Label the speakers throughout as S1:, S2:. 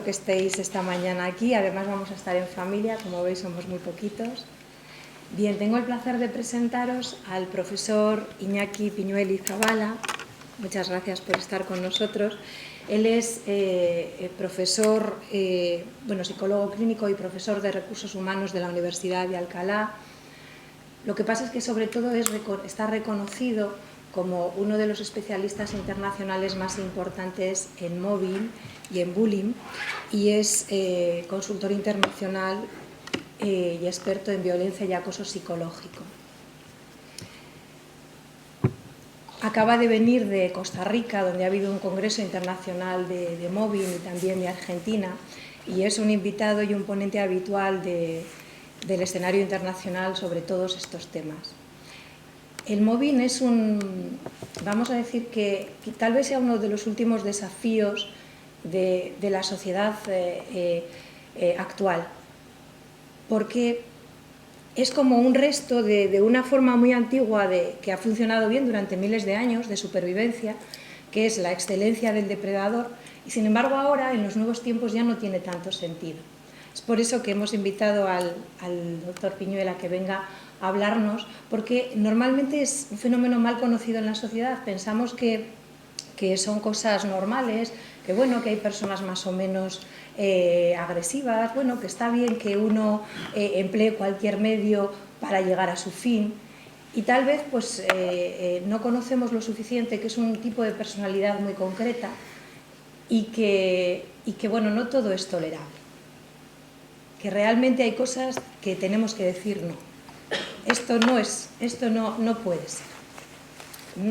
S1: que estéis esta mañana aquí. Además vamos a estar en familia, como veis somos muy poquitos. Bien, tengo el placer de presentaros al profesor Iñaki Piñuel Zabala. Muchas gracias por estar con nosotros. Él es profesor, psicólogo clínico y profesor de recursos humanos de la Universidad de Alcalá. Lo que pasa es que sobre todo está reconocido como uno de los especialistas internacionales más importantes en mobbing y en bullying, y es consultor internacional y experto en violencia y acoso psicológico. Acaba de venir de Costa Rica, donde ha habido un congreso internacional de mobbing, y también de Argentina, y es un invitado y un ponente habitual del escenario internacional sobre todos estos temas. El mobbing es vamos a decir que tal vez sea uno de los últimos desafíos de la sociedad actual, porque es como un resto de una forma muy antigua que ha funcionado bien durante miles de años de supervivencia, que es la excelencia del depredador, y sin embargo ahora en los nuevos tiempos ya no tiene tanto sentido. Es por eso que hemos invitado al doctor Piñuel a que venga a hablarnos, porque normalmente es un fenómeno mal conocido en la sociedad. Pensamos que son cosas normales, que hay personas más o menos agresivas, que está bien que uno emplee cualquier medio para llegar a su fin, y tal vez no conocemos lo suficiente que es un tipo de personalidad muy concreta y que no todo es tolerable, que realmente hay cosas que tenemos que decir no. Esto no puede ser.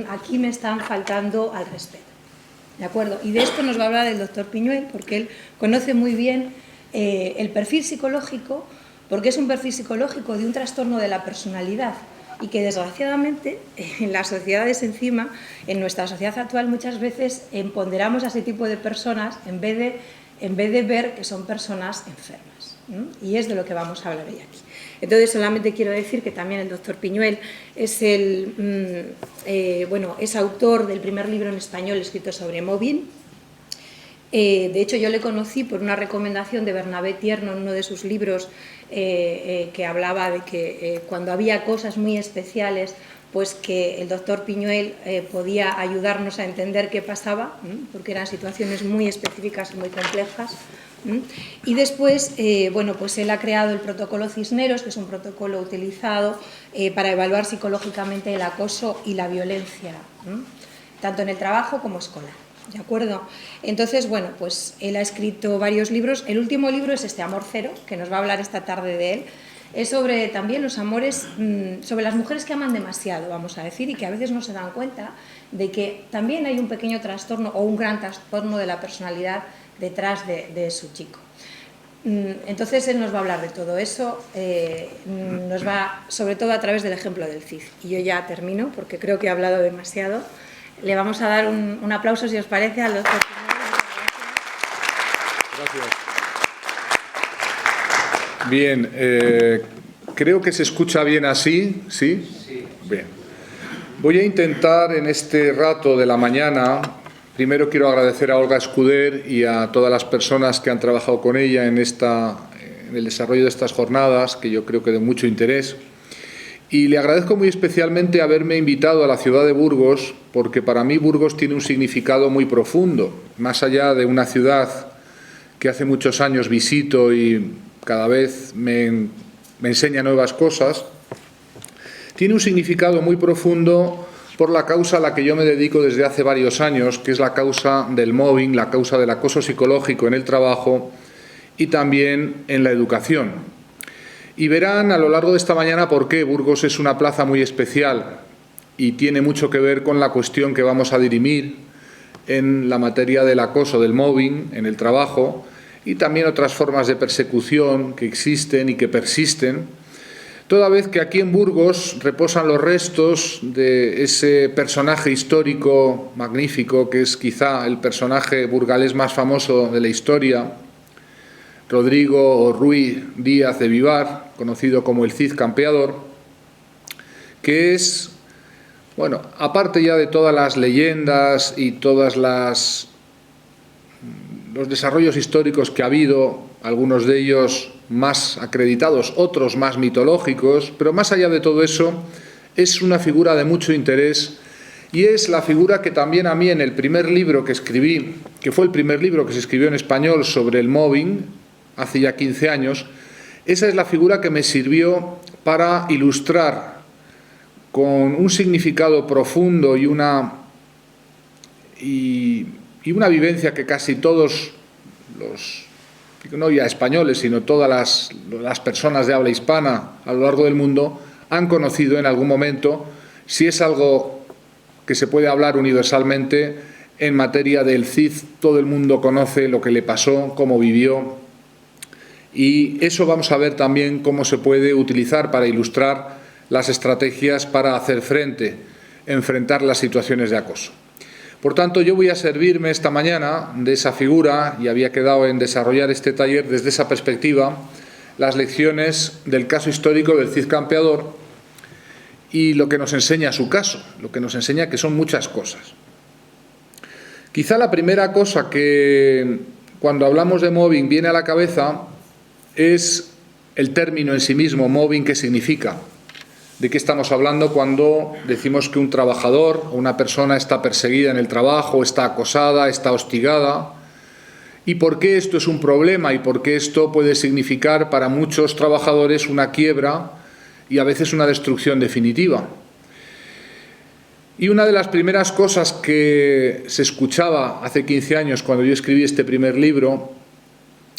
S1: Aquí me están faltando al respeto. ¿De acuerdo? Y de esto nos va a hablar el doctor Piñuel, porque él conoce muy bien el perfil psicológico, porque es un perfil psicológico de un trastorno de la personalidad, y que desgraciadamente en las sociedades encima, en nuestra sociedad actual, muchas veces empoderamos a ese tipo de personas en vez de ver que son personas enfermas. Y es de lo que vamos a hablar hoy aquí. Entonces, solamente quiero decir que también el doctor Piñuel es es autor del primer libro en español escrito sobre mobbing. De hecho, yo le conocí por una recomendación de Bernabé Tierno en uno de sus libros, que hablaba de que cuando había cosas muy especiales, pues que el doctor Piñuel podía ayudarnos a entender qué pasaba, porque eran situaciones muy específicas y muy complejas. Y después, él ha creado el protocolo Cisneros, que es un protocolo utilizado para evaluar psicológicamente el acoso y la violencia, tanto en el trabajo como escolar. ¿De acuerdo? Entonces, él ha escrito varios libros. El último libro es Amor Cero, que nos va a hablar esta tarde de él. Es sobre también los amores, sobre las mujeres que aman demasiado, vamos a decir, y que a veces no se dan cuenta de que también hay un pequeño trastorno o un gran trastorno de la personalidad detrás de su chico. Entonces él nos va a hablar de todo eso, nos va sobre todo a través del ejemplo del CID. Y yo ya termino porque creo que he hablado demasiado. Le vamos a dar un aplauso, si os parece, a los doctor.
S2: Gracias. Bien, creo que se escucha bien así, ¿sí? Sí. Bien. Voy a intentar en este rato de la mañana, primero quiero agradecer a Olga Escuder y a todas las personas que han trabajado con ella en el desarrollo de estas jornadas, que yo creo que de mucho interés. Y le agradezco muy especialmente haberme invitado a la ciudad de Burgos, porque para mí Burgos tiene un significado muy profundo, más allá de una ciudad que hace muchos años visito y cada vez me enseña nuevas cosas. Tiene un significado muy profundo por la causa a la que yo me dedico desde hace varios años, que es la causa del mobbing, la causa del acoso psicológico en el trabajo y también en la educación. Y verán a lo largo de esta mañana por qué Burgos es una plaza muy especial y tiene mucho que ver con la cuestión que vamos a dirimir en la materia del acoso, del mobbing en el trabajo, y también otras formas de persecución que existen y que persisten, toda vez que aquí en Burgos reposan los restos de ese personaje histórico magnífico que es quizá el personaje burgalés más famoso de la historia, Rodrigo Ruiz Díaz de Vivar, conocido como el Cid Campeador, que es, aparte ya de todas las leyendas y todas las los desarrollos históricos que ha habido, algunos de ellos más acreditados, otros más mitológicos, pero más allá de todo eso, es una figura de mucho interés y es la figura que también a mí en el primer libro que escribí, que fue el primer libro que se escribió en español sobre el mobbing, hace ya 15 años, esa es la figura que me sirvió para ilustrar con un significado profundo y una vivencia que casi todos los, no ya españoles, sino todas las personas de habla hispana a lo largo del mundo han conocido en algún momento, si es algo que se puede hablar universalmente en materia del CID, todo el mundo conoce lo que le pasó, cómo vivió, y eso vamos a ver también cómo se puede utilizar para ilustrar las estrategias para hacer frente, enfrentar las situaciones de acoso. Por tanto, yo voy a servirme esta mañana de esa figura, y había quedado en desarrollar este taller desde esa perspectiva, las lecciones del caso histórico del Cid Campeador y lo que nos enseña su caso, lo que nos enseña que son muchas cosas. Quizá la primera cosa que cuando hablamos de mobbing viene a la cabeza es el término en sí mismo, mobbing, ¿qué significa? ¿De qué estamos hablando cuando decimos que un trabajador o una persona está perseguida en el trabajo, está acosada, está hostigada? ¿Y por qué esto es un problema? ¿Y por qué esto puede significar para muchos trabajadores una quiebra y a veces una destrucción definitiva? Y una de las primeras cosas que se escuchaba hace 15 años cuando yo escribí este primer libro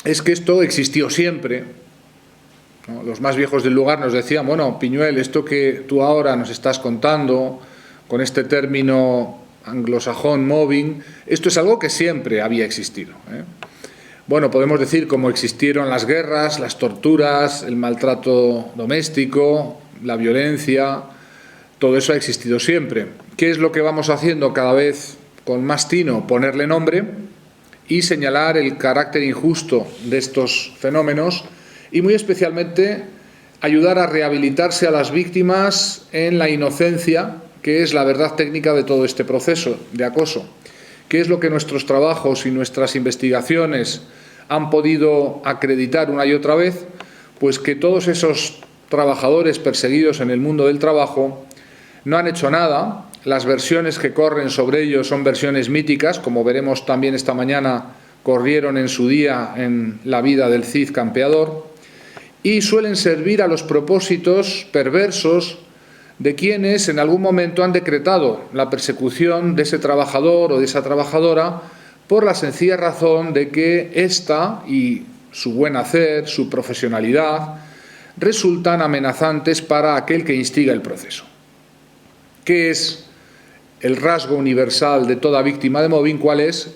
S2: es que esto existió siempre, ¿no? Los más viejos del lugar nos decían, bueno, Piñuel, esto que tú ahora nos estás contando con este término anglosajón mobbing, esto es algo que siempre había existido, ¿eh? Bueno, podemos decir como existieron las guerras, las torturas, el maltrato doméstico, la violencia, todo eso ha existido siempre. ¿Qué es lo que vamos haciendo cada vez con más tino? Ponerle nombre y señalar el carácter injusto de estos fenómenos y muy especialmente ayudar a rehabilitarse a las víctimas en la inocencia, que es la verdad técnica de todo este proceso de acoso. ¿Qué es lo que nuestros trabajos y nuestras investigaciones han podido acreditar una y otra vez? Pues que todos esos trabajadores perseguidos en el mundo del trabajo no han hecho nada. Las versiones que corren sobre ellos son versiones míticas, como veremos también esta mañana, corrieron en su día en la vida del Cid Campeador, y suelen servir a los propósitos perversos de quienes en algún momento han decretado la persecución de ese trabajador o de esa trabajadora por la sencilla razón de que ésta y su buen hacer, su profesionalidad, resultan amenazantes para aquel que instiga el proceso. ¿Qué es el rasgo universal de toda víctima de mobbing? ¿Cuál es?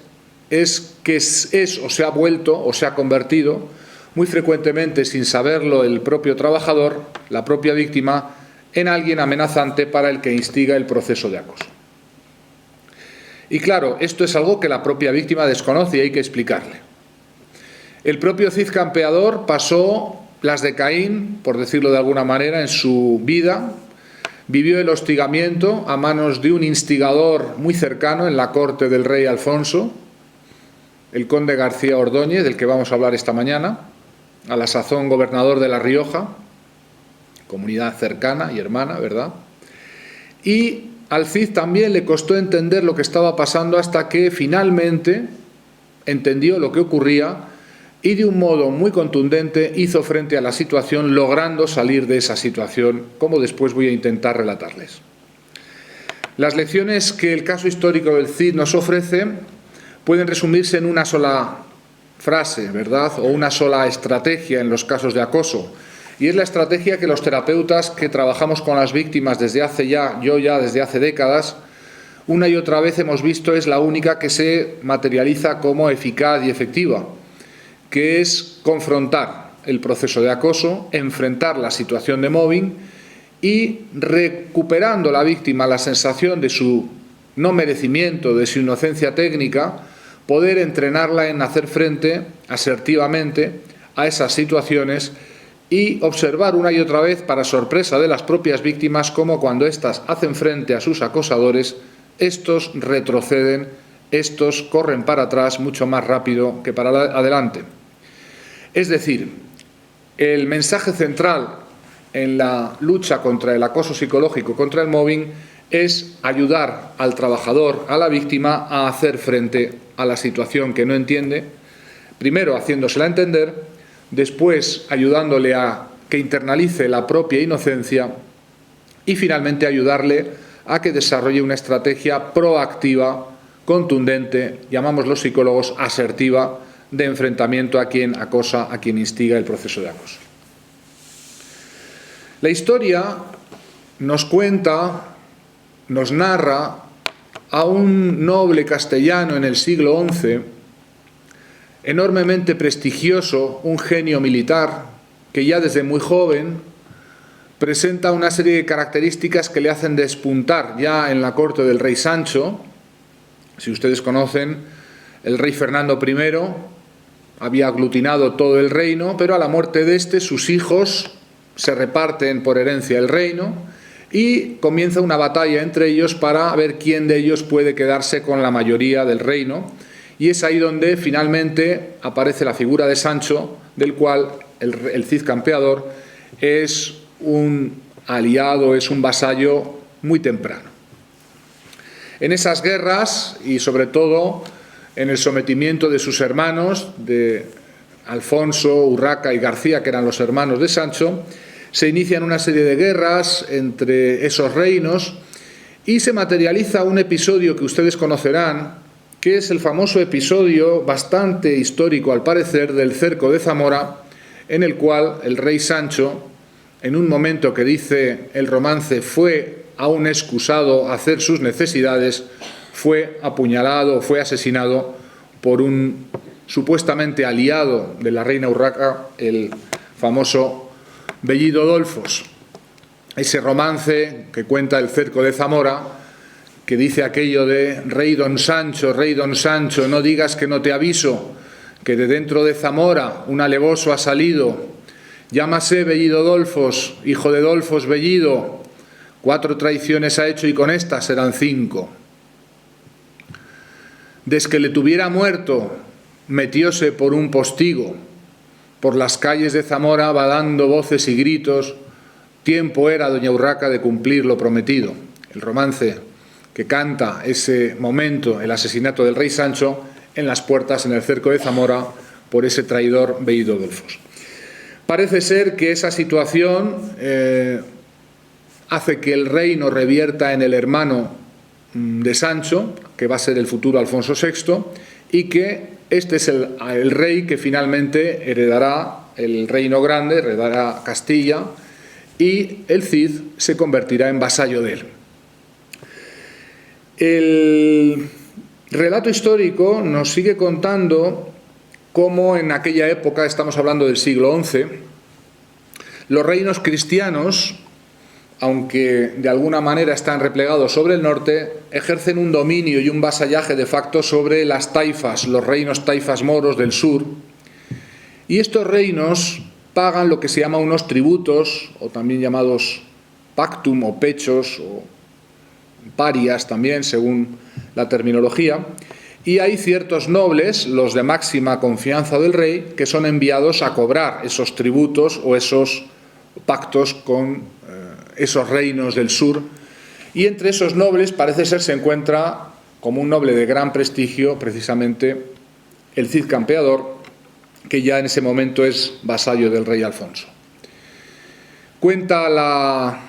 S2: Es que es o se ha vuelto o se ha convertido, muy frecuentemente sin saberlo el propio trabajador, la propia víctima, en alguien amenazante para el que instiga el proceso de acoso. Y claro, esto es algo que la propia víctima desconoce y hay que explicarle. El propio Cid Campeador pasó las de Caín, por decirlo de alguna manera, en su vida. Vivió el hostigamiento a manos de un instigador muy cercano en la corte del rey Alfonso, el conde García Ordóñez, del que vamos a hablar esta mañana, a la sazón gobernador de La Rioja, comunidad cercana y hermana, ¿verdad? Y al Cid también le costó entender lo que estaba pasando hasta que finalmente entendió lo que ocurría y de un modo muy contundente hizo frente a la situación, logrando salir de esa situación, como después voy a intentar relatarles. Las lecciones que el caso histórico del Cid nos ofrece pueden resumirse en una sola frase, ¿verdad? O una sola estrategia en los casos de acoso. Y es la estrategia que los terapeutas que trabajamos con las víctimas desde hace desde hace décadas, una y otra vez hemos visto es la única que se materializa como eficaz y efectiva, que es confrontar el proceso de acoso, enfrentar la situación de mobbing y recuperando la víctima la sensación de su no merecimiento, de su inocencia técnica, poder entrenarla en hacer frente asertivamente a esas situaciones y observar una y otra vez, para sorpresa de las propias víctimas, cómo cuando éstas hacen frente a sus acosadores, estos retroceden estos corren para atrás mucho más rápido que para adelante. Es decir, el mensaje central en la lucha contra el acoso psicológico, contra el mobbing, es ayudar al trabajador, a la víctima, a hacer frente a la situación que no entiende, primero haciéndosela entender, después ayudándole a que internalice la propia inocencia y finalmente ayudarle a que desarrolle una estrategia proactiva, contundente, llamamos los psicólogos asertiva, de enfrentamiento a quien acosa, a quien instiga el proceso de acoso. La historia nos cuenta, nos narra a un noble castellano en el siglo XI, enormemente prestigioso, un genio militar, que ya desde muy joven presenta una serie de características que le hacen despuntar ya en la corte del rey Sancho. Si ustedes conocen, el rey Fernando I había aglutinado todo el reino, pero a la muerte de este, sus hijos se reparten por herencia el reino y comienza una batalla entre ellos para ver quién de ellos puede quedarse con la mayoría del reino. Y es ahí donde finalmente aparece la figura de Sancho, del cual el Cid campeador es un aliado, es un vasallo muy temprano. En esas guerras y sobre todo en el sometimiento de sus hermanos, de Alfonso, Urraca y García, que eran los hermanos de Sancho, se inician una serie de guerras entre esos reinos y se materializa un episodio que ustedes conocerán, que es el famoso episodio, bastante histórico al parecer, del cerco de Zamora, en el cual el rey Sancho, en un momento que dice el romance fue aún excusado a hacer sus necesidades, fue apuñalado, fue asesinado por un supuestamente aliado de la reina Urraca, el famoso Bellido Dolfos. Ese romance que cuenta el cerco de Zamora, que dice aquello de rey don Sancho, no digas que no te aviso, que de dentro de Zamora un alevoso ha salido, llámase Bellido Dolfos, hijo de Dolfos Bellido, 4 traiciones ha hecho y con estas serán 5. Desde que le tuviera muerto, metióse por un postigo, por las calles de Zamora va dando voces y gritos, tiempo era doña Urraca de cumplir lo prometido. El romance que canta ese momento, el asesinato del rey Sancho, en las puertas, en el cerco de Zamora, por ese traidor Bellido Dolfos. Parece ser que esa situación hace que el reino revierta en el hermano de Sancho, que va a ser el futuro Alfonso VI, y que este es el rey que finalmente heredará el reino grande, heredará Castilla, y el Cid se convertirá en vasallo de él. El relato histórico nos sigue contando cómo en aquella época, estamos hablando del siglo XI, los reinos cristianos, aunque de alguna manera están replegados sobre el norte, ejercen un dominio y un vasallaje de facto sobre las taifas, los reinos taifas moros del sur, y estos reinos pagan lo que se llama unos tributos, o también llamados pactum o pechos, o parias también, según la terminología, y hay ciertos nobles, los de máxima confianza del rey, que son enviados a cobrar esos tributos o esos pactos con esos reinos del sur, y entre esos nobles parece ser se encuentra como un noble de gran prestigio precisamente el Cid campeador, que ya en ese momento es vasallo del rey Alfonso. Cuenta la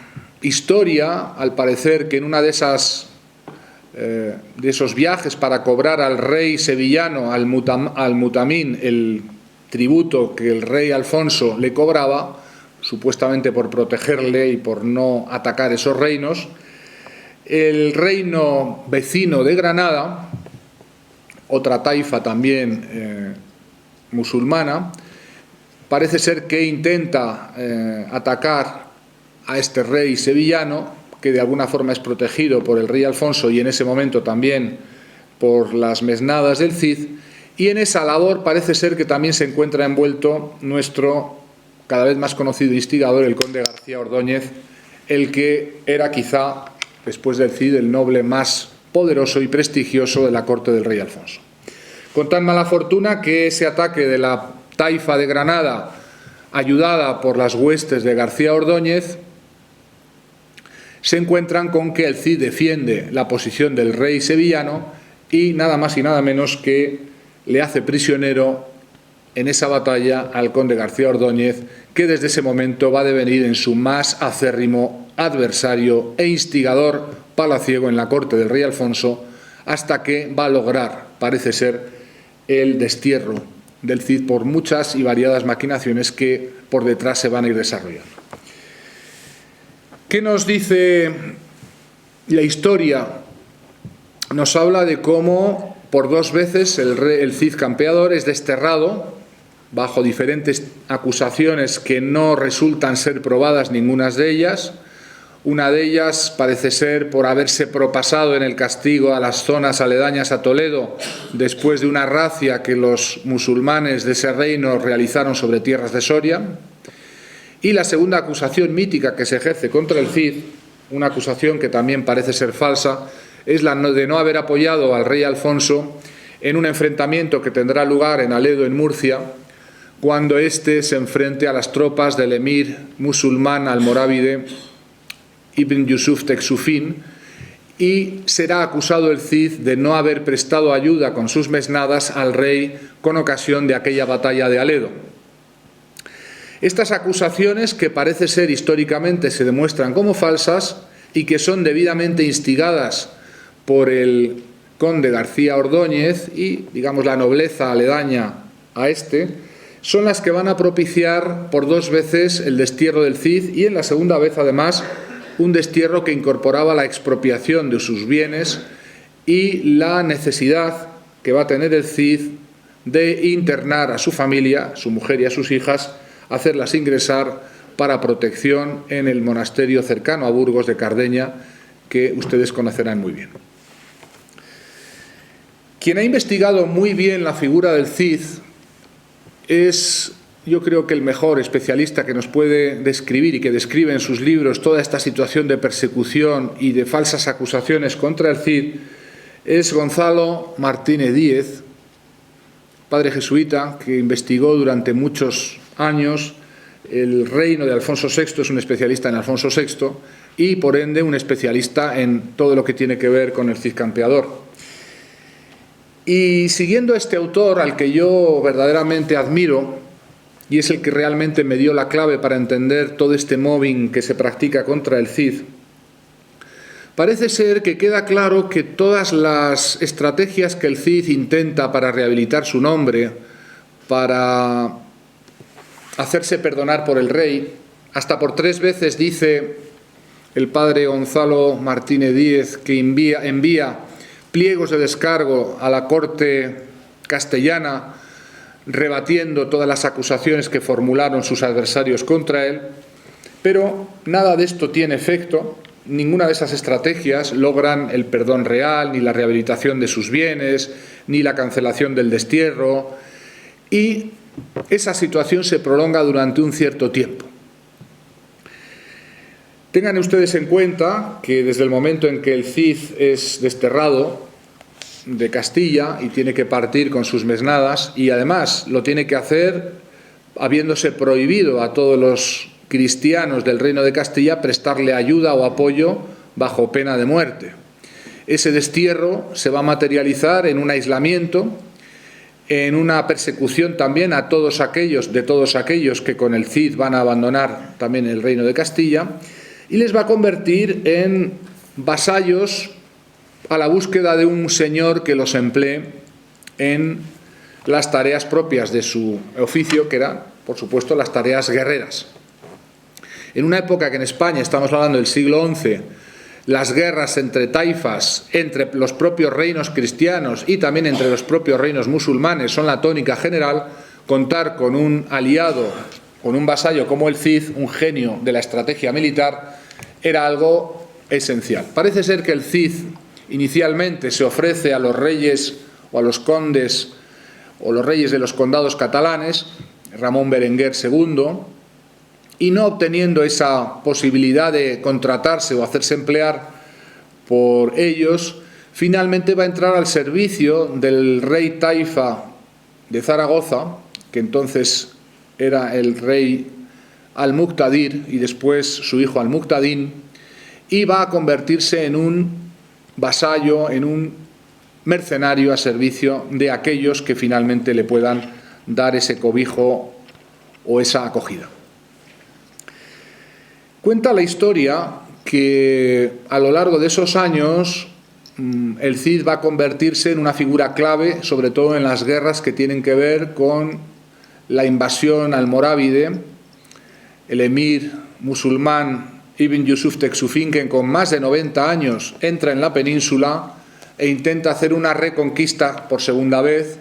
S2: historia, al parecer, que en una de esos viajes para cobrar al rey sevillano, al mutamín, el tributo que el rey Alfonso le cobraba, supuestamente por protegerle y por no atacar esos reinos, el reino vecino de Granada, otra taifa también musulmana, parece ser que intenta atacar a este rey sevillano, que de alguna forma es protegido por el rey Alfonso y en ese momento también por las mesnadas del Cid, y en esa labor parece ser que también se encuentra envuelto nuestro cada vez más conocido instigador, el conde García Ordóñez, el que era quizá, después del Cid, el noble más poderoso y prestigioso de la corte del rey Alfonso. Con tan mala fortuna que ese ataque de la taifa de Granada, ayudada por las huestes de García Ordóñez, se encuentran con que el Cid defiende la posición del rey sevillano y nada más y nada menos que le hace prisionero en esa batalla al conde García Ordóñez, que desde ese momento va a devenir en su más acérrimo adversario e instigador palaciego en la corte del rey Alfonso, hasta que va a lograr, parece ser, el destierro del Cid por muchas y variadas maquinaciones que por detrás se van a ir desarrollando. ¿Qué nos dice la historia? Nos habla de cómo por 2 veces el Cid campeador es desterrado bajo diferentes acusaciones que no resultan ser probadas ninguna de ellas. Una de ellas parece ser por haberse propasado en el castigo a las zonas aledañas a Toledo después de una racia que los musulmanes de ese reino realizaron sobre tierras de Soria. Y la segunda acusación mítica que se ejerce contra el Cid, una acusación que también parece ser falsa, es la de no haber apoyado al rey Alfonso en un enfrentamiento que tendrá lugar en Aledo, en Murcia, cuando éste se enfrente a las tropas del emir musulmán almorávide Ibn Yusuf Texufín, y será acusado el Cid de no haber prestado ayuda con sus mesnadas al rey con ocasión de aquella batalla de Aledo. Estas acusaciones, que parece ser históricamente se demuestran como falsas y que son debidamente instigadas por el conde García Ordóñez y, digamos, la nobleza aledaña a este, son las que van a propiciar por 2 veces el destierro del Cid, y en la segunda vez, además, un destierro que incorporaba la expropiación de sus bienes y la necesidad que va a tener el Cid de internar a su familia, su mujer y a sus hijas, hacerlas ingresar para protección en el monasterio cercano a Burgos de Cardeña, que ustedes conocerán muy bien. Quien ha investigado muy bien la figura del Cid es, yo creo que el mejor especialista que nos puede describir y que describe en sus libros toda esta situación de persecución y de falsas acusaciones contra el Cid, es Gonzalo Martínez Díez, padre jesuita que investigó durante muchos años el reino de Alfonso VI, es un especialista en Alfonso VI y por ende un especialista en todo lo que tiene que ver con el Cid campeador. Y siguiendo a este autor, al que yo verdaderamente admiro, y es el que realmente me dio la clave para entender todo este mobbing que se practica contra el Cid, parece ser que queda claro que todas las estrategias que el Cid intenta para rehabilitar su nombre, para hacerse perdonar por el rey, hasta por 3 veces dice el padre Gonzalo Martínez Díez que envía pliegos de descargo a la corte castellana, rebatiendo todas las acusaciones que formularon sus adversarios contra él, pero nada de esto tiene efecto, ninguna de esas estrategias logran el perdón real, ni la rehabilitación de sus bienes, ni la cancelación del destierro, y esa situación se prolonga durante un cierto tiempo. Tengan ustedes en cuenta que desde el momento en que el Cid es desterrado de Castilla y tiene que partir con sus mesnadas, y además lo tiene que hacer habiéndose prohibido a todos los cristianos del reino de Castilla prestarle ayuda o apoyo bajo pena de muerte. Ese destierro se va a materializar en un aislamiento, en una persecución también a todos aquellos que con el Cid van a abandonar también el reino de Castilla, y les va a convertir en vasallos a la búsqueda de un señor que los emplee en las tareas propias de su oficio, que eran, por supuesto, las tareas guerreras. En una época que en España, estamos hablando del siglo XI, las guerras entre taifas, entre los propios reinos cristianos y también entre los propios reinos musulmanes son la tónica general, contar con un aliado, con un vasallo como el Cid, un genio de la estrategia militar, era algo esencial. Parece ser que el Cid inicialmente se ofrece a los reyes o a los condes o los reyes de los condados catalanes, Ramón Berenguer II, y no obteniendo esa posibilidad de contratarse o hacerse emplear por ellos, finalmente va a entrar al servicio del rey Taifa de Zaragoza, que entonces era el rey Al-Muqtadir y después su hijo Al-Muqtadín, y va a convertirse en un vasallo, en un mercenario a servicio de aquellos que finalmente le puedan dar ese cobijo o esa acogida. Cuenta la historia que a lo largo de esos años el Cid va a convertirse en una figura clave, sobre todo en las guerras que tienen que ver con la invasión almorávide. El emir musulmán Ibn Yusuf Texufín, que con más de 90 años entra en la península e intenta hacer una reconquista por segunda vez,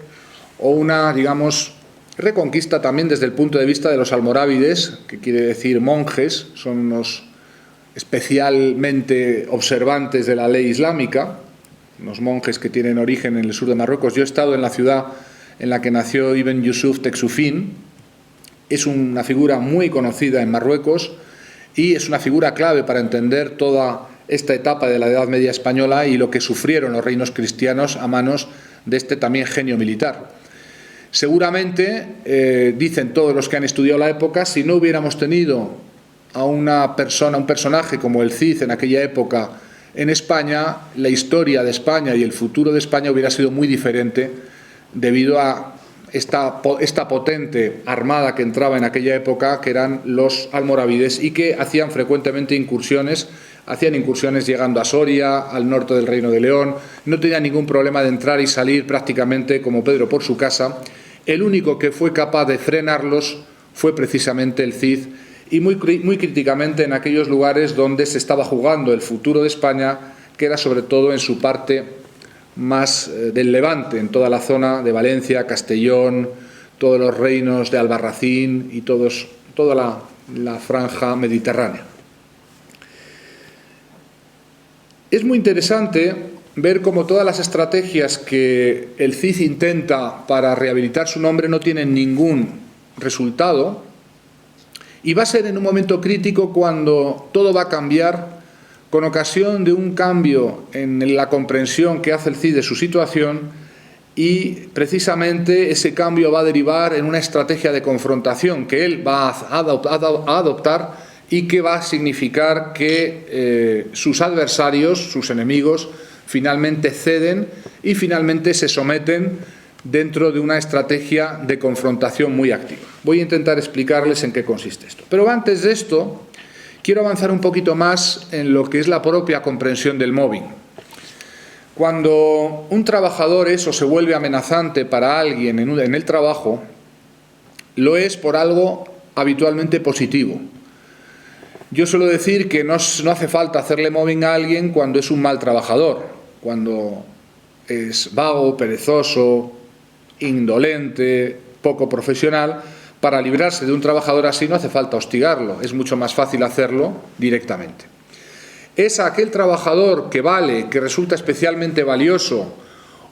S2: o una, digamos, reconquista también desde el punto de vista de los almorávides, que quiere decir monjes, son unos especialmente observantes de la ley islámica, unos monjes que tienen origen en el sur de Marruecos. Yo he estado en la ciudad en la que nació Ibn Yusuf Texufín, es una figura muy conocida en Marruecos y es una figura clave para entender toda esta etapa de la Edad Media española y lo que sufrieron los reinos cristianos a manos de este también genio militar. Seguramente, dicen todos los que han estudiado la época, si no hubiéramos tenido a una persona, un personaje como el Cid en aquella época en España, la historia de España y el futuro de España hubiera sido muy diferente debido a esta potente armada que entraba en aquella época, que eran los almorávides, y que hacían frecuentemente incursiones llegando a Soria, al norte del Reino de León. No tenían ningún problema de entrar y salir prácticamente como Pedro por su casa. El único que fue capaz de frenarlos fue precisamente el Cid, y muy críticamente en aquellos lugares donde se estaba jugando el futuro de España, que era sobre todo en su parte más del Levante, en toda la zona de Valencia, Castellón, todos los reinos de Albarracín y toda la franja mediterránea. Es muy interesante ver cómo todas las estrategias que el Cid intenta para rehabilitar su nombre no tienen ningún resultado, y va a ser en un momento crítico cuando todo va a cambiar con ocasión de un cambio en la comprensión que hace el Cid de su situación, y precisamente ese cambio va a derivar en una estrategia de confrontación que él va a adoptar y que va a significar que sus adversarios, sus enemigos, finalmente ceden y finalmente se someten dentro de una estrategia de confrontación muy activa. Voy a intentar explicarles en qué consiste esto. Pero antes de esto, quiero avanzar un poquito más en lo que es la propia comprensión del mobbing. Cuando un trabajador es o se vuelve amenazante para alguien en el trabajo, lo es por algo habitualmente positivo. Yo suelo decir que no hace falta hacerle mobbing a alguien cuando es un mal trabajador, cuando es vago, perezoso, indolente, poco profesional. Para librarse de un trabajador así no hace falta hostigarlo, es mucho más fácil hacerlo directamente. Es a aquel trabajador que vale, que resulta especialmente valioso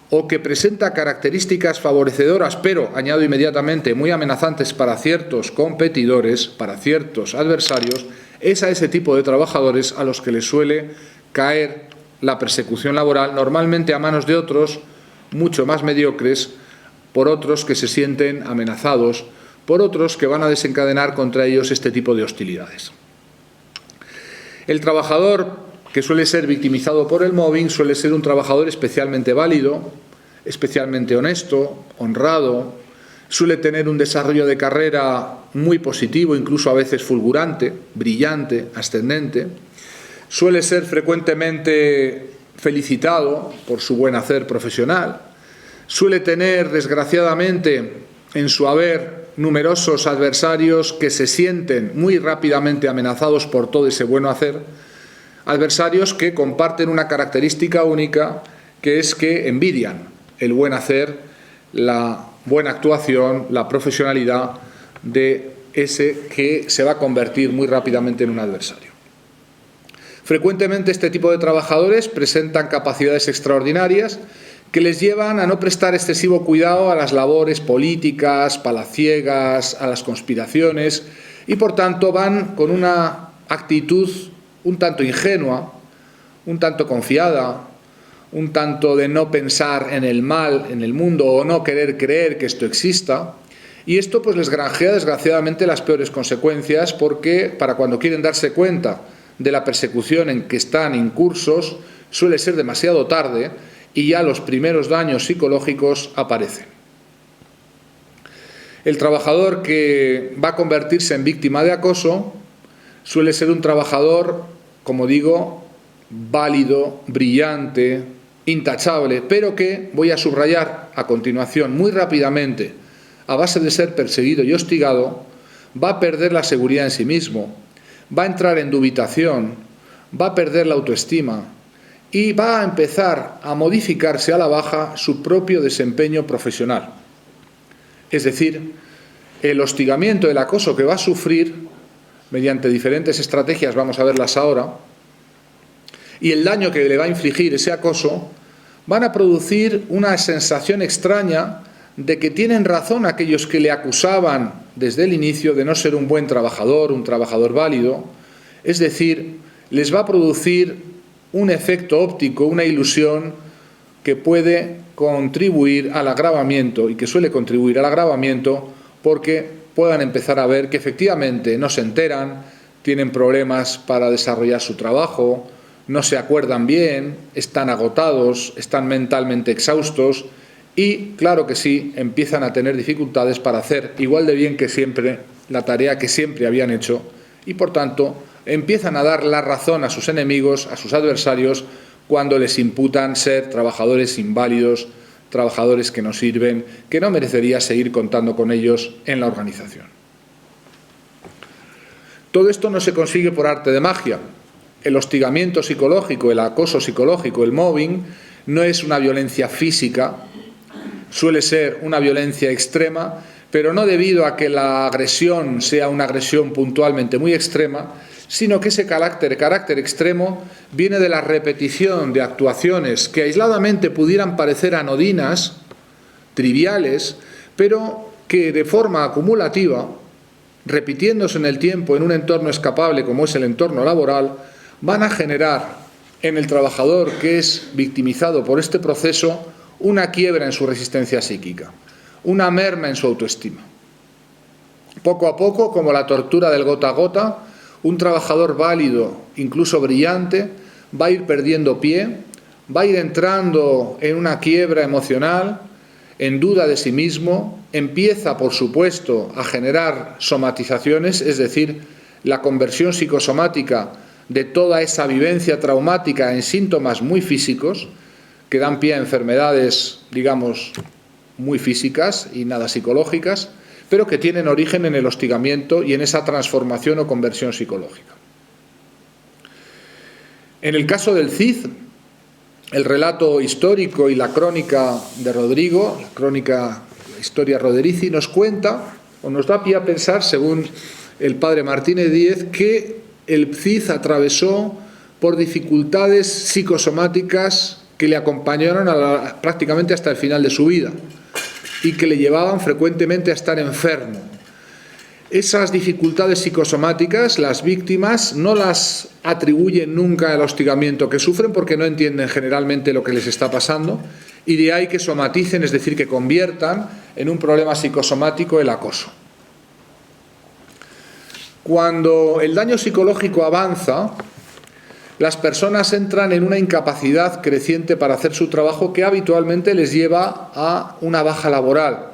S2: o que presenta características favorecedoras, pero, añado inmediatamente, muy amenazantes para ciertos competidores, para ciertos adversarios, es a ese tipo de trabajadores a los que les suele caer la persecución laboral, normalmente a manos de otros mucho más mediocres, por otros que se sienten amenazados, por otros que van a desencadenar contra ellos este tipo de hostilidades. El trabajador que suele ser victimizado por el mobbing suele ser un trabajador especialmente válido, especialmente honesto, honrado, suele tener un desarrollo de carrera muy positivo, incluso a veces fulgurante, brillante, ascendente, suele ser frecuentemente felicitado por su buen hacer profesional, suele tener, desgraciadamente, en su haber numerosos adversarios que se sienten muy rápidamente amenazados por todo ese buen hacer, adversarios que comparten una característica única, que es que envidian el buen hacer, la buena actuación, la profesionalidad de ese que se va a convertir muy rápidamente en un adversario. Frecuentemente este tipo de trabajadores presentan capacidades extraordinarias que les llevan a no prestar excesivo cuidado a las labores políticas, palaciegas, a las conspiraciones, y por tanto van con una actitud un tanto ingenua, un tanto confiada, un tanto de no pensar en el mal, en el mundo, o no querer creer que esto exista. Y esto pues les granjea desgraciadamente las peores consecuencias, porque para cuando quieren darse cuenta de la persecución en que están incursos, suele ser demasiado tarde y ya los primeros daños psicológicos aparecen. El trabajador que va a convertirse en víctima de acoso suele ser un trabajador, como digo, válido, brillante, intachable, pero que, voy a subrayar a continuación muy rápidamente, a base de ser perseguido y hostigado, va a perder la seguridad en sí mismo, va a entrar en dubitación, va a perder la autoestima y va a empezar a modificarse a la baja su propio desempeño profesional. Es decir, el hostigamiento, el acoso que va a sufrir mediante diferentes estrategias, vamos a verlas ahora, y el daño que le va a infligir ese acoso, van a producir una sensación extraña de que tienen razón aquellos que le acusaban desde el inicio de no ser un buen trabajador, un trabajador válido. Es decir, les va a producir un efecto óptico, una ilusión que puede contribuir al agravamiento y que suele contribuir al agravamiento, porque puedan empezar a ver que efectivamente no se enteran, tienen problemas para desarrollar su trabajo, no se acuerdan bien, están agotados, están mentalmente exhaustos y, claro que sí, empiezan a tener dificultades para hacer igual de bien que siempre la tarea que siempre habían hecho y, por tanto, empiezan a dar la razón a sus enemigos, a sus adversarios, cuando les imputan ser trabajadores inválidos, trabajadores que no sirven, que no merecería seguir contando con ellos en la organización. Todo esto no se consigue por arte de magia. El hostigamiento psicológico, el acoso psicológico, el mobbing, no es una violencia física, suele ser una violencia extrema, pero no debido a que la agresión sea una agresión puntualmente muy extrema, sino que ese carácter extremo viene de la repetición de actuaciones que aisladamente pudieran parecer anodinas, triviales, pero que de forma acumulativa, repitiéndose en el tiempo en un entorno escapable como es el entorno laboral, van a generar en el trabajador que es victimizado por este proceso una quiebra en su resistencia psíquica, una merma en su autoestima. Poco a poco, como la tortura del gota a gota, un trabajador válido, incluso brillante, va a ir perdiendo pie, va a ir entrando en una quiebra emocional, en duda de sí mismo, empieza, por supuesto, a generar somatizaciones, es decir, la conversión psicosomática de toda esa vivencia traumática en síntomas muy físicos, que dan pie a enfermedades, digamos, muy físicas y nada psicológicas, pero que tienen origen en el hostigamiento y en esa transformación o conversión psicológica. En el caso del CID, el relato histórico y la crónica de Rodrigo, la historia Roderici, nos cuenta, o nos da pie a pensar, según el padre Martínez Díez, que el CID atravesó por dificultades psicosomáticas que le acompañaron prácticamente hasta el final de su vida y que le llevaban frecuentemente a estar enfermo. Esas dificultades psicosomáticas, las víctimas no las atribuyen nunca al hostigamiento que sufren porque no entienden generalmente lo que les está pasando, y de ahí que somaticen, es decir, que conviertan en un problema psicosomático el acoso. Cuando el daño psicológico avanza, las personas entran en una incapacidad creciente para hacer su trabajo que habitualmente les lleva a una baja laboral,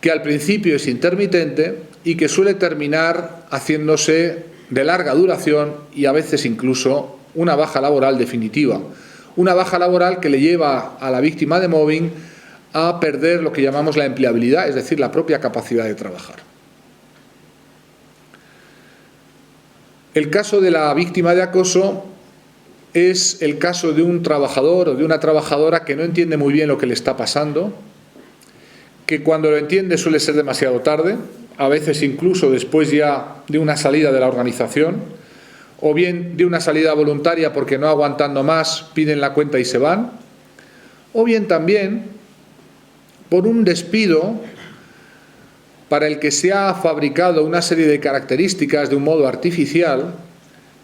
S2: que al principio es intermitente y que suele terminar haciéndose de larga duración y a veces incluso una baja laboral definitiva. Una baja laboral que le lleva a la víctima de mobbing a perder lo que llamamos la empleabilidad, es decir, la propia capacidad de trabajar. El caso de la víctima de acoso es el caso de un trabajador o de una trabajadora que no entiende muy bien lo que le está pasando, que cuando lo entiende suele ser demasiado tarde, a veces incluso después ya de una salida de la organización, o bien de una salida voluntaria porque no aguantando más piden la cuenta y se van, o bien también por un despido para el que se ha fabricado una serie de características de un modo artificial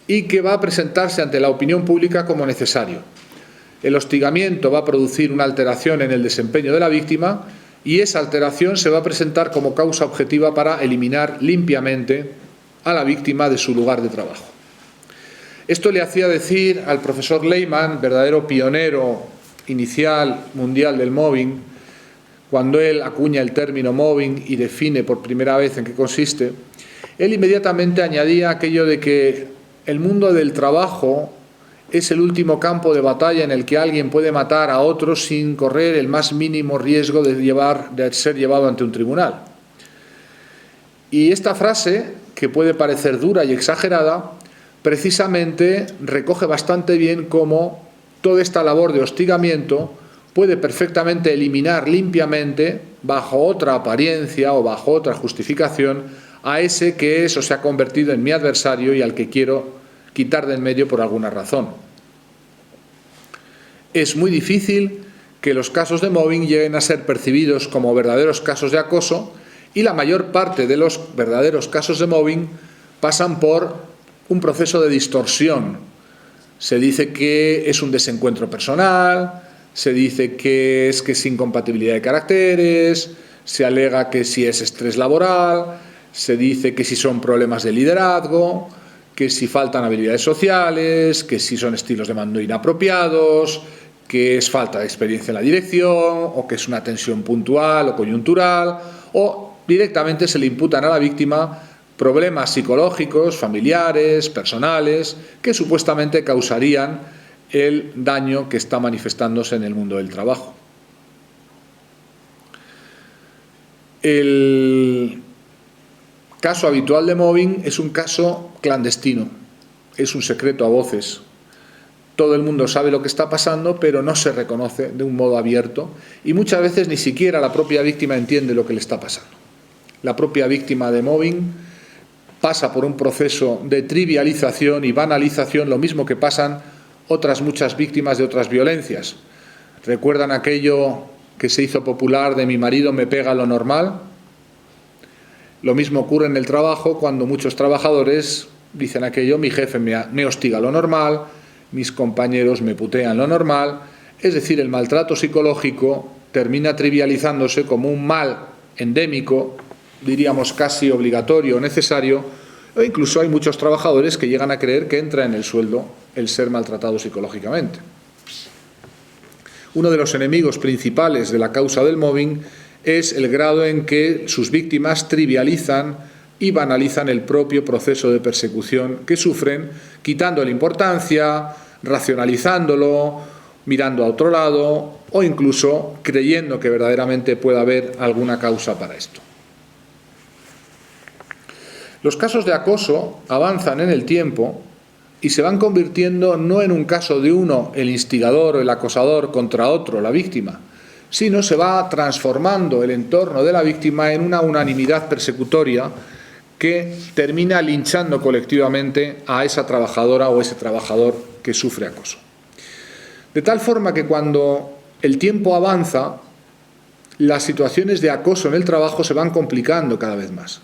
S2: y que va a presentarse ante la opinión pública como necesario. El hostigamiento va a producir una alteración en el desempeño de la víctima y esa alteración se va a presentar como causa objetiva para eliminar limpiamente a la víctima de su lugar de trabajo. Esto le hacía decir al profesor Lehmann, verdadero pionero inicial mundial del mobbing, cuando él acuña el término mobbing y define por primera vez en qué consiste, él inmediatamente añadía aquello de que el mundo del trabajo es el último campo de batalla en el que alguien puede matar a otro sin correr el más mínimo riesgo de ser llevado ante un tribunal. Y esta frase, que puede parecer dura y exagerada, precisamente recoge bastante bien cómo toda esta labor de hostigamiento puede perfectamente eliminar limpiamente, bajo otra apariencia o bajo otra justificación, a ese que es o se ha convertido en mi adversario y al que quiero quitar de en medio por alguna razón. Es muy difícil que los casos de mobbing lleguen a ser percibidos como verdaderos casos de acoso y la mayor parte de los verdaderos casos de mobbing pasan por un proceso de distorsión. Se dice que es un desencuentro personal, se dice que es incompatibilidad de caracteres, se alega que si es estrés laboral, se dice que si son problemas de liderazgo, que si faltan habilidades sociales, que si son estilos de mando inapropiados, que es falta de experiencia en la dirección, o que es una tensión puntual o coyuntural, o directamente se le imputan a la víctima problemas psicológicos, familiares, personales, que supuestamente causarían el daño que está manifestándose en el mundo del trabajo. El caso habitual de mobbing es un caso clandestino, es un secreto a voces. Todo el mundo sabe lo que está pasando, pero no se reconoce de un modo abierto y muchas veces ni siquiera la propia víctima entiende lo que le está pasando. La propia víctima de mobbing pasa por un proceso de trivialización y banalización, lo mismo que pasan otras muchas víctimas de otras violencias. ¿Recuerdan aquello que se hizo popular de mi marido me pega lo normal? Lo mismo ocurre en el trabajo cuando muchos trabajadores dicen aquello, mi jefe me hostiga lo normal, mis compañeros me putean lo normal. Es decir, el maltrato psicológico termina trivializándose como un mal endémico, diríamos casi obligatorio o necesario, o incluso hay muchos trabajadores que llegan a creer que entra en el sueldo el ser maltratado psicológicamente. Uno de los enemigos principales de la causa del mobbing es el grado en que sus víctimas trivializan y banalizan el propio proceso de persecución que sufren, quitándole importancia, racionalizándolo, mirando a otro lado o incluso creyendo que verdaderamente pueda haber alguna causa para esto. Los casos de acoso avanzan en el tiempo y se van convirtiendo no en un caso de uno, el instigador o el acosador, contra otro, la víctima, sino se va transformando el entorno de la víctima en una unanimidad persecutoria que termina linchando colectivamente a esa trabajadora o ese trabajador que sufre acoso. De tal forma que cuando el tiempo avanza, las situaciones de acoso en el trabajo se van complicando cada vez más.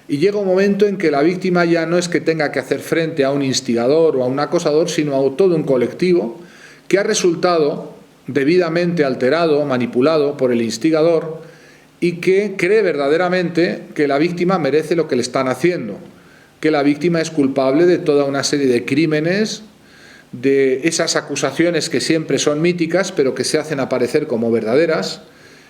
S2: Y llega un momento en que la víctima ya no es que tenga que hacer frente a un instigador o a un acosador, sino a todo un colectivo que ha resultado debidamente alterado, manipulado por el instigador y que cree verdaderamente que la víctima merece lo que le están haciendo, que la víctima es culpable de toda una serie de crímenes, de esas acusaciones que siempre son míticas pero que se hacen aparecer como verdaderas,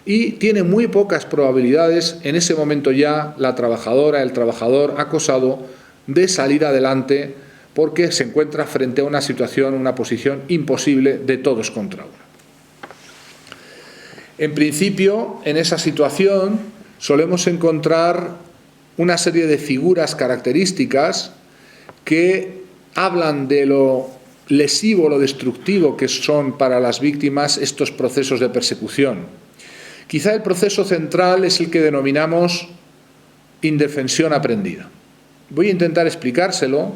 S2: y tiene muy pocas probabilidades en ese momento ya la trabajadora, el trabajador acosado de salir adelante porque se encuentra frente a una situación, una posición imposible de todos contra uno. En principio, en esa situación solemos encontrar una serie de figuras características que hablan de lo lesivo, lo destructivo que son para las víctimas estos procesos de persecución. Quizá el proceso central es el que denominamos indefensión aprendida. Voy a intentar explicárselo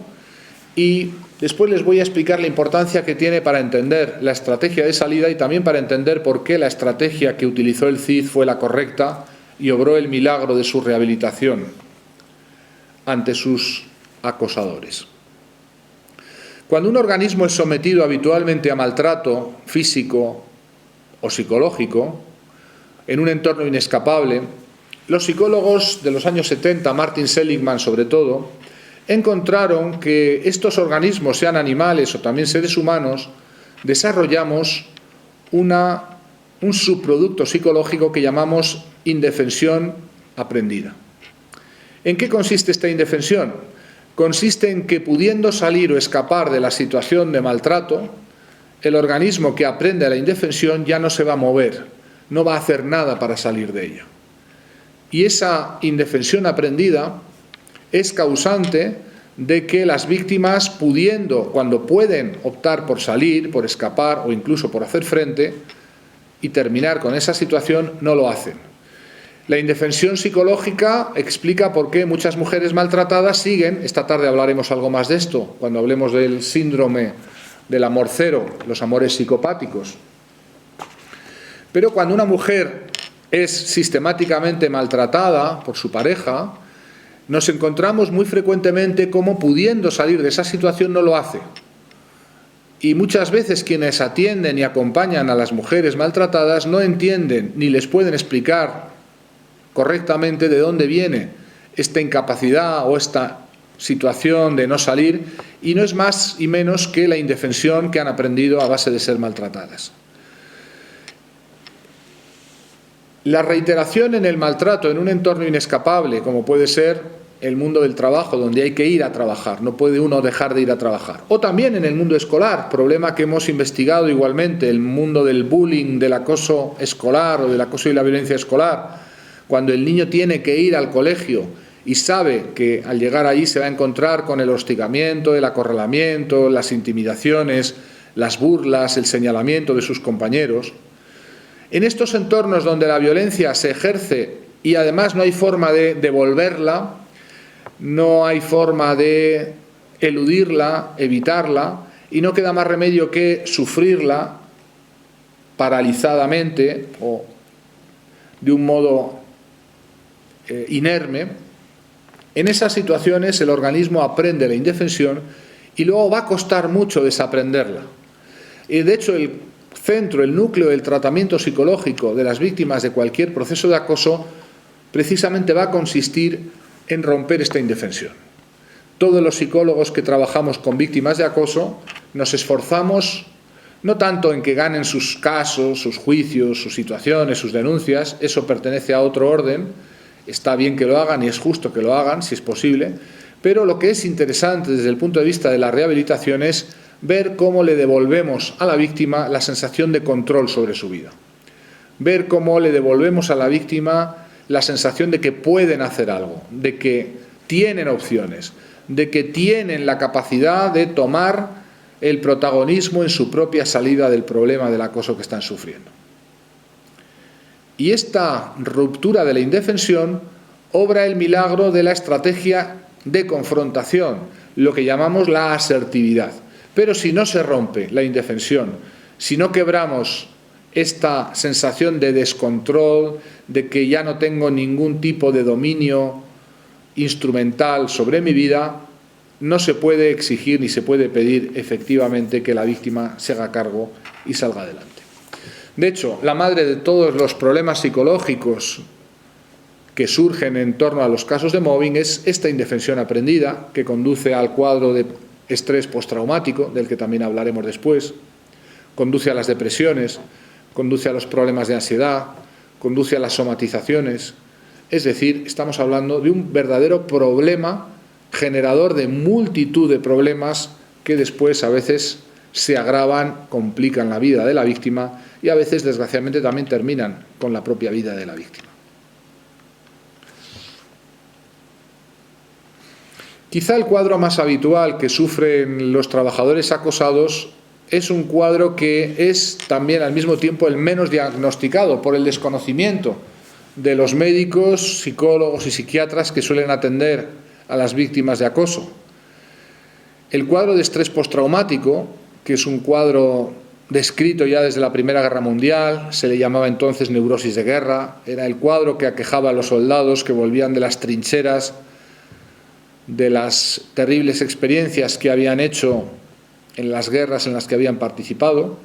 S2: y después les voy a explicar la importancia que tiene para entender la estrategia de salida y también para entender por qué la estrategia que utilizó el CID fue la correcta y obró el milagro de su rehabilitación ante sus acosadores. Cuando un organismo es sometido habitualmente a maltrato físico o psicológico, en un entorno inescapable, los psicólogos de los años 70, Martin Seligman sobre todo, encontraron que estos organismos, sean animales o también seres humanos, desarrollamos un subproducto psicológico que llamamos indefensión aprendida. ¿En qué consiste esta indefensión? Consiste en que, pudiendo salir o escapar de la situación de maltrato, el organismo que aprende la indefensión ya no se va a mover, no va a hacer nada para salir de ella. Y esa indefensión aprendida es causante de que las víctimas, cuando pueden optar por salir, por escapar o incluso por hacer frente y terminar con esa situación, no lo hacen. La indefensión psicológica explica por qué muchas mujeres maltratadas siguen, esta tarde hablaremos algo más de esto, cuando hablemos del síndrome del amor cero, los amores psicopáticos. Pero cuando una mujer es sistemáticamente maltratada por su pareja, nos encontramos muy frecuentemente como, pudiendo salir de esa situación, no lo hace. Y muchas veces quienes atienden y acompañan a las mujeres maltratadas no entienden ni les pueden explicar correctamente de dónde viene esta incapacidad o esta situación de no salir, y no es más y menos que la indefensión que han aprendido a base de ser maltratadas. La reiteración en el maltrato en un entorno inescapable, como puede ser el mundo del trabajo, donde hay que ir a trabajar, no puede uno dejar de ir a trabajar. O también en el mundo escolar, problema que hemos investigado igualmente, el mundo del bullying, del acoso escolar o del acoso y la violencia escolar. Cuando el niño tiene que ir al colegio y sabe que al llegar allí se va a encontrar con el hostigamiento, el acorralamiento, las intimidaciones, las burlas, el señalamiento de sus compañeros. En estos entornos donde la violencia se ejerce y además no hay forma de devolverla, no hay forma de eludirla, evitarla, y no queda más remedio que sufrirla paralizadamente o de un modo inerme, en esas situaciones el organismo aprende la indefensión y luego va a costar mucho desaprenderla. Y de hecho el núcleo del tratamiento psicológico de las víctimas de cualquier proceso de acoso precisamente va a consistir en romper esta indefensión. Todos los psicólogos que trabajamos con víctimas de acoso nos esforzamos no tanto en que ganen sus casos, sus juicios, sus situaciones, sus denuncias, eso pertenece a otro orden, está bien que lo hagan y es justo que lo hagan, si es posible, pero lo que es interesante desde el punto de vista de la rehabilitación es ver cómo le devolvemos a la víctima la sensación de control sobre su vida. Ver cómo le devolvemos a la víctima la sensación de que pueden hacer algo, de que tienen opciones, de que tienen la capacidad de tomar el protagonismo en su propia salida del problema del acoso que están sufriendo. Y esta ruptura de la indefensión obra el milagro de la estrategia de confrontación, lo que llamamos la asertividad. Pero si no se rompe la indefensión, si no quebramos esta sensación de descontrol, de que ya no tengo ningún tipo de dominio instrumental sobre mi vida, no se puede exigir ni se puede pedir efectivamente que la víctima se haga cargo y salga adelante. De hecho, la madre de todos los problemas psicológicos que surgen en torno a los casos de mobbing es esta indefensión aprendida, que conduce al cuadro de estrés postraumático, del que también hablaremos después, conduce a las depresiones, conduce a los problemas de ansiedad, conduce a las somatizaciones. Es decir, estamos hablando de un verdadero problema generador de multitud de problemas que después a veces se agravan, complican la vida de la víctima y a veces, desgraciadamente, también terminan con la propia vida de la víctima. Quizá el cuadro más habitual que sufren los trabajadores acosados es un cuadro que es también al mismo tiempo el menos diagnosticado por el desconocimiento de los médicos, psicólogos y psiquiatras que suelen atender a las víctimas de acoso. El cuadro de estrés postraumático, que es un cuadro descrito ya desde la Primera Guerra Mundial, se le llamaba entonces neurosis de guerra, era el cuadro que aquejaba a los soldados que volvían de las trincheras, de las terribles experiencias que habían hecho en las guerras en las que habían participado.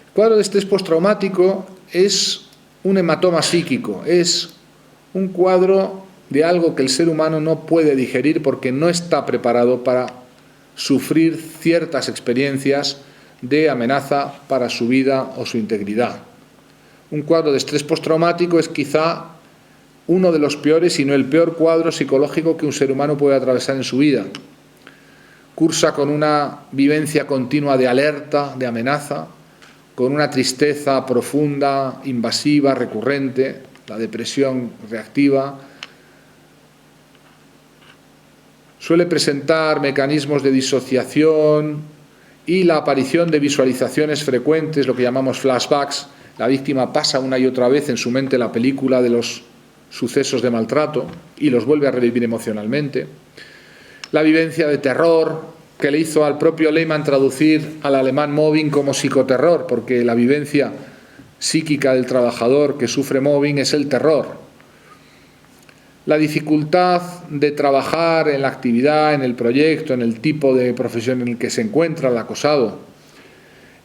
S2: El cuadro de estrés postraumático es un hematoma psíquico, es un cuadro de algo que el ser humano no puede digerir porque no está preparado para sufrir ciertas experiencias de amenaza para su vida o su integridad. Un cuadro de estrés postraumático es quizá uno de los peores, si no el peor cuadro psicológico que un ser humano puede atravesar en su vida. Cursa con una vivencia continua de alerta, de amenaza, con una tristeza profunda, invasiva, recurrente, la depresión reactiva. Suele presentar mecanismos de disociación y la aparición de visualizaciones frecuentes, lo que llamamos flashbacks. La víctima pasa una y otra vez en su mente la película de los sucesos de maltrato y los vuelve a revivir emocionalmente. La vivencia de terror, que le hizo al propio Lehmann traducir al alemán mobbing como psicoterror, porque la vivencia psíquica del trabajador que sufre mobbing es el terror. La dificultad de trabajar en la actividad, en el proyecto, en el tipo de profesión en el que se encuentra el acosado.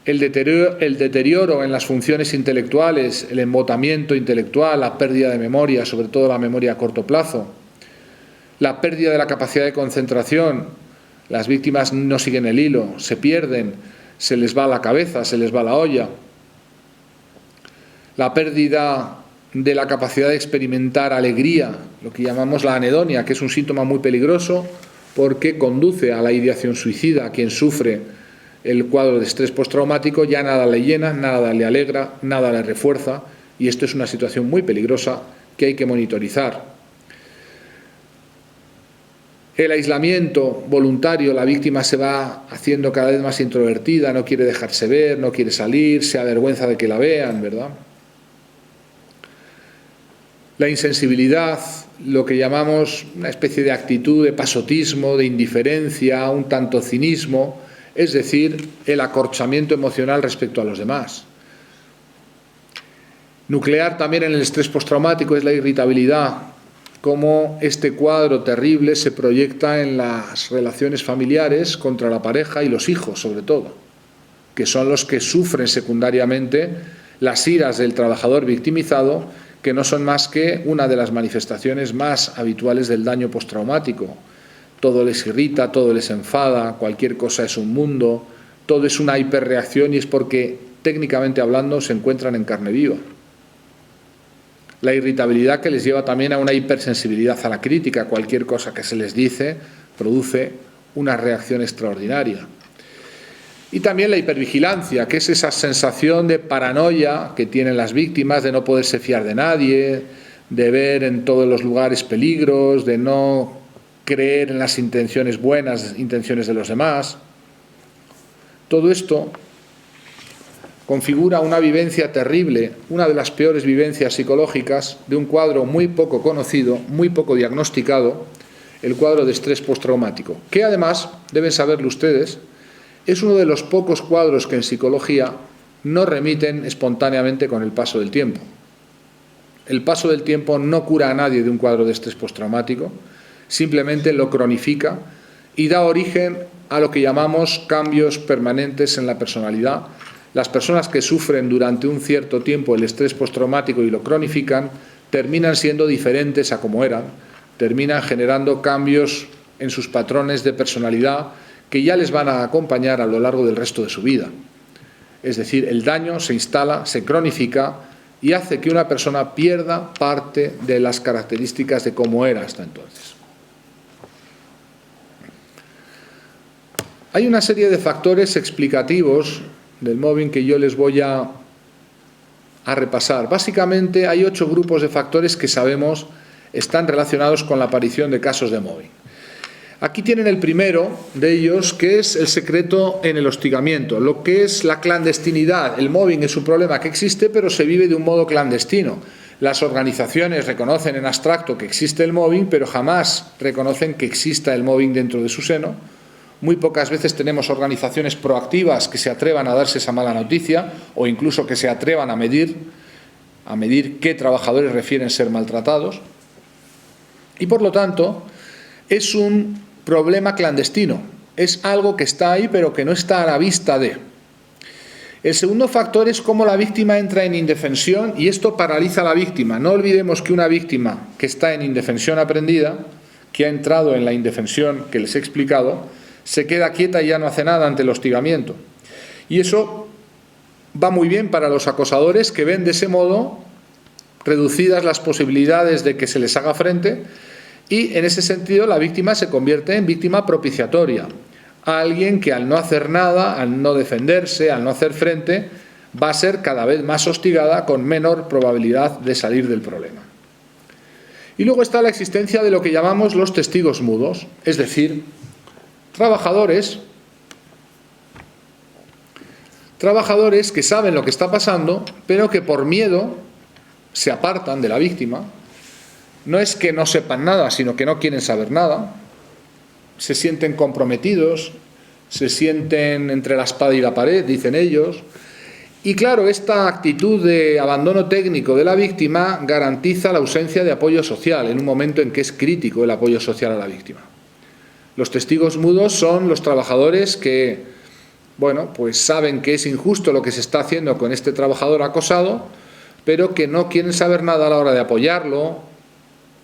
S2: El deterioro en las funciones intelectuales, el embotamiento intelectual, la pérdida de memoria, sobre todo la memoria a corto plazo. La pérdida de la capacidad de concentración. Las víctimas no siguen el hilo, se pierden, se les va la cabeza, se les va la olla. La pérdida de la capacidad de experimentar alegría, lo que llamamos la anedonia, que es un síntoma muy peligroso porque conduce a la ideación suicida. A quien sufre el cuadro de estrés postraumático ya nada le llena, nada le alegra, nada le refuerza, y esto es una situación muy peligrosa que hay que monitorizar. El aislamiento voluntario, la víctima se va haciendo cada vez más introvertida, no quiere dejarse ver, no quiere salir, se avergüenza de que la vean, ¿verdad? La insensibilidad, lo que llamamos una especie de actitud de pasotismo, de indiferencia, un tanto cinismo, es decir, el acorchamiento emocional respecto a los demás. Nuclear también en el estrés postraumático es la irritabilidad, cómo este cuadro terrible se proyecta en las relaciones familiares contra la pareja y los hijos, sobre todo, que son los que sufren secundariamente las iras del trabajador victimizado, que no son más que una de las manifestaciones más habituales del daño postraumático. Todo les irrita, todo les enfada, cualquier cosa es un mundo, todo es una hiperreacción y es porque, técnicamente hablando, se encuentran en carne viva. La irritabilidad que les lleva también a una hipersensibilidad a la crítica, cualquier cosa que se les dice produce una reacción extraordinaria. Y también la hipervigilancia, que es esa sensación de paranoia que tienen las víctimas, de no poderse fiar de nadie, de ver en todos los lugares peligros, de no creer en las intenciones buenas, intenciones de los demás. Todo esto configura una vivencia terrible, una de las peores vivencias psicológicas de un cuadro muy poco conocido, muy poco diagnosticado, el cuadro de estrés postraumático, que además, deben saberlo ustedes, es uno de los pocos cuadros que en psicología no remiten espontáneamente con el paso del tiempo. El paso del tiempo no cura a nadie de un cuadro de estrés postraumático, simplemente lo cronifica y da origen a lo que llamamos cambios permanentes en la personalidad. Las personas que sufren durante un cierto tiempo el estrés postraumático y lo cronifican, terminan siendo diferentes a como eran, terminan generando cambios en sus patrones de personalidad que ya les van a acompañar a lo largo del resto de su vida. Es decir, el daño se instala, se cronifica y hace que una persona pierda parte de las características de cómo era hasta entonces. Hay una serie de factores explicativos del mobbing que yo les voy a repasar. Básicamente hay 8 grupos de factores que sabemos están relacionados con la aparición de casos de mobbing. Aquí tienen el primero de ellos, que es el secreto en el hostigamiento, lo que es la clandestinidad. El mobbing es un problema que existe, pero se vive de un modo clandestino. Las organizaciones reconocen en abstracto que existe el mobbing, pero jamás reconocen que exista el mobbing dentro de su seno. Muy pocas veces tenemos organizaciones proactivas que se atrevan a darse esa mala noticia o incluso que se atrevan a medir qué trabajadores refieren ser maltratados. Y por lo tanto, es un problema clandestino. es algo que está ahí pero que no está a la vista de. El segundo factor es cómo la víctima entra en indefensión y esto paraliza a la víctima. No olvidemos que una víctima que está en indefensión aprendida, que ha entrado en la indefensión que les he explicado, se queda quieta y ya no hace nada ante el hostigamiento. Y eso va muy bien para los acosadores, que ven de ese modo reducidas las posibilidades de que se les haga frente, y en ese sentido la víctima se convierte en víctima propiciatoria. Alguien que al no hacer nada, al no defenderse, al no hacer frente, va a ser cada vez más hostigada con menor probabilidad de salir del problema. Y luego está la existencia de lo que llamamos los testigos mudos, es decir, trabajadores que saben lo que está pasando, pero que por miedo se apartan de la víctima. No es que no sepan nada, sino que no quieren saber nada. Se sienten comprometidos, se sienten entre la espada y la pared, dicen ellos. Y claro, esta actitud de abandono técnico de la víctima garantiza la ausencia de apoyo social en un momento en que es crítico el apoyo social a la víctima. Los testigos mudos son los trabajadores que, bueno, pues saben que es injusto lo que se está haciendo con este trabajador acosado, pero que no quieren saber nada a la hora de apoyarlo,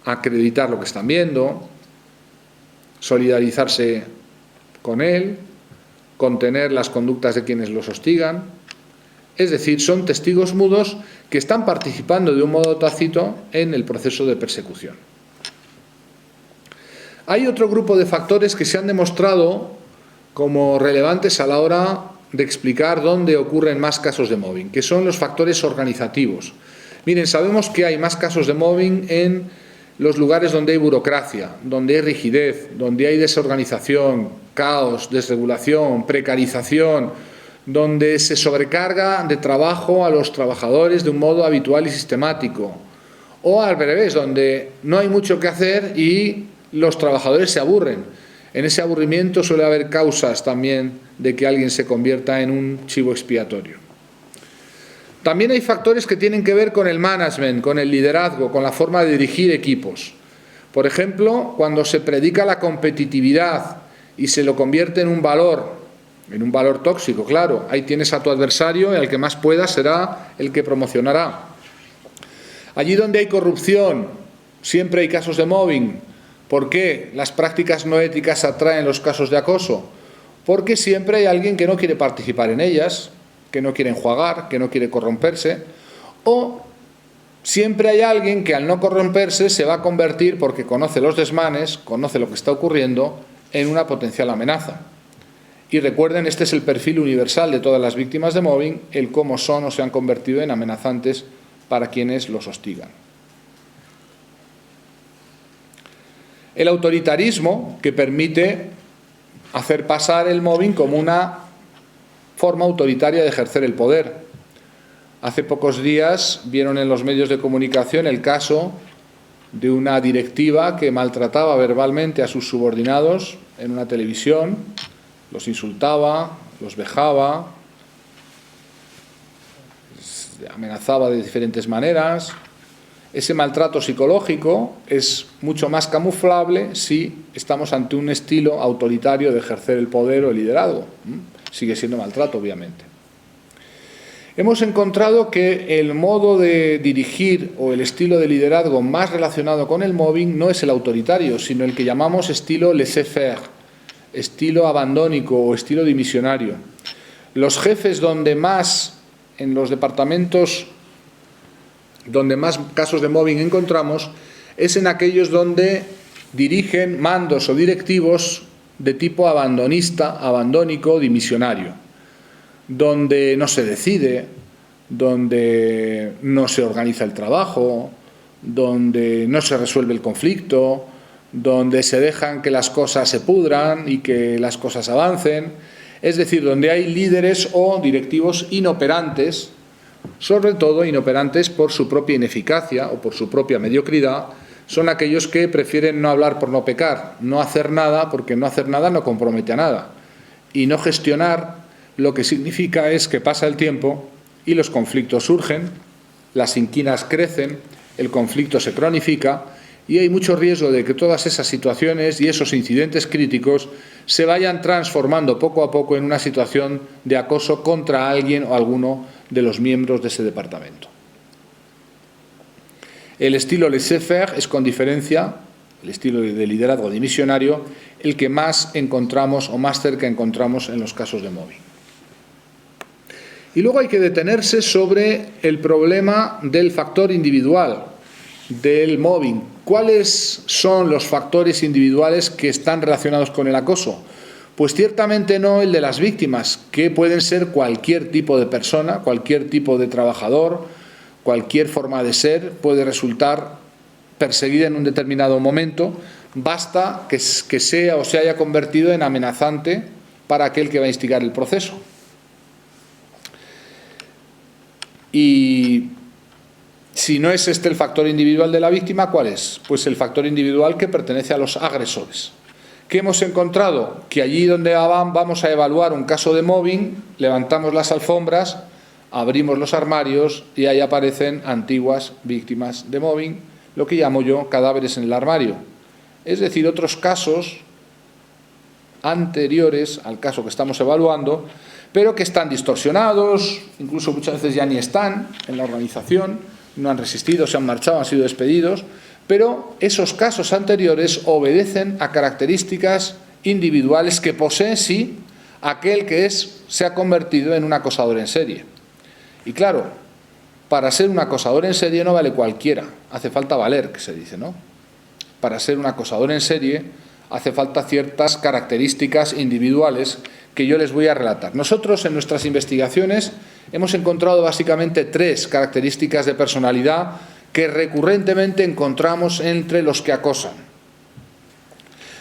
S2: acreditar lo que están viendo, solidarizarse con él, contener las conductas de quienes los hostigan. Es decir, son testigos mudos que están participando de un modo tácito en el proceso de persecución. Hay otro grupo de factores que se han demostrado como relevantes a la hora de explicar dónde ocurren más casos de mobbing, que son los factores organizativos. Miren, sabemos que hay más casos de mobbing en los lugares donde hay burocracia, donde hay rigidez, donde hay desorganización, caos, desregulación, precarización, donde se sobrecarga de trabajo a los trabajadores de un modo habitual y sistemático, o al revés, donde no hay mucho que hacer y los trabajadores se aburren. En ese aburrimiento suele haber causas también de que alguien se convierta en un chivo expiatorio. También hay factores que tienen que ver con el management, con el liderazgo, con la forma de dirigir equipos. Por ejemplo, cuando se predica la competitividad y se lo convierte en un valor tóxico, claro. Ahí tienes a tu adversario y al que más pueda será el que promocionará. Allí donde hay corrupción, siempre hay casos de mobbing. ¿Por qué las prácticas no éticas atraen los casos de acoso? Porque siempre hay alguien que no quiere participar en ellas, que no quiere enjuagar, que no quiere corromperse, o siempre hay alguien que al no corromperse se va a convertir, porque conoce los desmanes, conoce lo que está ocurriendo, en una potencial amenaza. Y recuerden, este es el perfil universal de todas las víctimas de mobbing, el cómo son o se han convertido en amenazantes para quienes los hostigan. El autoritarismo, que permite hacer pasar el mobbing como una forma autoritaria de ejercer el poder. Hace pocos días vieron en los medios de comunicación el caso de una directiva que maltrataba verbalmente a sus subordinados en una televisión, los insultaba, los vejaba, amenazaba de diferentes maneras. Ese maltrato psicológico es mucho más camuflable si estamos ante un estilo autoritario de ejercer el poder o el liderazgo. Sigue siendo maltrato, obviamente. Hemos encontrado que el modo de dirigir o el estilo de liderazgo más relacionado con el mobbing no es el autoritario, sino el que llamamos estilo laissez-faire, estilo abandónico o estilo dimisionario. Los jefes en los departamentos donde más casos de mobbing encontramos es en aquellos donde dirigen mandos o directivos de tipo abandonista, abandónico, dimisionario, donde no se decide, donde no se organiza el trabajo, donde no se resuelve el conflicto, donde se dejan que las cosas se pudran y que las cosas avancen, es decir, donde hay líderes o directivos inoperantes, sobre todo inoperantes por su propia ineficacia o por su propia mediocridad. Son aquellos que prefieren no hablar por no pecar, no hacer nada porque no hacer nada no compromete a nada, y no gestionar lo que significa es que pasa el tiempo y los conflictos surgen, las inquinas crecen, el conflicto se cronifica y hay mucho riesgo de que todas esas situaciones y esos incidentes críticos se vayan transformando poco a poco en una situación de acoso contra alguien o alguno de los miembros de ese departamento. El estilo laissez-faire es, con diferencia, el estilo de liderazgo dimisionario, el que más encontramos o más cerca encontramos en los casos de mobbing. Y luego hay que detenerse sobre el problema del factor individual del mobbing. ¿Cuáles son los factores individuales que están relacionados con el acoso? Pues ciertamente no el de las víctimas, que pueden ser cualquier tipo de persona, cualquier tipo de trabajador, cualquier forma de ser puede resultar perseguida en un determinado momento, basta que sea o se haya convertido en amenazante para aquel que va a instigar el proceso. Y si no es este el factor individual de la víctima, ¿cuál es? Pues el factor individual que pertenece a los agresores. ¿Qué hemos encontrado? Que allí donde vamos a evaluar un caso de mobbing, levantamos las alfombras, abrimos los armarios y ahí aparecen antiguas víctimas de mobbing, lo que llamo yo cadáveres en el armario. Es decir, otros casos anteriores al caso que estamos evaluando, pero que están distorsionados, incluso muchas veces ya ni están en la organización, no han resistido, se han marchado, han sido despedidos, pero esos casos anteriores obedecen a características individuales que posee, sí, aquel que se ha convertido en un acosador en serie. Y claro, para ser un acosador en serie no vale cualquiera, hace falta valer, que se dice, ¿no? Para ser un acosador en serie hace falta ciertas características individuales que yo les voy a relatar. Nosotros en nuestras investigaciones hemos encontrado básicamente 3 características de personalidad que recurrentemente encontramos entre los que acosan.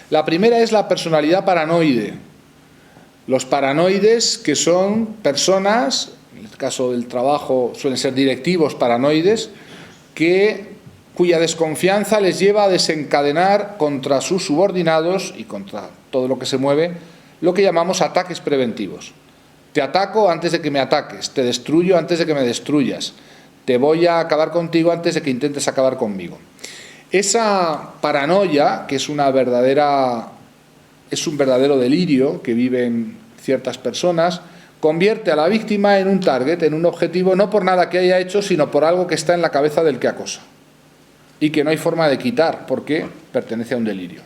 S2: La primera es la personalidad paranoide. Los paranoides, que son personas, en el caso del trabajo suelen ser directivos paranoides, cuya desconfianza les lleva a desencadenar contra sus subordinados y contra todo lo que se mueve lo que llamamos ataques preventivos. Te ataco antes de que me ataques, te destruyo antes de que me destruyas, te voy a acabar contigo antes de que intentes acabar conmigo. Esa paranoia, que es un verdadero delirio que viven ciertas personas, convierte a la víctima en un target, en un objetivo, no por nada que haya hecho, sino por algo que está en la cabeza del que acosa y que no hay forma de quitar porque pertenece a un delirio.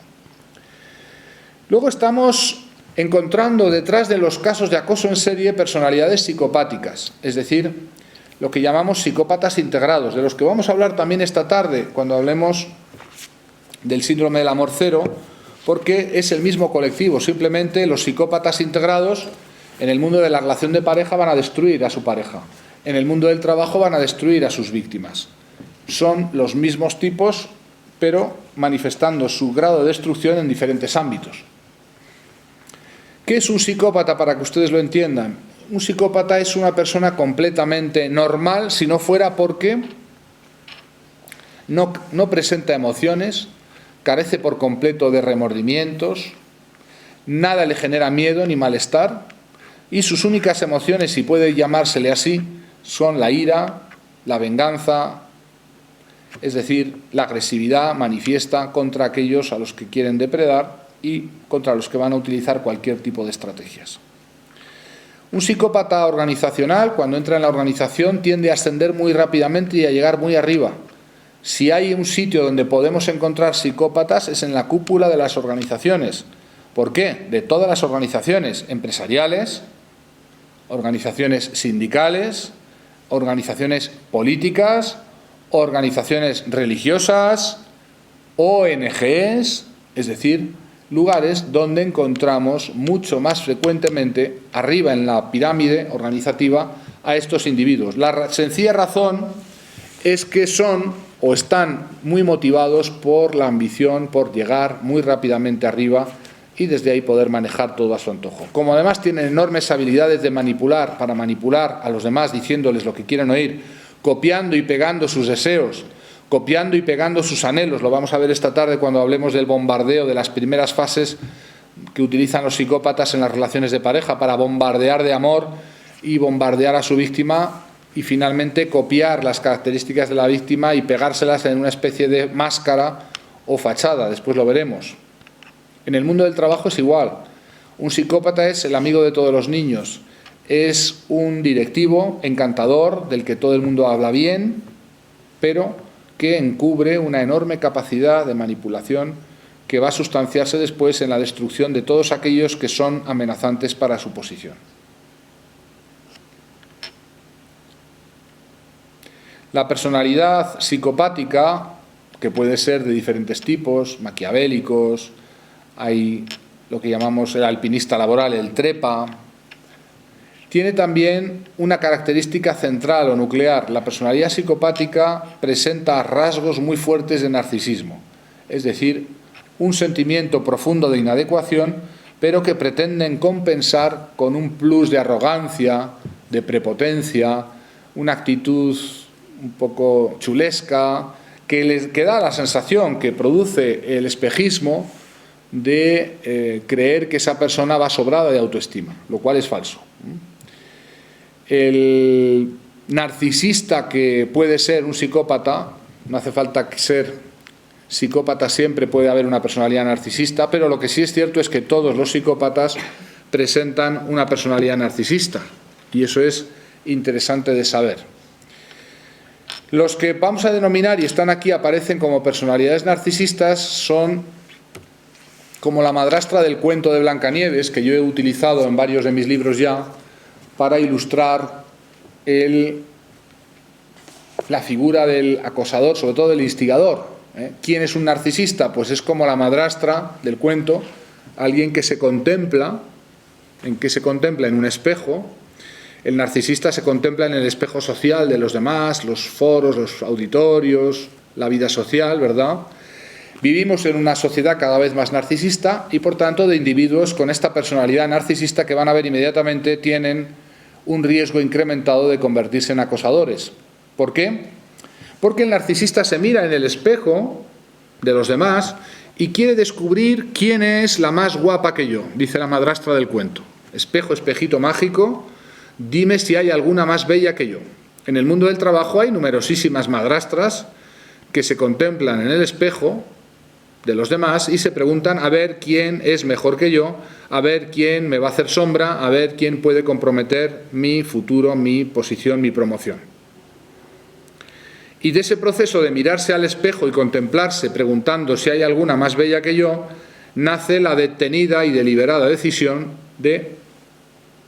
S2: Luego estamos encontrando detrás de los casos de acoso en serie personalidades psicopáticas, es decir, lo que llamamos psicópatas integrados, de los que vamos a hablar también esta tarde cuando hablemos del síndrome del amor cero, porque es el mismo colectivo. Simplemente los psicópatas integrados en el mundo de la relación de pareja van a destruir a su pareja, en el mundo del trabajo van a destruir a sus víctimas. Son los mismos tipos, pero manifestando su grado de destrucción en diferentes ámbitos. ¿Qué es un psicópata, para que ustedes lo entiendan? Un psicópata es una persona completamente normal, si no fuera porque no presenta emociones, carece por completo de remordimientos, nada le genera miedo ni malestar, y sus únicas emociones, si puede llamársele así, son la ira, la venganza, es decir, la agresividad manifiesta contra aquellos a los que quieren depredar y contra los que van a utilizar cualquier tipo de estrategias. Un psicópata organizacional, cuando entra en la organización, tiende a ascender muy rápidamente y a llegar muy arriba. Si hay un sitio donde podemos encontrar psicópatas es en la cúpula de las organizaciones. ¿Por qué? De todas las organizaciones empresariales, organizaciones sindicales, organizaciones políticas, organizaciones religiosas, ONGs, es decir, lugares donde encontramos mucho más frecuentemente arriba en la pirámide organizativa a estos individuos. La sencilla razón es que son o están muy motivados por la ambición, por llegar muy rápidamente arriba y desde ahí poder manejar todo a su antojo. Como además tienen enormes habilidades de manipular, para manipular a los demás diciéndoles lo que quieren oír, copiando y pegando sus deseos, copiando y pegando sus anhelos. Lo vamos a ver esta tarde cuando hablemos del bombardeo, de las primeras fases que utilizan los psicópatas en las relaciones de pareja para bombardear de amor y bombardear a su víctima y finalmente copiar las características de la víctima y pegárselas en una especie de máscara o fachada, después lo veremos. En el mundo del trabajo es igual. Un psicópata es el amigo de todos los niños, es un directivo encantador del que todo el mundo habla bien, pero que encubre una enorme capacidad de manipulación que va a sustanciarse después en la destrucción de todos aquellos que son amenazantes para su posición. La personalidad psicopática, que puede ser de diferentes tipos, maquiavélicos, hay lo que llamamos el alpinista laboral, el trepa, tiene también una característica central o nuclear. La personalidad psicopática presenta rasgos muy fuertes de narcisismo, es decir, un sentimiento profundo de inadecuación, pero que pretenden compensar con un plus de arrogancia, de prepotencia, una actitud un poco chulesca, que da la sensación que produce el espejismo de creer que esa persona va sobrada de autoestima, lo cual es falso. El narcisista que puede ser un psicópata, no hace falta ser psicópata, siempre puede haber una personalidad narcisista, pero lo que sí es cierto es que todos los psicópatas presentan una personalidad narcisista, y eso es interesante de saber. Los que vamos a denominar y están aquí aparecen como personalidades narcisistas son como la madrastra del cuento de Blancanieves, que yo he utilizado en varios de mis libros ya para ilustrar la figura del acosador, sobre todo del instigador. ¿Quién es un narcisista? Pues es como la madrastra del cuento, alguien que se contempla, en un espejo. El narcisista se contempla en el espejo social de los demás, los foros, los auditorios, la vida social, ¿verdad? Vivimos en una sociedad cada vez más narcisista y, por tanto, de individuos con esta personalidad narcisista que van a ver inmediatamente tienen un riesgo incrementado de convertirse en acosadores. ¿Por qué? Porque el narcisista se mira en el espejo de los demás y quiere descubrir quién es la más guapa que yo, dice la madrastra del cuento. Espejo, espejito mágico, dime si hay alguna más bella que yo. En el mundo del trabajo hay numerosísimas madrastras que se contemplan en el espejo de los demás y se preguntan a ver quién es mejor que yo, a ver quién me va a hacer sombra, a ver quién puede comprometer mi futuro, mi posición, mi promoción. Y de ese proceso de mirarse al espejo y contemplarse preguntando si hay alguna más bella que yo, nace la detenida y deliberada decisión de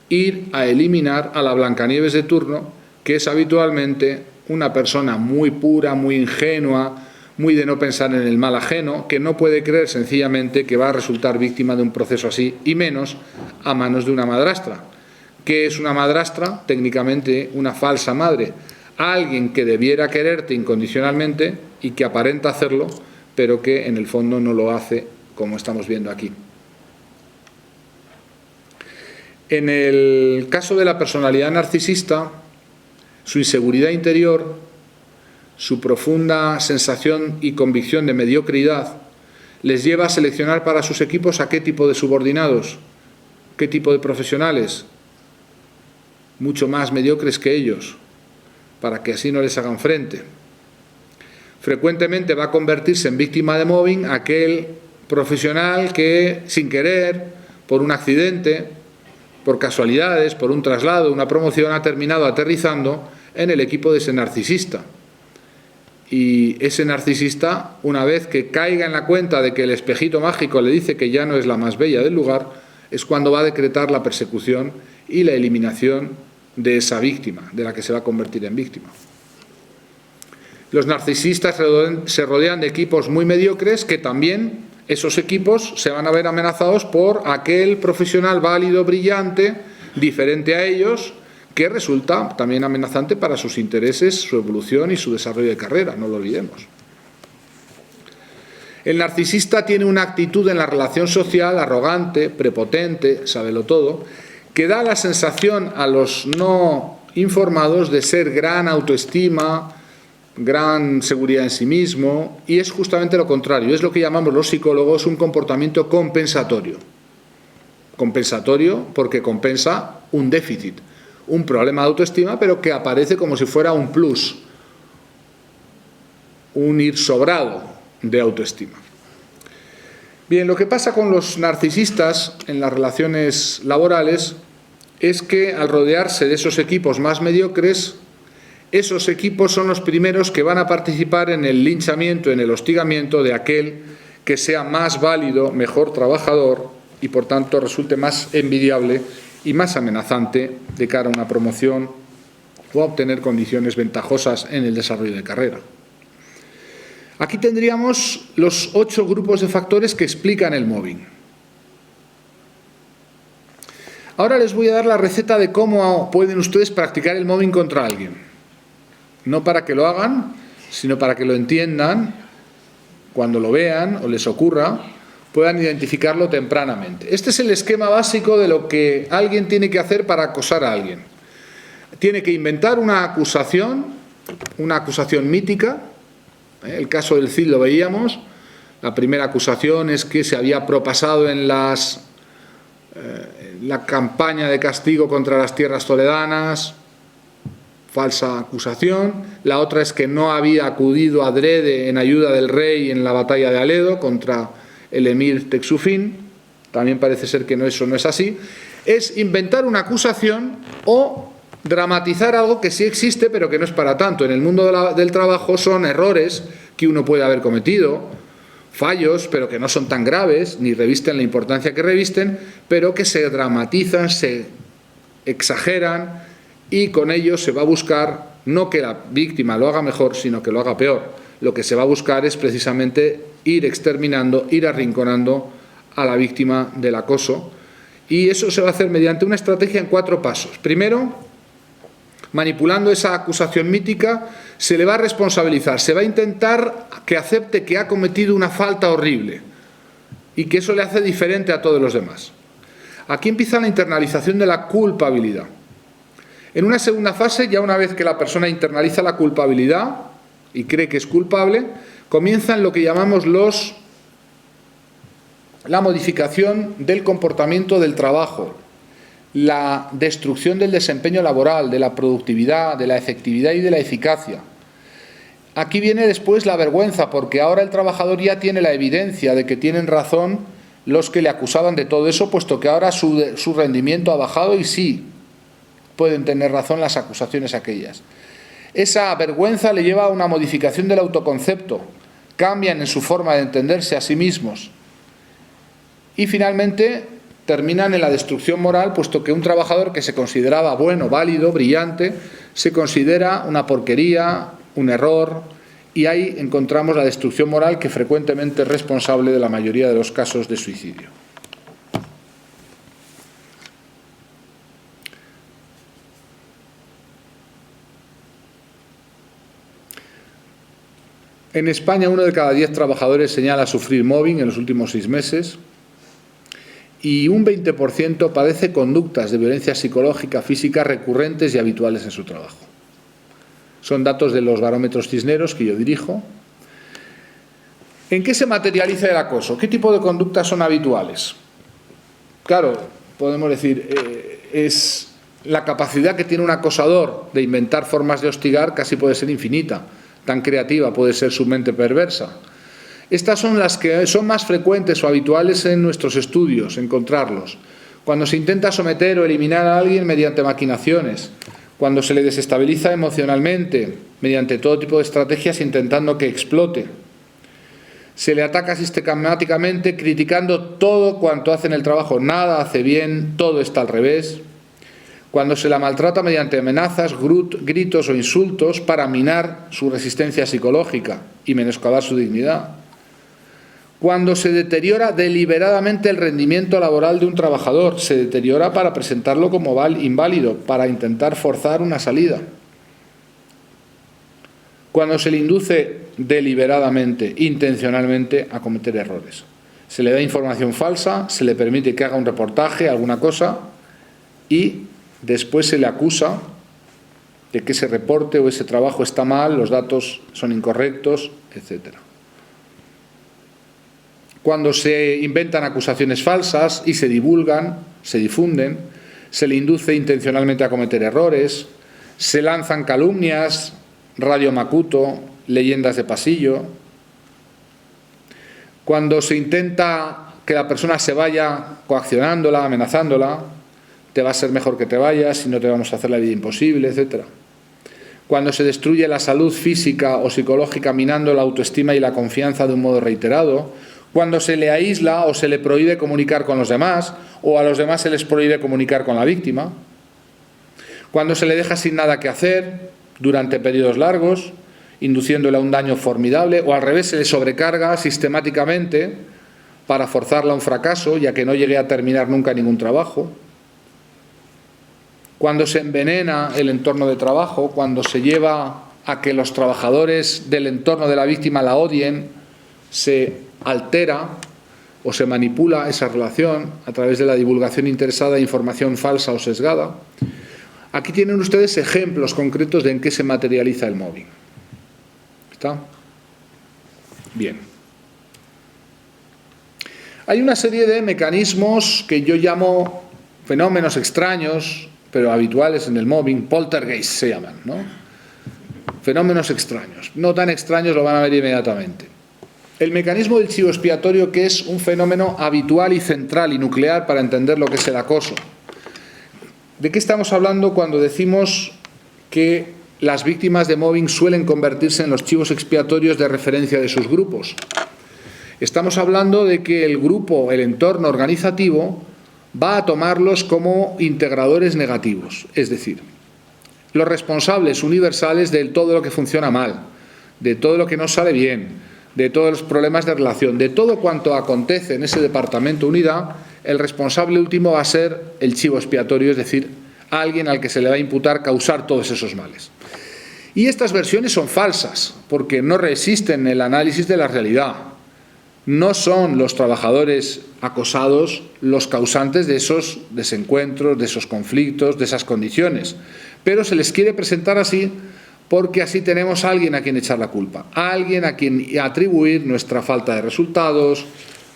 S2: ir a eliminar a la Blancanieves de turno, que es habitualmente una persona muy pura, muy ingenua, muy de no pensar en el mal ajeno, que no puede creer sencillamente que va a resultar víctima de un proceso así, y menos a manos de una madrastra. ¿Qué es una madrastra? Técnicamente una falsa madre, alguien que debiera quererte incondicionalmente y que aparenta hacerlo, pero que en el fondo no lo hace, como estamos viendo aquí. En el caso de la personalidad narcisista, su inseguridad interior, su profunda sensación y convicción de mediocridad, les lleva a seleccionar para sus equipos a qué tipo de subordinados, qué tipo de profesionales, mucho más mediocres que ellos, para que así no les hagan frente. Frecuentemente va a convertirse en víctima de mobbing aquel profesional que, sin querer, por un accidente, por casualidades, por un traslado, una promoción, ha terminado aterrizando en el equipo de ese narcisista. Y ese narcisista, una vez que caiga en la cuenta de que el espejito mágico le dice que ya no es la más bella del lugar, es cuando va a decretar la persecución y la eliminación de esa víctima, de la que se va a convertir en víctima. Los narcisistas se rodean de equipos muy mediocres que también esos equipos se van a ver amenazados por aquel profesional válido, brillante, diferente a ellos, que resulta también amenazante para sus intereses, su evolución y su desarrollo de carrera, no lo olvidemos. El narcisista tiene una actitud en la relación social arrogante, prepotente, sábelo todo, que da la sensación a los no informados de ser gran autoestima, gran seguridad en sí mismo, y es justamente lo contrario, es lo que llamamos los psicólogos un comportamiento compensatorio. Compensatorio porque compensa un déficit, un problema de autoestima, pero que aparece como si fuera un plus, un ir sobrado de autoestima. Bien, lo que pasa con los narcisistas en las relaciones laborales es que al rodearse de esos equipos más mediocres, esos equipos son los primeros que van a participar en el linchamiento, en el hostigamiento de aquel que sea más válido, mejor trabajador y por tanto resulte más envidiable y más amenazante de cara a una promoción o a obtener condiciones ventajosas en el desarrollo de carrera. Aquí tendríamos los 8 grupos de factores que explican el mobbing. Ahora les voy a dar la receta de cómo pueden ustedes practicar el mobbing contra alguien. No para que lo hagan, sino para que lo entiendan, cuando lo vean o les ocurra, puedan identificarlo tempranamente. Este es el esquema básico de lo que alguien tiene que hacer para acosar a alguien. Tiene que inventar una acusación mítica. El caso del Cid lo veíamos. La primera acusación es que se había propasado en la campaña de castigo contra las tierras toledanas. Falsa acusación. La otra es que no había acudido adrede en ayuda del rey en la batalla de Aledo contra el emir Texufín. También parece ser que eso no es así. Es inventar una acusación o dramatizar algo que sí existe pero que no es para tanto. En el mundo del trabajo son errores que uno puede haber cometido, fallos pero que no son tan graves ni revisten la importancia que revisten, pero que se dramatizan, se exageran y con ello se va a buscar no que la víctima lo haga mejor, sino que lo haga peor. Lo que se va a buscar es precisamente ir exterminando, ir arrinconando a la víctima del acoso, y eso se va a hacer mediante una estrategia en 4 pasos. Primero, manipulando esa acusación mítica, se le va a responsabilizar, se va a intentar que acepte que ha cometido una falta horrible y que eso le hace diferente a todos los demás. Aquí empieza la internalización de la culpabilidad. En una segunda fase, ya una vez que la persona internaliza la culpabilidad y cree que es culpable, comienzan lo que llamamos la modificación del comportamiento del trabajo, la destrucción del desempeño laboral, de la productividad, de la efectividad y de la eficacia. Aquí viene después la vergüenza, porque ahora el trabajador ya tiene la evidencia de que tienen razón los que le acusaban de todo eso, puesto que ahora su rendimiento ha bajado y sí pueden tener razón las acusaciones aquellas. Esa vergüenza le lleva a una modificación del autoconcepto, cambian en su forma de entenderse a sí mismos y finalmente terminan en la destrucción moral, puesto que un trabajador que se consideraba bueno, válido, brillante, se considera una porquería, un error, y ahí encontramos la destrucción moral que frecuentemente es responsable de la mayoría de los casos de suicidio. En España, 1 de cada 10 trabajadores señala sufrir mobbing en los últimos 6 meses y un 20% padece conductas de violencia psicológica, física recurrentes y habituales en su trabajo. Son datos de los barómetros Cisneros que yo dirijo. ¿En qué se materializa el acoso? ¿Qué tipo de conductas son habituales? Claro, podemos decir, es la capacidad que tiene un acosador de inventar formas de hostigar casi puede ser infinita. Tan creativa puede ser su mente perversa. Estas son las que son más frecuentes o habituales en nuestros estudios, encontrarlos. Cuando se intenta someter o eliminar a alguien mediante maquinaciones, cuando se le desestabiliza emocionalmente mediante todo tipo de estrategias intentando que explote. Se le ataca sistemáticamente criticando todo cuanto hace en el trabajo, nada hace bien, todo está al revés. Cuando se la maltrata mediante amenazas, gritos o insultos para minar su resistencia psicológica y menoscabar su dignidad. Cuando se deteriora deliberadamente el rendimiento laboral de un trabajador, se deteriora para presentarlo como inválido, para intentar forzar una salida. Cuando se le induce deliberadamente, intencionalmente, a cometer errores. Se le da información falsa, se le permite que haga un reportaje, alguna cosa, y después se le acusa de que ese reporte o ese trabajo está mal, los datos son incorrectos, etc. Cuando se inventan acusaciones falsas y se divulgan, se difunden, se le induce intencionalmente a cometer errores, se lanzan calumnias, radio macuto, leyendas de pasillo. Cuando se intenta que la persona se vaya coaccionándola, amenazándola, te va a ser mejor que te vayas, si no te vamos a hacer la vida imposible, etc. Cuando se destruye la salud física o psicológica minando la autoestima y la confianza de un modo reiterado, cuando se le aísla o se le prohíbe comunicar con los demás, o a los demás se les prohíbe comunicar con la víctima, cuando se le deja sin nada que hacer durante periodos largos, induciéndole a un daño formidable, o al revés se le sobrecarga sistemáticamente para forzarla a un fracaso, ya que no llegue a terminar nunca ningún trabajo, cuando se envenena el entorno de trabajo, cuando se lleva a que los trabajadores del entorno de la víctima la odien, se altera o se manipula esa relación a través de la divulgación interesada de información falsa o sesgada. Aquí tienen ustedes ejemplos concretos de en qué se materializa el mobbing. ¿Está? Bien. Hay una serie de mecanismos que yo llamo fenómenos extraños, pero habituales en el mobbing, poltergeist se llaman, ¿no? Fenómenos extraños. No tan extraños, lo van a ver inmediatamente. El mecanismo del chivo expiatorio, que es un fenómeno habitual y central y nuclear para entender lo que es el acoso. ¿De qué estamos hablando cuando decimos que las víctimas de mobbing suelen convertirse en los chivos expiatorios de referencia de sus grupos? Estamos hablando de que el grupo, el entorno organizativo, va a tomarlos como integradores negativos, es decir, los responsables universales de todo lo que funciona mal, de todo lo que no sale bien, de todos los problemas de relación, de todo cuanto acontece en ese departamento o unidad. El responsable último va a ser el chivo expiatorio, es decir, alguien al que se le va a imputar causar todos esos males. Y estas versiones son falsas, porque no resisten el análisis de la realidad. No son los trabajadores acosados los causantes de esos desencuentros, de esos conflictos, de esas condiciones. Pero se les quiere presentar así porque así tenemos a alguien a quien echar la culpa, a alguien a quien atribuir nuestra falta de resultados,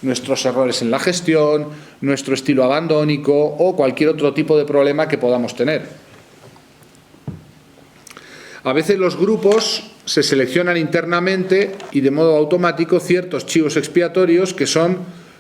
S2: nuestros errores en la gestión, nuestro estilo abandónico o cualquier otro tipo de problema que podamos tener. A veces los grupos se seleccionan internamente y de modo automático ciertos chivos expiatorios que son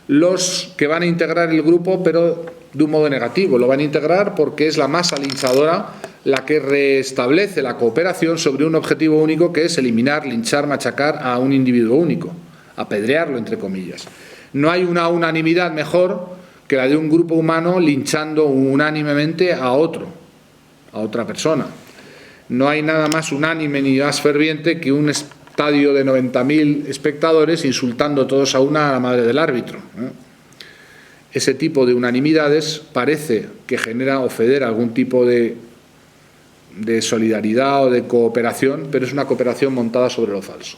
S2: los que van a integrar el grupo, pero de un modo negativo. Lo van a integrar porque es la masa linchadora la que restablece la cooperación sobre un objetivo único, que es eliminar, linchar, machacar a un individuo único, apedrearlo, entre comillas. No hay una unanimidad mejor que la de un grupo humano linchando unánimemente a otra persona. No hay nada más unánime ni más ferviente que un estadio de 90.000 espectadores insultando todos a una a la madre del árbitro, ¿eh? Ese tipo de unanimidades parece que genera o federa algún tipo de solidaridad o de cooperación, pero es una cooperación montada sobre lo falso.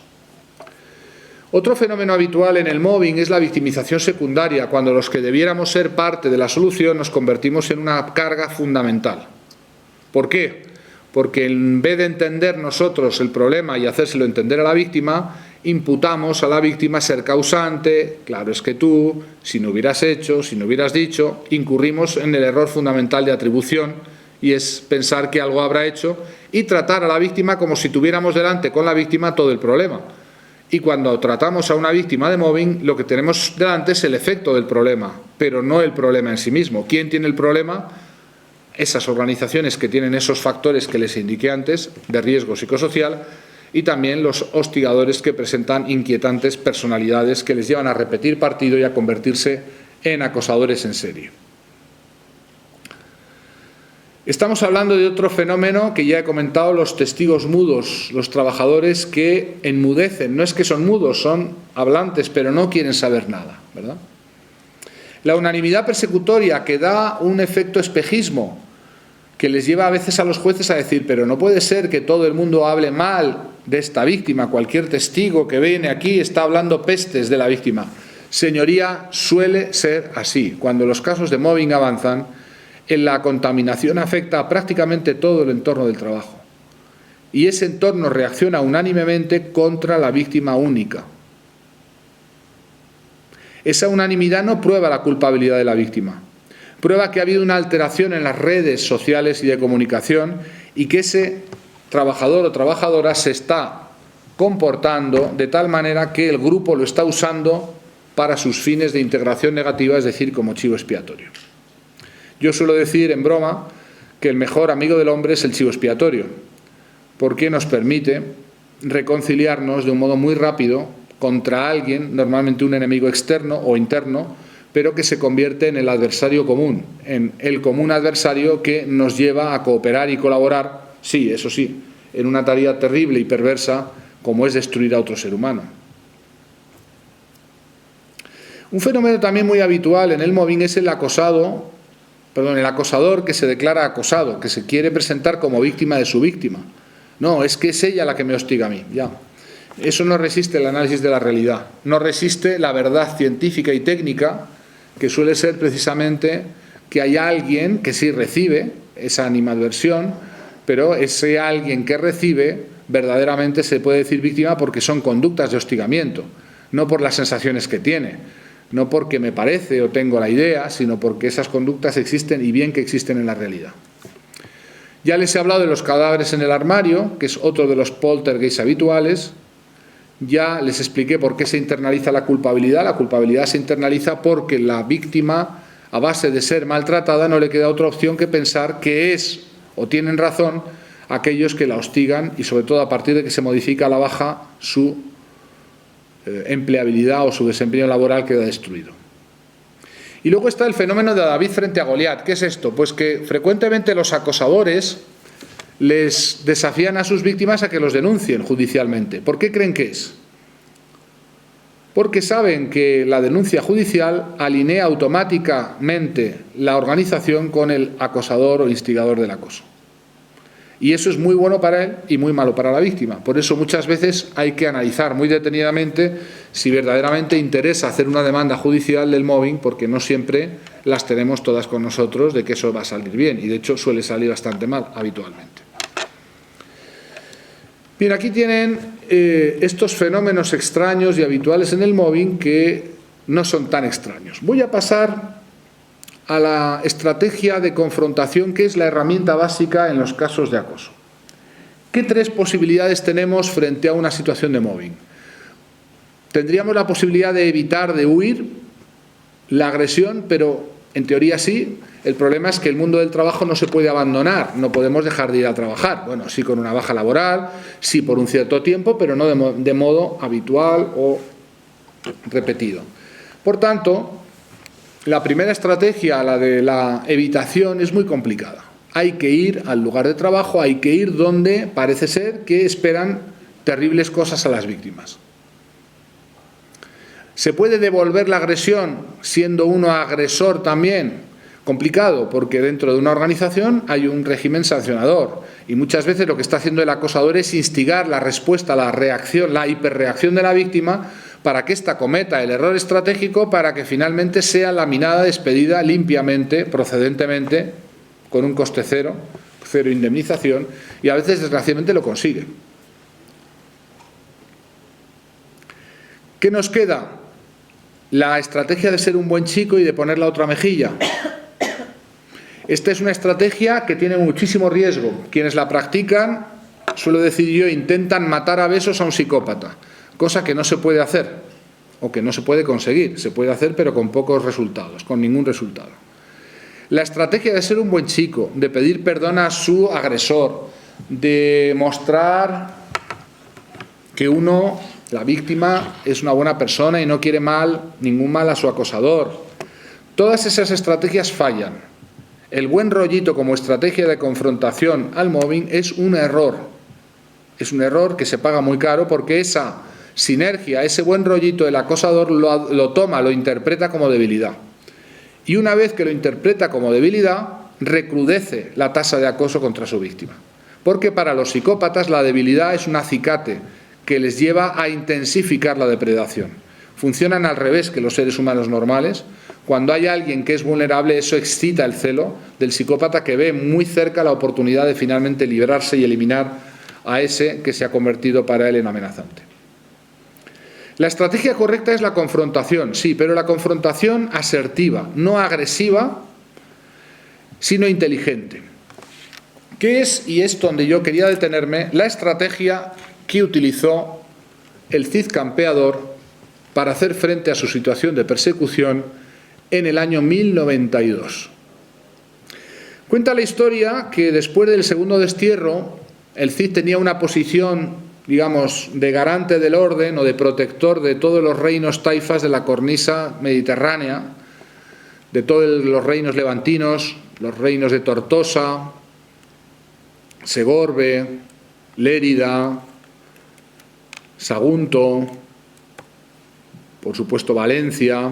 S2: Otro fenómeno habitual en el mobbing es la victimización secundaria, cuando los que debiéramos ser parte de la solución nos convertimos en una carga fundamental. ¿Por qué? Porque en vez de entender nosotros el problema y hacérselo entender a la víctima, imputamos a la víctima ser causante. Claro, es que tú, si no hubieras hecho, si no hubieras dicho, incurrimos en el error fundamental de atribución, y es pensar que algo habrá hecho y tratar a la víctima como si tuviéramos delante con la víctima todo el problema. Y cuando tratamos a una víctima de mobbing, lo que tenemos delante es el efecto del problema, pero no el problema en sí mismo. ¿Quién tiene el problema? Esas organizaciones que tienen esos factores que les indiqué antes, de riesgo psicosocial, y también los hostigadores que presentan inquietantes personalidades que les llevan a repetir partido y a convertirse en acosadores en serie. Estamos hablando de otro fenómeno que ya he comentado, los testigos mudos, los trabajadores que enmudecen. No es que son mudos, son hablantes, pero no quieren saber nada, ¿verdad? La unanimidad persecutoria, que da un efecto espejismo, que les lleva a veces a los jueces a decir, pero no puede ser que todo el mundo hable mal de esta víctima, cualquier testigo que viene aquí está hablando pestes de la víctima. Señoría, suele ser así. Cuando los casos de mobbing avanzan, la contaminación afecta a prácticamente todo el entorno del trabajo. Y ese entorno reacciona unánimemente contra la víctima única. Esa unanimidad no prueba la culpabilidad de la víctima. Prueba que ha habido una alteración en las redes sociales y de comunicación y que ese trabajador o trabajadora se está comportando de tal manera que el grupo lo está usando para sus fines de integración negativa, es decir, como chivo expiatorio. Yo suelo decir en broma que el mejor amigo del hombre es el chivo expiatorio, porque nos permite reconciliarnos de un modo muy rápido contra alguien, normalmente un enemigo externo o interno, pero que se convierte en el adversario común, en el común adversario que nos lleva a cooperar y colaborar, sí, eso sí, en una tarea terrible y perversa como es destruir a otro ser humano. Un fenómeno también muy habitual en el mobbing es el acosador que se declara acosado, que se quiere presentar como víctima de su víctima. No, es que es ella la que me hostiga a mí, ya. Eso no resiste el análisis de la realidad, no resiste la verdad científica y técnica, que suele ser precisamente que hay alguien que sí recibe esa animadversión, pero ese alguien que recibe verdaderamente se puede decir víctima porque son conductas de hostigamiento, no por las sensaciones que tiene, no porque me parece o tengo la idea, sino porque esas conductas existen y bien que existen en la realidad. Ya les he hablado de los cadáveres en el armario, que es otro de los poltergeists habituales. Ya les expliqué por qué se internaliza la culpabilidad. La culpabilidad se internaliza porque la víctima, a base de ser maltratada, no le queda otra opción que pensar que es, o tienen razón, aquellos que la hostigan y sobre todo a partir de que se modifica a la baja su empleabilidad o su desempeño laboral queda destruido. Y luego está el fenómeno de David frente a Goliat. ¿Qué es esto? Pues que frecuentemente los acosadores les desafían a sus víctimas a que los denuncien judicialmente. ¿Por qué creen que es? Porque saben que la denuncia judicial alinea automáticamente la organización con el acosador o instigador del acoso. Y eso es muy bueno para él y muy malo para la víctima. Por eso muchas veces hay que analizar muy detenidamente si verdaderamente interesa hacer una demanda judicial del mobbing, porque no siempre las tenemos todas con nosotros de que eso va a salir bien. Y de hecho suele salir bastante mal habitualmente. Bien, aquí tienen estos fenómenos extraños y habituales en el mobbing que no son tan extraños. Voy a pasar a la estrategia de confrontación, que es la herramienta básica en los casos de acoso. ¿Qué tres posibilidades tenemos frente a una situación de mobbing? Tendríamos la posibilidad de evitar, de huir la agresión, pero en teoría sí. El problema es que el mundo del trabajo no se puede abandonar, no podemos dejar de ir a trabajar. Bueno, sí con una baja laboral, sí por un cierto tiempo, pero no de modo habitual o repetido. Por tanto, la primera estrategia, la de la evitación, es muy complicada. Hay que ir al lugar de trabajo, hay que ir donde parece ser que esperan terribles cosas a las víctimas. ¿Se puede devolver la agresión siendo uno agresor también? Complicado, porque dentro de una organización hay un régimen sancionador y muchas veces lo que está haciendo el acosador es instigar la respuesta, la reacción, la hiperreacción de la víctima para que ésta cometa el error estratégico para que finalmente sea laminada, despedida limpiamente, procedentemente, con un coste cero indemnización, y a veces desgraciadamente lo consigue. ¿Qué nos queda? La estrategia de ser un buen chico y de poner la otra mejilla. Esta es una estrategia que tiene muchísimo riesgo. Quienes la practican, suelo decir yo, intentan matar a besos a un psicópata, cosa que no se puede hacer o que no se puede conseguir. Se puede hacer pero con pocos resultados, con ningún resultado. La estrategia de ser un buen chico, de pedir perdón a su agresor, de mostrar que uno, la víctima, es una buena persona y no quiere ningún mal a su acosador. Todas esas estrategias fallan. El buen rollito como estrategia de confrontación al mobbing es un error. Es un error que se paga muy caro porque esa sinergia, ese buen rollito del acosador lo toma, lo interpreta como debilidad. Y una vez que lo interpreta como debilidad, recrudece la tasa de acoso contra su víctima. Porque para los psicópatas la debilidad es un acicate que les lleva a intensificar la depredación. Funcionan al revés que los seres humanos normales. Cuando hay alguien que es vulnerable, eso excita el celo del psicópata, que ve muy cerca la oportunidad de finalmente librarse y eliminar a ese que se ha convertido para él en amenazante. La estrategia correcta es la confrontación, sí, pero la confrontación asertiva, no agresiva, sino inteligente. ¿Qué es, y es donde yo quería detenerme, la estrategia que utilizó el Cid Campeador para hacer frente a su situación de persecución en el año 1092. Cuenta la historia que después del segundo destierro, el Cid tenía una posición, digamos, de garante del orden o de protector de todos los reinos taifas de la cornisa mediterránea, de todos los reinos levantinos, los reinos de Tortosa, Segorbe, Lérida, Sagunto, por supuesto Valencia,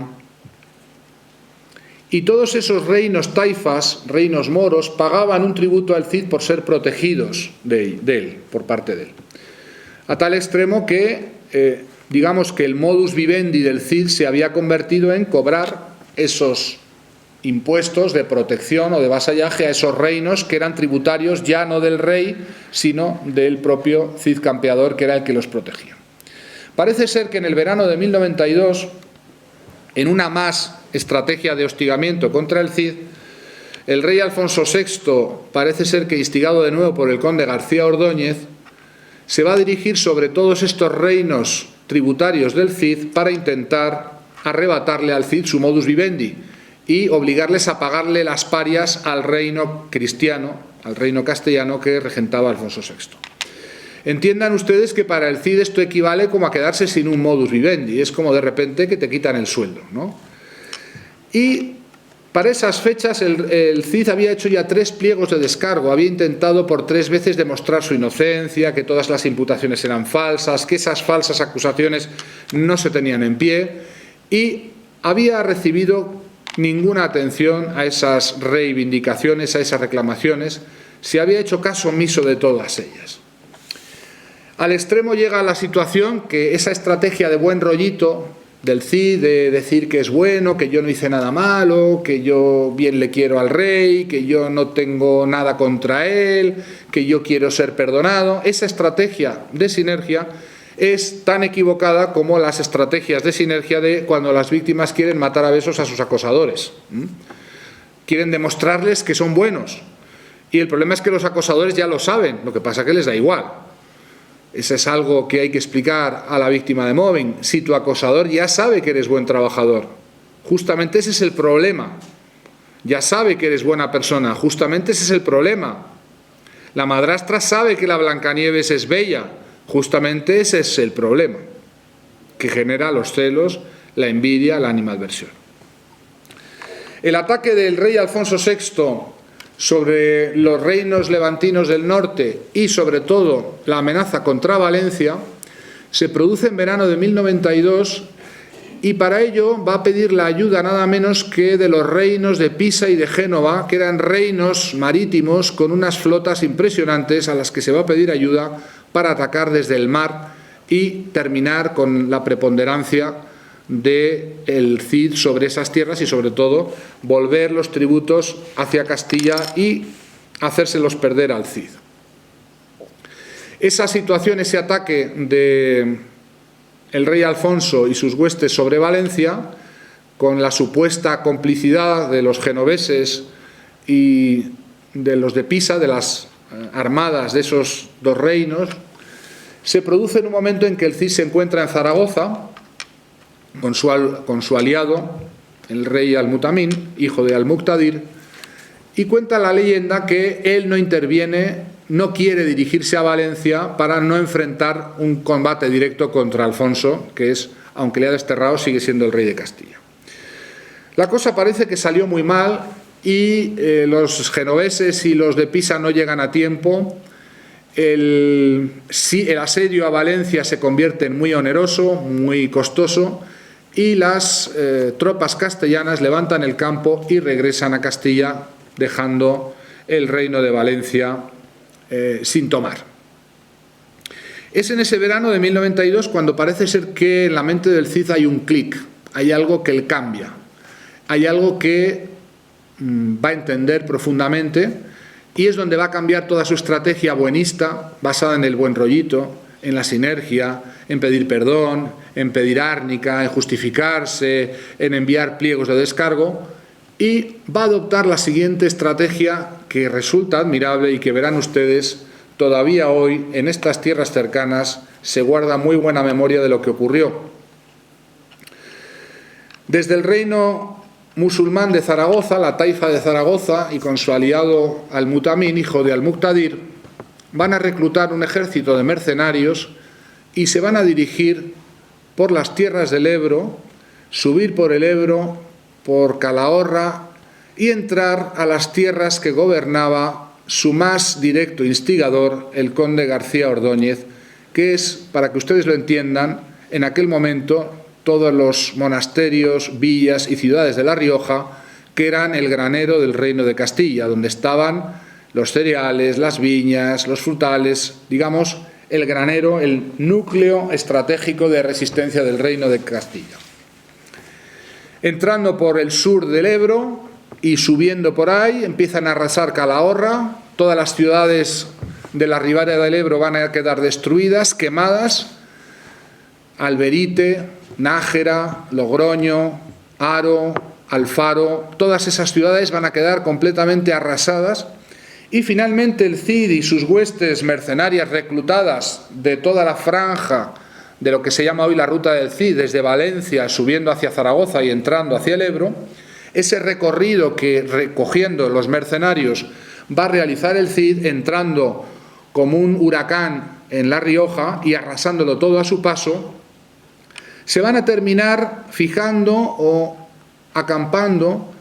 S2: y todos esos reinos taifas, reinos moros, pagaban un tributo al Cid por ser protegidos de él, por parte de él. A tal extremo que, digamos que el modus vivendi del Cid se había convertido en cobrar esos impuestos de protección o de vasallaje a esos reinos que eran tributarios ya no del rey, sino del propio Cid campeador, que era el que los protegía. Parece ser que en el verano de 1092, en una más estrategia de hostigamiento contra el Cid, el rey Alfonso VI, parece ser que instigado de nuevo por el conde García Ordóñez, se va a dirigir sobre todos estos reinos tributarios del Cid para intentar arrebatarle al Cid su modus vivendi y obligarles a pagarle las parias al reino cristiano, al reino castellano que regentaba Alfonso VI. Entiendan ustedes que para el Cid esto equivale como a quedarse sin un modus vivendi, es como de repente que te quitan el sueldo, ¿no? Y para esas fechas el Cid había hecho ya 3 pliegos de descargo, había intentado por 3 veces demostrar su inocencia, que todas las imputaciones eran falsas, que esas falsas acusaciones no se tenían en pie, y había recibido ninguna atención a esas reivindicaciones, a esas reclamaciones, se había hecho caso omiso de todas ellas. Al extremo llega la situación que esa estrategia de buen rollito del Cid, de decir que es bueno, que yo no hice nada malo, que yo bien le quiero al rey, que yo no tengo nada contra él, que yo quiero ser perdonado, esa estrategia de sinergia es tan equivocada como las estrategias de sinergia de cuando las víctimas quieren matar a besos a sus acosadores. Quieren demostrarles que son buenos. Y el problema es que los acosadores ya lo saben, lo que pasa es que les da igual. Eso es algo que hay que explicar a la víctima de mobbing. Si tu acosador ya sabe que eres buen trabajador, justamente ese es el problema. Ya sabe que eres buena persona, justamente ese es el problema. La madrastra sabe que la Blancanieves es bella, justamente ese es el problema, que genera los celos, la envidia, la animadversión. El ataque del rey Alfonso VI sobre los reinos levantinos del norte y sobre todo la amenaza contra Valencia se produce en verano de 1092 y para ello va a pedir la ayuda nada menos que de los reinos de Pisa y de Génova, que eran reinos marítimos con unas flotas impresionantes a las que se va a pedir ayuda para atacar desde el mar y terminar con la preponderancia del Cid sobre esas tierras y sobre todo volver los tributos hacia Castilla y hacérselos perder al Cid. Esa situación, ese ataque de el rey Alfonso y sus huestes sobre Valencia, con la supuesta complicidad de los genoveses y de los de Pisa, de las armadas de esos 2 reinos, se produce en un momento en que el Cid se encuentra en Zaragoza con su aliado, el rey Al-Mutamín, hijo de Al-Muqtadir, y cuenta la leyenda que él no interviene, no quiere dirigirse a Valencia para no enfrentar un combate directo contra Alfonso, que es, aunque le ha desterrado, sigue siendo el rey de Castilla. La cosa parece que salió muy mal y los genoveses y los de Pisa no llegan a tiempo. El asedio a Valencia se convierte en muy oneroso, muy costoso, y las tropas castellanas levantan el campo y regresan a Castilla, dejando el reino de Valencia sin tomar. Es en ese verano de 1092 cuando parece ser que en la mente del Cid hay un clic, hay algo que le cambia, hay algo que va a entender profundamente y es donde va a cambiar toda su estrategia buenista, basada en el buen rollito, en la sinergia, en pedir perdón, en pedir árnica, en justificarse, en enviar pliegos de descargo, y va a adoptar la siguiente estrategia que resulta admirable y que verán ustedes, todavía hoy en estas tierras cercanas se guarda muy buena memoria de lo que ocurrió. Desde el reino musulmán de Zaragoza, la taifa de Zaragoza, y con su aliado Al-Mutamín, hijo de Al-Muqtadir, van a reclutar un ejército de mercenarios y se van a dirigir por las tierras del Ebro, subir por el Ebro, por Calahorra y entrar a las tierras que gobernaba su más directo instigador, el conde García Ordóñez, que es, para que ustedes lo entiendan, en aquel momento todos los monasterios, villas y ciudades de La Rioja, que eran el granero del reino de Castilla, donde estaban los cereales, las viñas, los frutales, digamos, el granero, el núcleo estratégico de resistencia del reino de Castilla. Entrando por el sur del Ebro y subiendo por ahí, empiezan a arrasar Calahorra, todas las ciudades de la ribera del Ebro van a quedar destruidas, quemadas, Alberite, Nájera, Logroño, Haro, Alfaro, todas esas ciudades van a quedar completamente arrasadas. Y finalmente el Cid y sus huestes mercenarias reclutadas de toda la franja de lo que se llama hoy la ruta del Cid, desde Valencia subiendo hacia Zaragoza y entrando hacia el Ebro, ese recorrido que, recogiendo los mercenarios, va a realizar el Cid entrando como un huracán en La Rioja y arrasándolo todo a su paso, se van a terminar fijando o acampando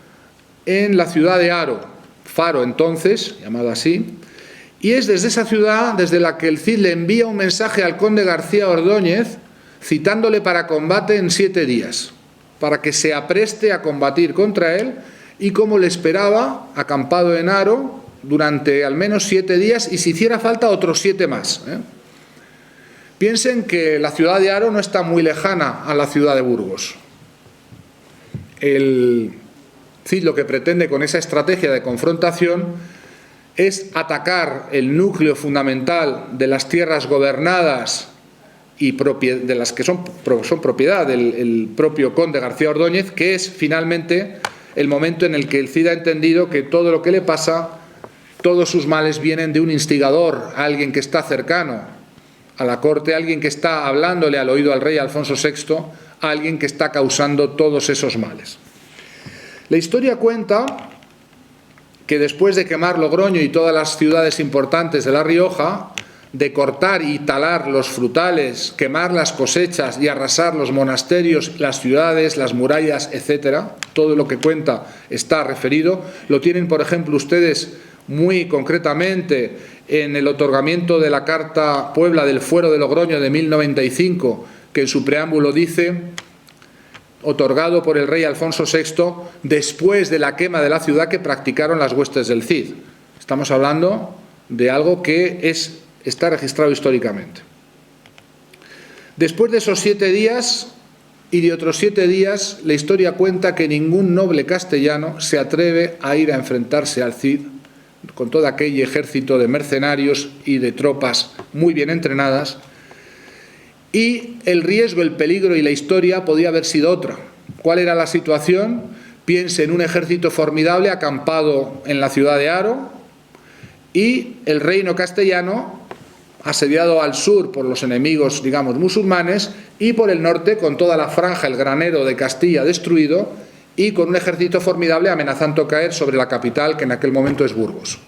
S2: en la ciudad de Haro, Faro entonces, llamada así, y es desde esa ciudad desde la que el Cid le envía un mensaje al conde García Ordóñez citándole para combate en 7 días, para que se apreste a combatir contra él y, como le esperaba, acampado en Haro durante al menos 7 días y, si hiciera falta, otros 7 más. Piensen que la ciudad de Haro no está muy lejana a la ciudad de Burgos. El Cid lo que pretende con esa estrategia de confrontación es atacar el núcleo fundamental de las tierras gobernadas y de las que son propiedad del propio conde García Ordóñez, que es finalmente el momento en el que el Cid ha entendido que todo lo que le pasa, todos sus males vienen de un instigador, alguien que está cercano a la corte, alguien que está hablándole al oído al rey Alfonso VI, alguien que está causando todos esos males. La historia cuenta que después de quemar Logroño y todas las ciudades importantes de La Rioja, de cortar y talar los frutales, quemar las cosechas y arrasar los monasterios, las ciudades, las murallas, etcétera, todo lo que cuenta está referido. Lo tienen, por ejemplo, ustedes muy concretamente en el otorgamiento de la Carta Puebla del Fuero de Logroño de 1095, que en su preámbulo dice: otorgado por el rey Alfonso VI después de la quema de la ciudad que practicaron las huestes del Cid. Estamos hablando de algo que está registrado históricamente. Después de esos 7 días y de otros 7 días, la historia cuenta que ningún noble castellano se atreve a ir a enfrentarse al Cid con todo aquel ejército de mercenarios y de tropas muy bien entrenadas, y el riesgo, el peligro y la historia podía haber sido otra. ¿Cuál era la situación? Piense en un ejército formidable acampado en la ciudad de Haro y el reino castellano asediado al sur por los enemigos, digamos, musulmanes, y por el norte con toda la franja, el granero de Castilla destruido, y con un ejército formidable amenazando caer sobre la capital, que en aquel momento es Burgos.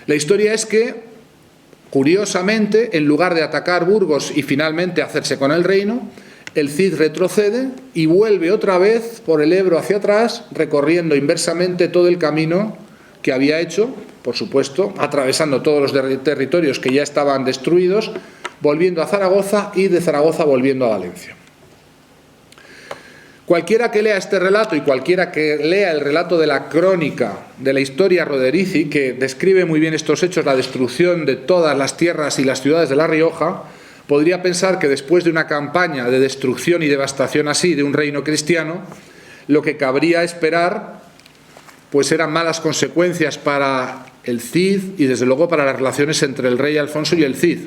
S2: La historia es que, curiosamente, en lugar de atacar Burgos y finalmente hacerse con el reino, el Cid retrocede y vuelve otra vez por el Ebro hacia atrás, recorriendo inversamente todo el camino que había hecho, por supuesto, atravesando todos los territorios que ya estaban destruidos, volviendo a Zaragoza y de Zaragoza volviendo a Valencia. Cualquiera que lea este relato y cualquiera que lea el relato de la crónica de la historia Roderici, que describe muy bien estos hechos, la destrucción de todas las tierras y las ciudades de La Rioja, podría pensar que después de una campaña de destrucción y devastación así de un reino cristiano, lo que cabría esperar pues eran malas consecuencias para el Cid y desde luego para las relaciones entre el rey Alfonso y el Cid.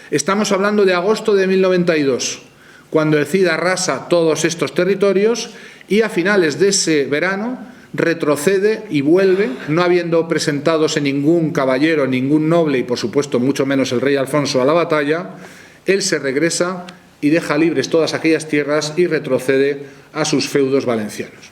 S2: Estamos hablando de agosto de 1092, cuando el Cid arrasa todos estos territorios y a finales de ese verano retrocede y vuelve, no habiendo presentándose ningún caballero, ningún noble y por supuesto mucho menos el rey Alfonso a la batalla. Él se regresa y deja libres todas aquellas tierras y retrocede a sus feudos valencianos.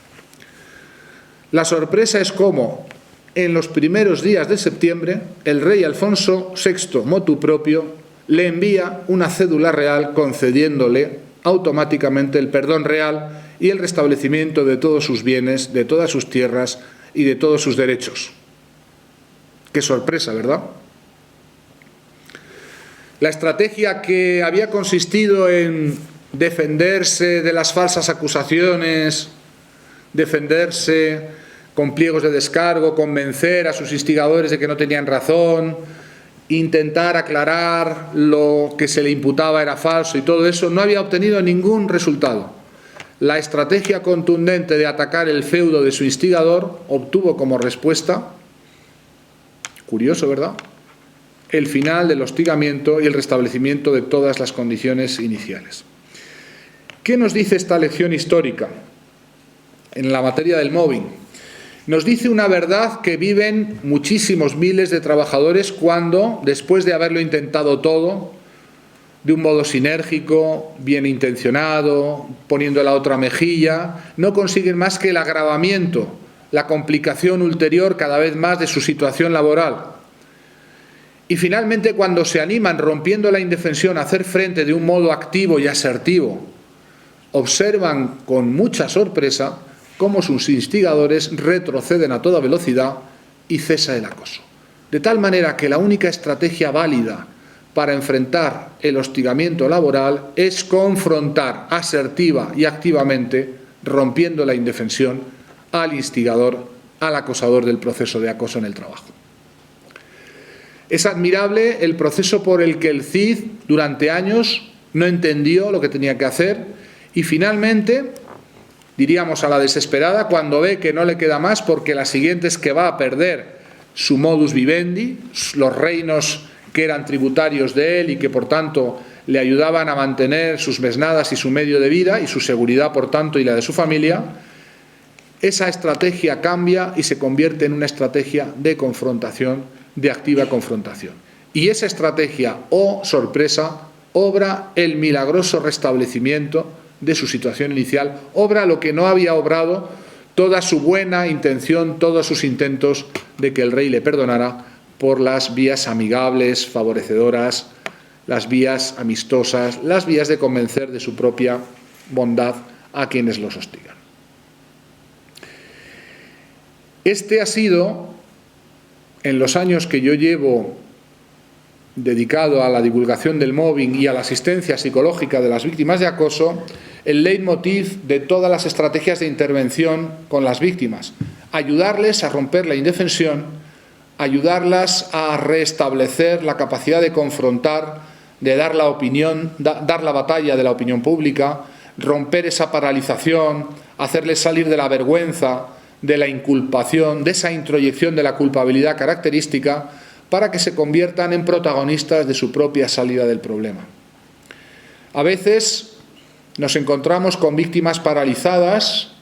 S2: La sorpresa es cómo, en los primeros días de septiembre, el rey Alfonso VI, motu propio, le envía una cédula real concediéndole automáticamente el perdón real y el restablecimiento de todos sus bienes, de todas sus tierras y de todos sus derechos. Qué sorpresa, ¿verdad? La estrategia que había consistido en defenderse de las falsas acusaciones, defenderse con pliegos de descargo, convencer a sus instigadores de que no tenían razón, intentar aclarar lo que se le imputaba era falso y todo eso, no había obtenido ningún resultado. La estrategia contundente de atacar el feudo de su instigador obtuvo como respuesta, curioso, ¿verdad?, el final del hostigamiento y el restablecimiento de todas las condiciones iniciales. ¿Qué nos dice esta lección histórica en la materia del mobbing? Nos dice una verdad que viven muchísimos miles de trabajadores cuando, después de haberlo intentado todo, de un modo sinérgico, bien intencionado, poniendo la otra mejilla, no consiguen más que el agravamiento, la complicación ulterior cada vez más de su situación laboral. Y finalmente, cuando se animan, rompiendo la indefensión, a hacer frente de un modo activo y asertivo, observan con mucha sorpresa cómo sus instigadores retroceden a toda velocidad y cesa el acoso. De tal manera que la única estrategia válida para enfrentar el hostigamiento laboral es confrontar asertiva y activamente, rompiendo la indefensión, al instigador, al acosador del proceso de acoso en el trabajo. Es admirable el proceso por el que el CID durante años no entendió lo que tenía que hacer y finalmente, diríamos a la desesperada, cuando ve que no le queda más porque la siguiente es que va a perder su modus vivendi, los reinos que eran tributarios de él y que por tanto le ayudaban a mantener sus mesnadas y su medio de vida y su seguridad por tanto y la de su familia, esa estrategia cambia y se convierte en una estrategia de confrontación, de activa confrontación. Y esa estrategia, oh sorpresa, obra el milagroso restablecimiento de su situación inicial, obra lo que no había obrado toda su buena intención, todos sus intentos de que el rey le perdonara por las vías amigables, favorecedoras, las vías amistosas, las vías de convencer de su propia bondad a quienes los hostigan. Este ha sido, en los años que yo llevo dedicado a la divulgación del mobbing y a la asistencia psicológica de las víctimas de acoso, el leitmotiv de todas las estrategias de intervención con las víctimas. Ayudarles a romper la indefensión, ayudarlas a restablecer la capacidad de confrontar, de dar la opinión, dar la batalla de la opinión pública, romper esa paralización, hacerles salir de la vergüenza, de la inculpación, de esa introyección de la culpabilidad característica, para que se conviertan en protagonistas de su propia salida del problema. A veces nos encontramos con víctimas paralizadas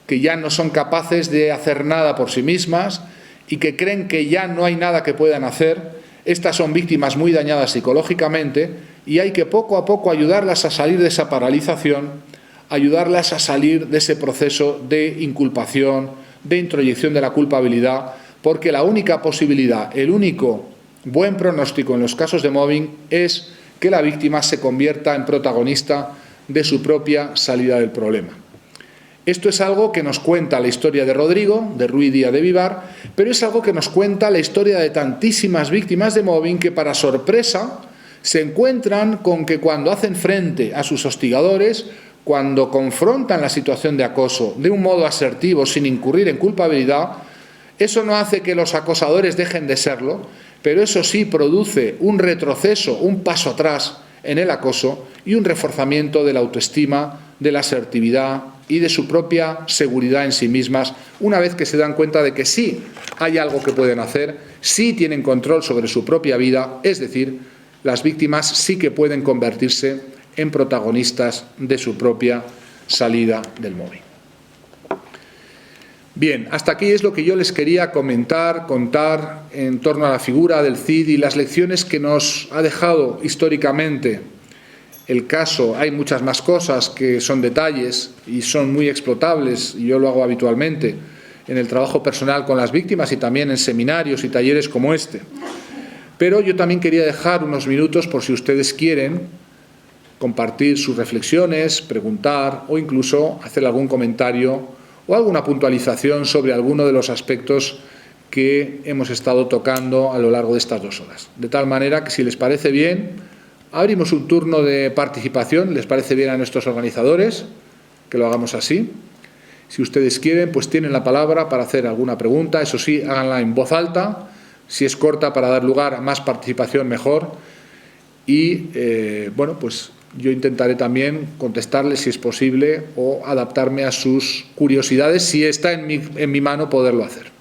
S2: que ya no son capaces de hacer nada por sí mismas y que creen que ya no hay nada que puedan hacer. Estas son víctimas muy dañadas psicológicamente y hay que poco a poco ayudarlas a salir de esa paralización, ayudarlas a salir de ese proceso de inculpación, de introyección de la culpabilidad, porque la única posibilidad, el único buen pronóstico en los casos de mobbing es que la víctima se convierta en protagonista de su propia salida del problema. Esto es algo que nos cuenta la historia de Rodrigo, de Ruiz Díaz de Vivar, pero es algo que nos cuenta la historia de tantísimas víctimas de mobbing que, para sorpresa, se encuentran con que cuando hacen frente a sus hostigadores, cuando confrontan la situación de acoso de un modo asertivo, sin incurrir en culpabilidad, eso no hace que los acosadores dejen de serlo, pero eso sí produce un retroceso, un paso atrás en el acoso y un reforzamiento de la autoestima, de la asertividad y de su propia seguridad en sí mismas, una vez que se dan cuenta de que sí hay algo que pueden hacer, sí tienen control sobre su propia vida, es decir, las víctimas sí que pueden convertirse en protagonistas de su propia salida del mobbing. Bien, hasta aquí es lo que yo les quería contar en torno a la figura del CID y las lecciones que nos ha dejado históricamente el caso, hay muchas más cosas que son detalles y son muy explotables, y yo lo hago habitualmente en el trabajo personal con las víctimas y también en seminarios y talleres como este. Pero yo también quería dejar unos minutos por si ustedes quieren compartir sus reflexiones, preguntar o incluso hacer algún comentario o alguna puntualización sobre alguno de los aspectos que hemos estado tocando a lo largo de estas 2 horas. De tal manera que, si les parece bien, abrimos un turno de participación. ¿Les parece bien a nuestros organizadores que lo hagamos así? Si ustedes quieren, pues tienen la palabra para hacer alguna pregunta. Eso sí, háganla en voz alta. Si es corta, para dar lugar a más participación, mejor. Y, bueno, pues yo intentaré también contestarles si es posible o adaptarme a sus curiosidades si está en mi mano poderlo hacer.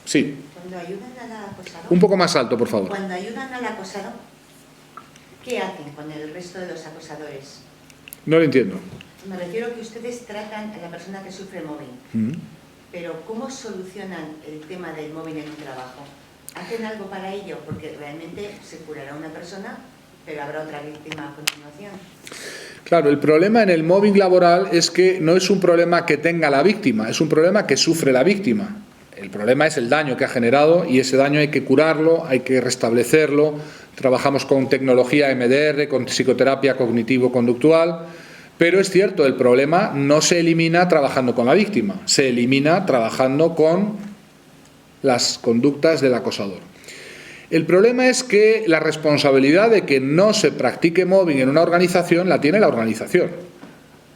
S2: Sí.
S3: Cuando ayudan al acosador...
S2: Un poco más alto, por favor.
S3: Cuando ayudan al acosador, ¿qué hacen con el resto de los acosadores?
S2: No lo entiendo.
S3: Me refiero a que ustedes tratan a la persona que sufre mobbing. Pero ¿cómo solucionan el tema del mobbing en un trabajo? ¿Hacen algo para ello? Porque realmente se curará una persona, pero habrá otra víctima a continuación.
S2: Claro, el problema en el mobbing laboral es que no es un problema que tenga la víctima, es un problema que sufre la víctima. El problema es el daño que ha generado y ese daño hay que curarlo, hay que restablecerlo. Trabajamos con tecnología MDR, con psicoterapia cognitivo-conductual, pero es cierto, el problema no se elimina trabajando con la víctima, se elimina trabajando con las conductas del acosador. El problema es que la responsabilidad de que no se practique mobbing en una organización la tiene la organización.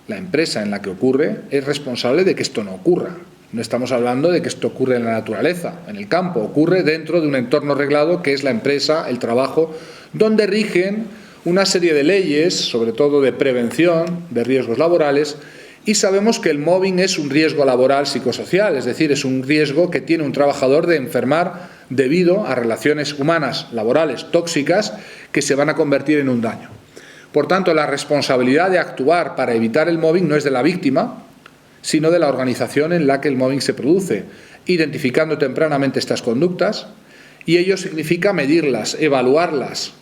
S2: La empresa en la que ocurre es responsable de que esto no ocurra. No estamos hablando de que esto ocurre en la naturaleza, en el campo, ocurre dentro de un entorno reglado que es la empresa, el trabajo, donde rigen una serie de leyes, sobre todo de prevención de riesgos laborales, y sabemos que el mobbing es un riesgo laboral psicosocial, es decir, es un riesgo que tiene un trabajador de enfermar debido a relaciones humanas laborales tóxicas que se van a convertir en un daño. Por tanto, la responsabilidad de actuar para evitar el mobbing no es de la víctima, sino de la organización en la que el mobbing se produce, identificando tempranamente estas conductas, y ello significa medirlas, evaluarlas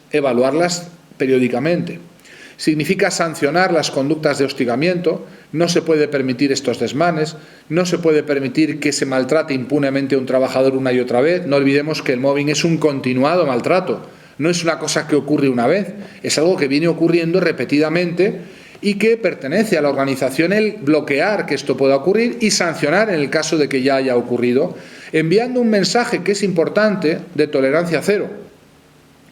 S2: periódicamente. Significa sancionar las conductas de hostigamiento. No se puede permitir estos desmanes, no se puede permitir que se maltrate impunemente a un trabajador una y otra vez. No olvidemos que el mobbing es un continuado maltrato, no es una cosa que ocurre una vez, es algo que viene ocurriendo repetidamente y que pertenece a la organización el bloquear que esto pueda ocurrir y sancionar en el caso de que ya haya ocurrido, enviando un mensaje que es importante de tolerancia cero,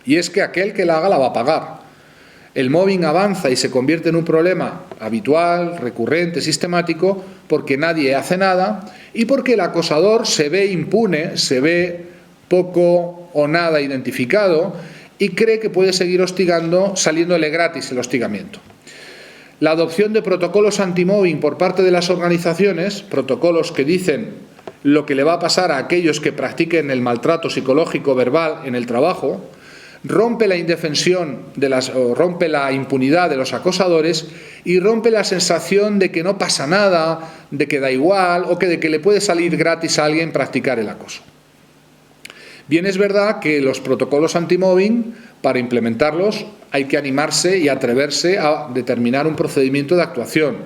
S2: y es que aquel que la haga la va a pagar. El mobbing avanza y se convierte en un problema habitual, recurrente, sistemático, porque nadie hace nada y porque el acosador se ve impune, se ve poco o nada identificado y cree que puede seguir hostigando saliéndole gratis el hostigamiento. La adopción de protocolos anti-mobbing por parte de las organizaciones, protocolos que dicen lo que le va a pasar a aquellos que practiquen el maltrato psicológico verbal en el trabajo, rompe la indefensión rompe la impunidad de los acosadores y rompe la sensación de que no pasa nada, de que da igual o de que le puede salir gratis a alguien practicar el acoso. Bien, es verdad que los protocolos anti-mobbing, para implementarlos, hay que animarse y atreverse a determinar un procedimiento de actuación.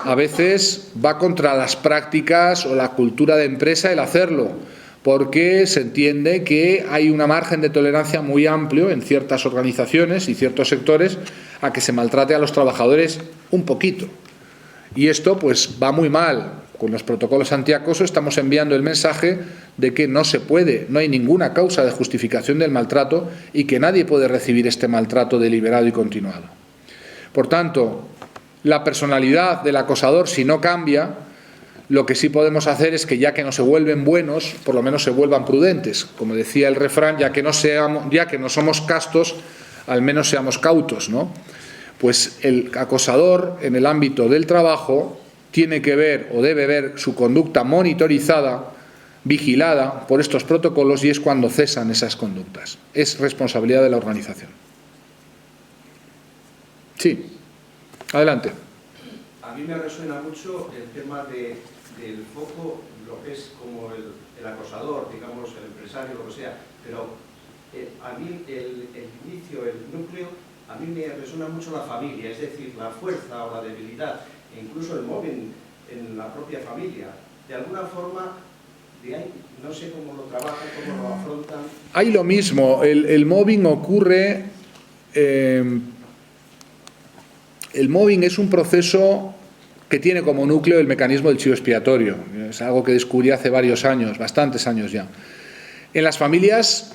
S2: A veces va contra las prácticas o la cultura de empresa el hacerlo, porque se entiende que hay una margen de tolerancia muy amplio en ciertas organizaciones y ciertos sectores a que se maltrate a los trabajadores un poquito. Y esto pues va muy mal. Con los protocolos antiacoso estamos enviando el mensaje de que no se puede, no hay ninguna causa de justificación del maltrato y que nadie puede recibir este maltrato deliberado y continuado. Por tanto, la personalidad del acosador, si no cambia, lo que sí podemos hacer es que, ya que no se vuelven buenos, por lo menos se vuelvan prudentes. Como decía el refrán, ya que no somos castos, al menos seamos cautos, ¿no? Pues el acosador, en el ámbito del trabajo, tiene que ver o debe ver su conducta monitorizada, vigilada por estos protocolos, y es cuando cesan esas conductas. Es responsabilidad de la organización. Sí, adelante.
S4: A mí me resuena mucho el tema del foco, lo que es como el acosador, digamos, el empresario, lo que sea, pero a mí el inicio, el núcleo, a mí me resuena mucho la familia, es decir, la fuerza o la debilidad, e incluso el mobbing en la propia familia. De alguna forma, de ahí, no sé cómo lo trabajan, cómo lo afrontan.
S2: Hay lo mismo, el mobbing ocurre... el mobbing es un proceso que tiene como núcleo el mecanismo del chivo expiatorio. Es algo que descubrí hace varios años, bastantes años ya. En las familias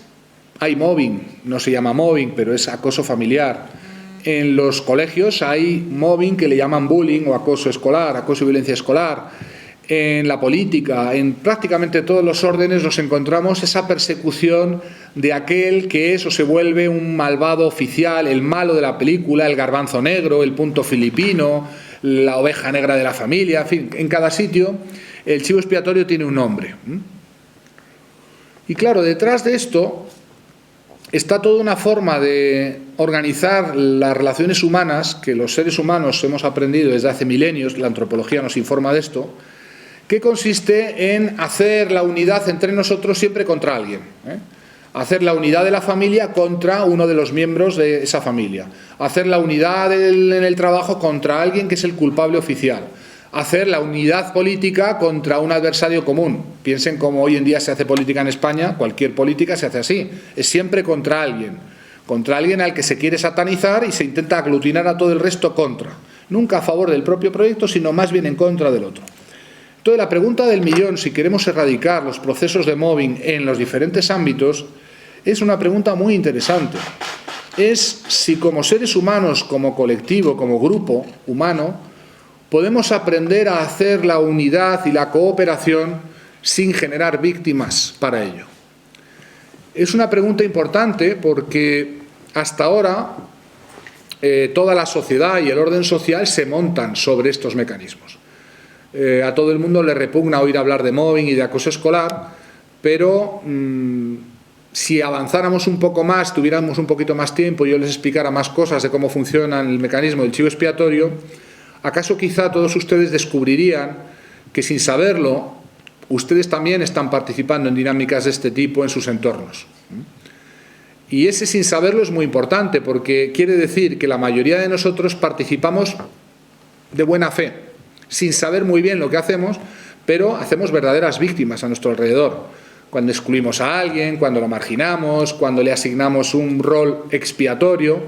S2: hay mobbing, no se llama mobbing, pero es acoso familiar. En los colegios hay mobbing que le llaman bullying o acoso escolar, acoso y violencia escolar. En la política, en prácticamente todos los órdenes nos encontramos esa persecución de aquel que es o se vuelve un malvado oficial, el malo de la película, el garbanzo negro, el punto filipino, la oveja negra de la familia, en fin, en cada sitio el chivo expiatorio tiene un nombre. Y claro, detrás de esto está toda una forma de organizar las relaciones humanas que los seres humanos hemos aprendido desde hace milenios, la antropología nos informa de esto, que consiste en hacer la unidad entre nosotros siempre contra alguien, hacer la unidad de la familia contra uno de los miembros de esa familia, hacer la unidad en el trabajo contra alguien que es el culpable oficial, hacer la unidad política contra un adversario común. Piensen cómo hoy en día se hace política en España, cualquier política se hace así, es siempre contra alguien al que se quiere satanizar y se intenta aglutinar a todo el resto contra, nunca a favor del propio proyecto, sino más bien en contra del otro. Entonces, la pregunta del millón, si queremos erradicar los procesos de mobbing en los diferentes ámbitos, es una pregunta muy interesante. Es si como seres humanos, como colectivo, como grupo humano, podemos aprender a hacer la unidad y la cooperación sin generar víctimas para ello. Es una pregunta importante porque hasta ahora toda la sociedad y el orden social se montan sobre estos mecanismos. A todo el mundo le repugna oír hablar de mobbing y de acoso escolar, pero si avanzáramos un poco más, tuviéramos un poquito más tiempo y yo les explicara más cosas de cómo funciona el mecanismo del chivo expiatorio, acaso quizá todos ustedes descubrirían que sin saberlo, ustedes también están participando en dinámicas de este tipo en sus entornos. Y ese sin saberlo es muy importante porque quiere decir que la mayoría de nosotros participamos de buena fe, sin saber muy bien lo que hacemos, pero hacemos verdaderas víctimas a nuestro alrededor. Cuando excluimos a alguien, cuando lo marginamos, cuando le asignamos un rol expiatorio.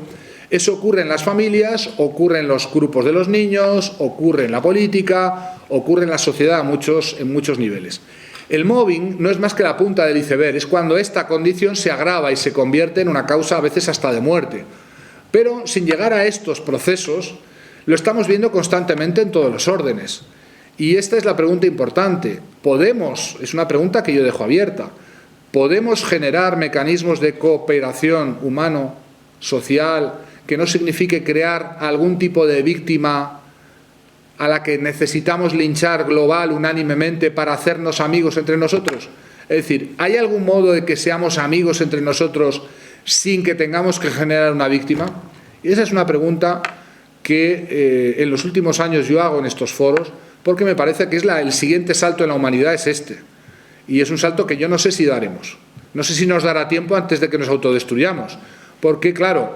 S2: Eso ocurre en las familias, ocurre en los grupos de los niños, ocurre en la política, ocurre en la sociedad en muchos niveles. El mobbing no es más que la punta del iceberg, es cuando esta condición se agrava y se convierte en una causa a veces hasta de muerte. Pero sin llegar a estos procesos, lo estamos viendo constantemente en todos los órdenes. Y esta es la pregunta importante. Es una pregunta que yo dejo abierta, ¿podemos generar mecanismos de cooperación humano, social, que no signifique crear algún tipo de víctima a la que necesitamos linchar global, unánimemente, para hacernos amigos entre nosotros? Es decir, ¿hay algún modo de que seamos amigos entre nosotros sin que tengamos que generar una víctima? Y esa es una pregunta que en los últimos años yo hago en estos foros, porque me parece que es el siguiente salto en la humanidad es este. Y es un salto que yo no sé si daremos. No sé si nos dará tiempo antes de que nos autodestruyamos. Porque, claro,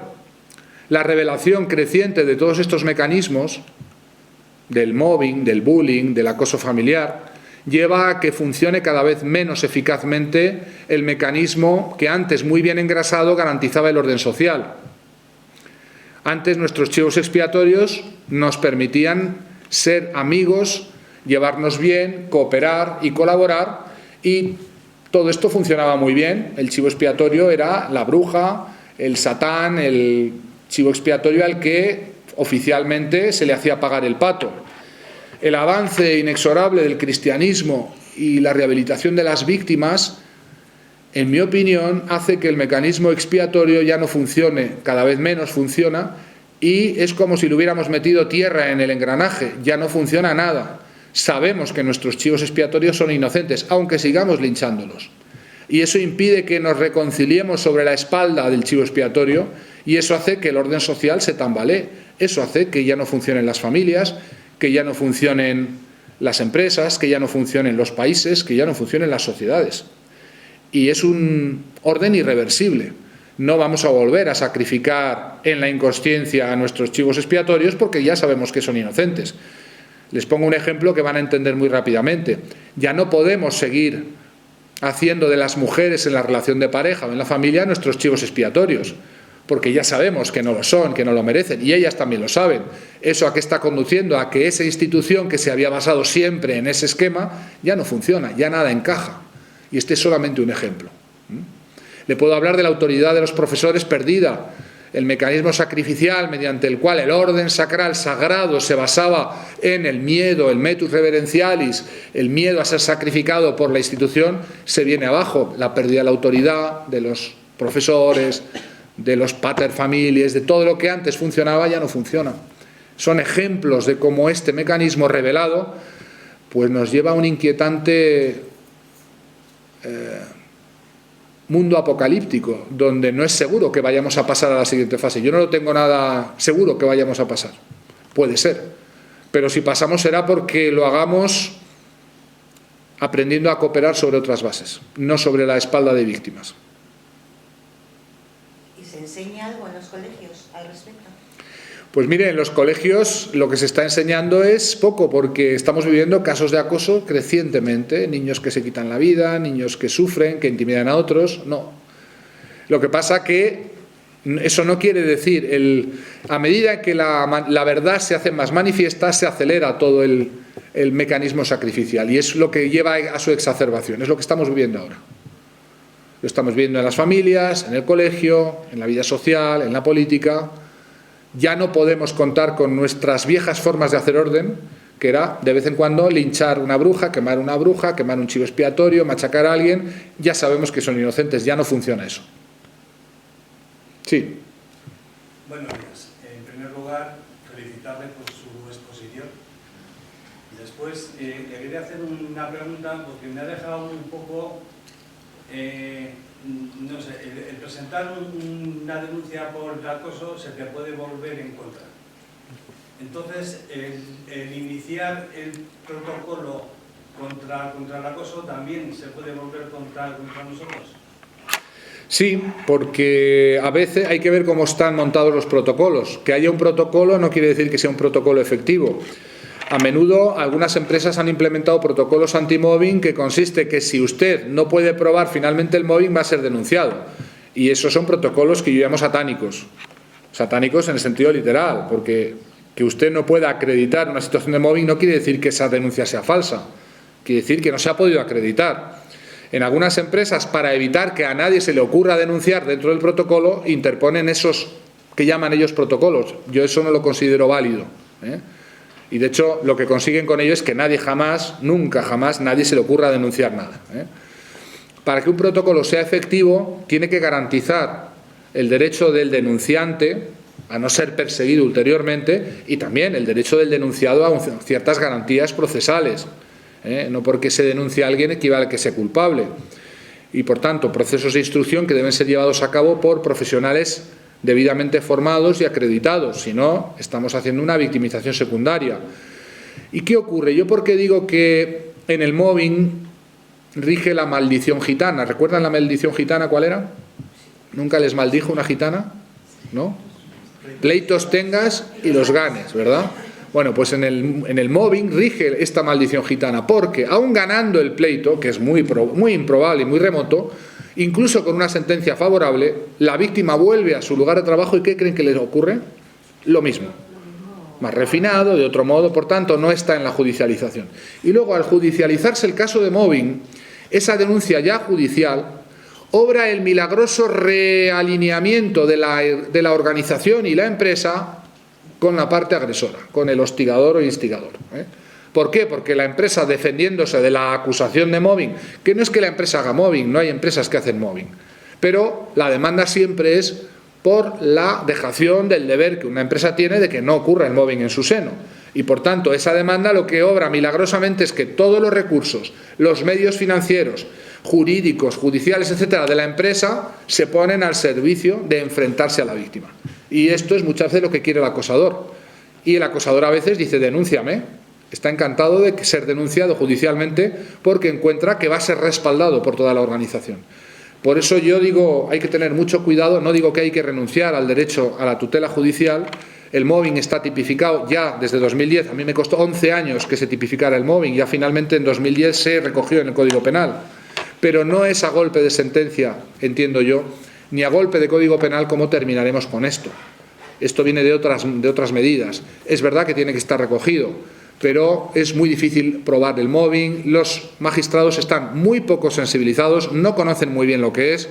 S2: la revelación creciente de todos estos mecanismos, del mobbing, del bullying, del acoso familiar, lleva a que funcione cada vez menos eficazmente el mecanismo que antes, muy bien engrasado, garantizaba el orden social. Antes nuestros chivos expiatorios nos permitían ser amigos, llevarnos bien, cooperar y colaborar, y todo esto funcionaba muy bien. El chivo expiatorio era la bruja, el satán, el chivo expiatorio al que oficialmente se le hacía pagar el pato. El avance inexorable del cristianismo y la rehabilitación de las víctimas, en mi opinión, hace que el mecanismo expiatorio ya no funcione, cada vez menos funciona, y es como si le hubiéramos metido tierra en el engranaje, ya no funciona nada. Sabemos que nuestros chivos expiatorios son inocentes, aunque sigamos linchándolos. Y eso impide que nos reconciliemos sobre la espalda del chivo expiatorio, y eso hace que el orden social se tambalee. Eso hace que ya no funcionen las familias, que ya no funcionen las empresas, que ya no funcionen los países, que ya no funcionen las sociedades. Y es un orden irreversible. No vamos a volver a sacrificar en la inconsciencia a nuestros chivos expiatorios porque ya sabemos que son inocentes. Les pongo un ejemplo que van a entender muy rápidamente. Ya no podemos seguir haciendo de las mujeres en la relación de pareja o en la familia nuestros chivos expiatorios, porque ya sabemos que no lo son, que no lo merecen, y ellas también lo saben. ¿Eso a qué está conduciendo? A que esa institución que se había basado siempre en ese esquema ya no funciona, ya nada encaja. Y este es solamente un ejemplo. Le puedo hablar de la autoridad de los profesores perdida, el mecanismo sacrificial mediante el cual el orden sacral sagrado se basaba en el miedo, el metus reverencialis, el miedo a ser sacrificado por la institución, se viene abajo. La pérdida de la autoridad de los profesores, de los pater familias, de todo lo que antes funcionaba ya no funciona. Son ejemplos de cómo este mecanismo revelado pues nos lleva a un inquietante mundo apocalíptico, donde no es seguro que vayamos a pasar a la siguiente fase. Yo no lo tengo nada seguro que vayamos a pasar. Puede ser. Pero si pasamos será porque lo hagamos aprendiendo a cooperar sobre otras bases, no sobre la espalda de víctimas.
S3: ¿Y se enseña algo en los colegios al respecto?
S2: Pues mire, en los colegios lo que se está enseñando es poco, porque estamos viviendo casos de acoso crecientemente, niños que se quitan la vida, niños que sufren, que intimidan a otros, no. Lo que pasa que eso no quiere decir, a medida que la verdad se hace más manifiesta, se acelera todo el mecanismo sacrificial, y es lo que lleva a su exacerbación, es lo que estamos viviendo ahora. Lo estamos viendo en las familias, en el colegio, en la vida social, en la política. Ya no podemos contar con nuestras viejas formas de hacer orden, que era de vez en cuando linchar una bruja, quemar un chivo expiatorio, machacar a alguien. Ya sabemos que son inocentes, ya no funciona eso. Sí.
S5: Buenos días. En primer lugar, felicitarle por su exposición. Y después le quería hacer una pregunta porque me ha dejado un poco... no sé, el presentar una denuncia por acoso se te puede volver en contra. Entonces, el iniciar el protocolo contra el acoso también se puede volver contra nosotros.
S2: Sí, porque a veces hay que ver cómo están montados los protocolos. Que haya un protocolo no quiere decir que sea un protocolo efectivo. A menudo algunas empresas han implementado protocolos anti-mobbing que consiste que si usted no puede probar finalmente el mobbing va a ser denunciado. Y esos son protocolos que yo llamo satánicos. Satánicos en el sentido literal, porque que usted no pueda acreditar una situación de mobbing no quiere decir que esa denuncia sea falsa. Quiere decir que no se ha podido acreditar. En algunas empresas, para evitar que a nadie se le ocurra denunciar dentro del protocolo, interponen esos que llaman ellos protocolos. Yo eso no lo considero válido, Y de hecho lo que consiguen con ello es que nadie jamás, nunca jamás, nadie se le ocurra denunciar nada. Para que un protocolo sea efectivo, tiene que garantizar el derecho del denunciante a no ser perseguido ulteriormente y también el derecho del denunciado a ciertas garantías procesales. No porque se denuncie a alguien equivale a que sea culpable. Y por tanto, procesos de instrucción que deben ser llevados a cabo por profesionales debidamente formados y acreditados, si no, estamos haciendo una victimización secundaria. ¿Y qué ocurre? Yo porque digo que en el mobbing rige la maldición gitana. ¿Recuerdan la maldición gitana cuál era? ¿Nunca les maldijo una gitana? ¿No? Pleitos tengas y los ganes, ¿verdad? Bueno, pues en el mobbing rige esta maldición gitana, porque aún ganando el pleito, que es muy improbable y muy remoto, incluso con una sentencia favorable, la víctima vuelve a su lugar de trabajo y ¿qué creen que les ocurre? Lo mismo. Más refinado, de otro modo, por tanto, no está en la judicialización. Y luego, al judicializarse el caso de mobbing, esa denuncia ya judicial obra el milagroso realineamiento de la organización y la empresa con la parte agresora, con el hostigador o instigador. ¿Por qué? Porque la empresa, defendiéndose de la acusación de mobbing, que no es que la empresa haga mobbing, no hay empresas que hacen mobbing, pero la demanda siempre es por la dejación del deber que una empresa tiene de que no ocurra el mobbing en su seno. Y por tanto, esa demanda lo que obra milagrosamente es que todos los recursos, los medios financieros, jurídicos, judiciales, etcétera, de la empresa se ponen al servicio de enfrentarse a la víctima. Y esto es muchas veces lo que quiere el acosador. Y el acosador a veces dice, denúnciame. Está encantado de ser denunciado judicialmente porque encuentra que va a ser respaldado por toda la organización. Por eso yo digo, hay que tener mucho cuidado, no digo que hay que renunciar al derecho a la tutela judicial. El mobbing está tipificado ya desde 2010, a mí me costó 11 años que se tipificara el mobbing, ya finalmente en 2010 se recogió en el Código Penal, pero no es a golpe de sentencia, entiendo yo, ni a golpe de Código Penal como terminaremos con esto. Esto viene de otras medidas. Es verdad que tiene que estar recogido, pero es muy difícil probar el mobbing. Los magistrados están muy poco sensibilizados, no conocen muy bien lo que es,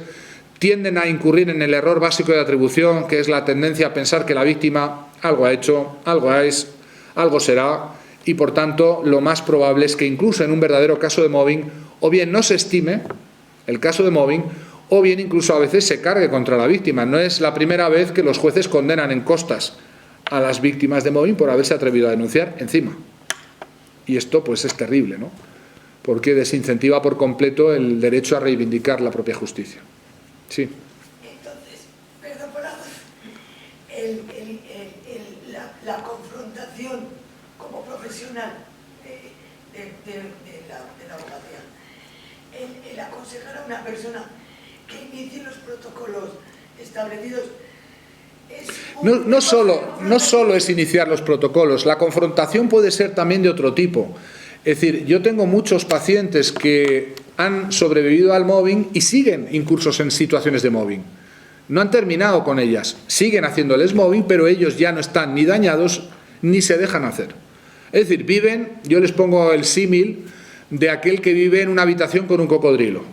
S2: tienden a incurrir en el error básico de atribución, que es la tendencia a pensar que la víctima algo ha hecho, algo es, algo será, y por tanto lo más probable es que incluso en un verdadero caso de mobbing, o bien no se estime el caso de mobbing, o bien incluso a veces se cargue contra la víctima. No es la primera vez que los jueces condenan en costas a las víctimas de mobbing por haberse atrevido a denunciar encima. Y esto pues es terrible, ¿no? Porque desincentiva por completo el derecho a reivindicar la propia justicia. Sí.
S6: Entonces, perdón por la confrontación como profesional de la abogacía, el aconsejar a una persona que inicie los protocolos establecidos.
S2: No solo es iniciar los protocolos, la confrontación puede ser también de otro tipo. Es decir, yo tengo muchos pacientes que han sobrevivido al mobbing y siguen incursos en situaciones de mobbing. No han terminado con ellas, siguen haciéndoles mobbing, pero ellos ya no están ni dañados ni se dejan hacer. Es decir, viven, yo les pongo el símil de aquel que vive en una habitación con un cocodrilo.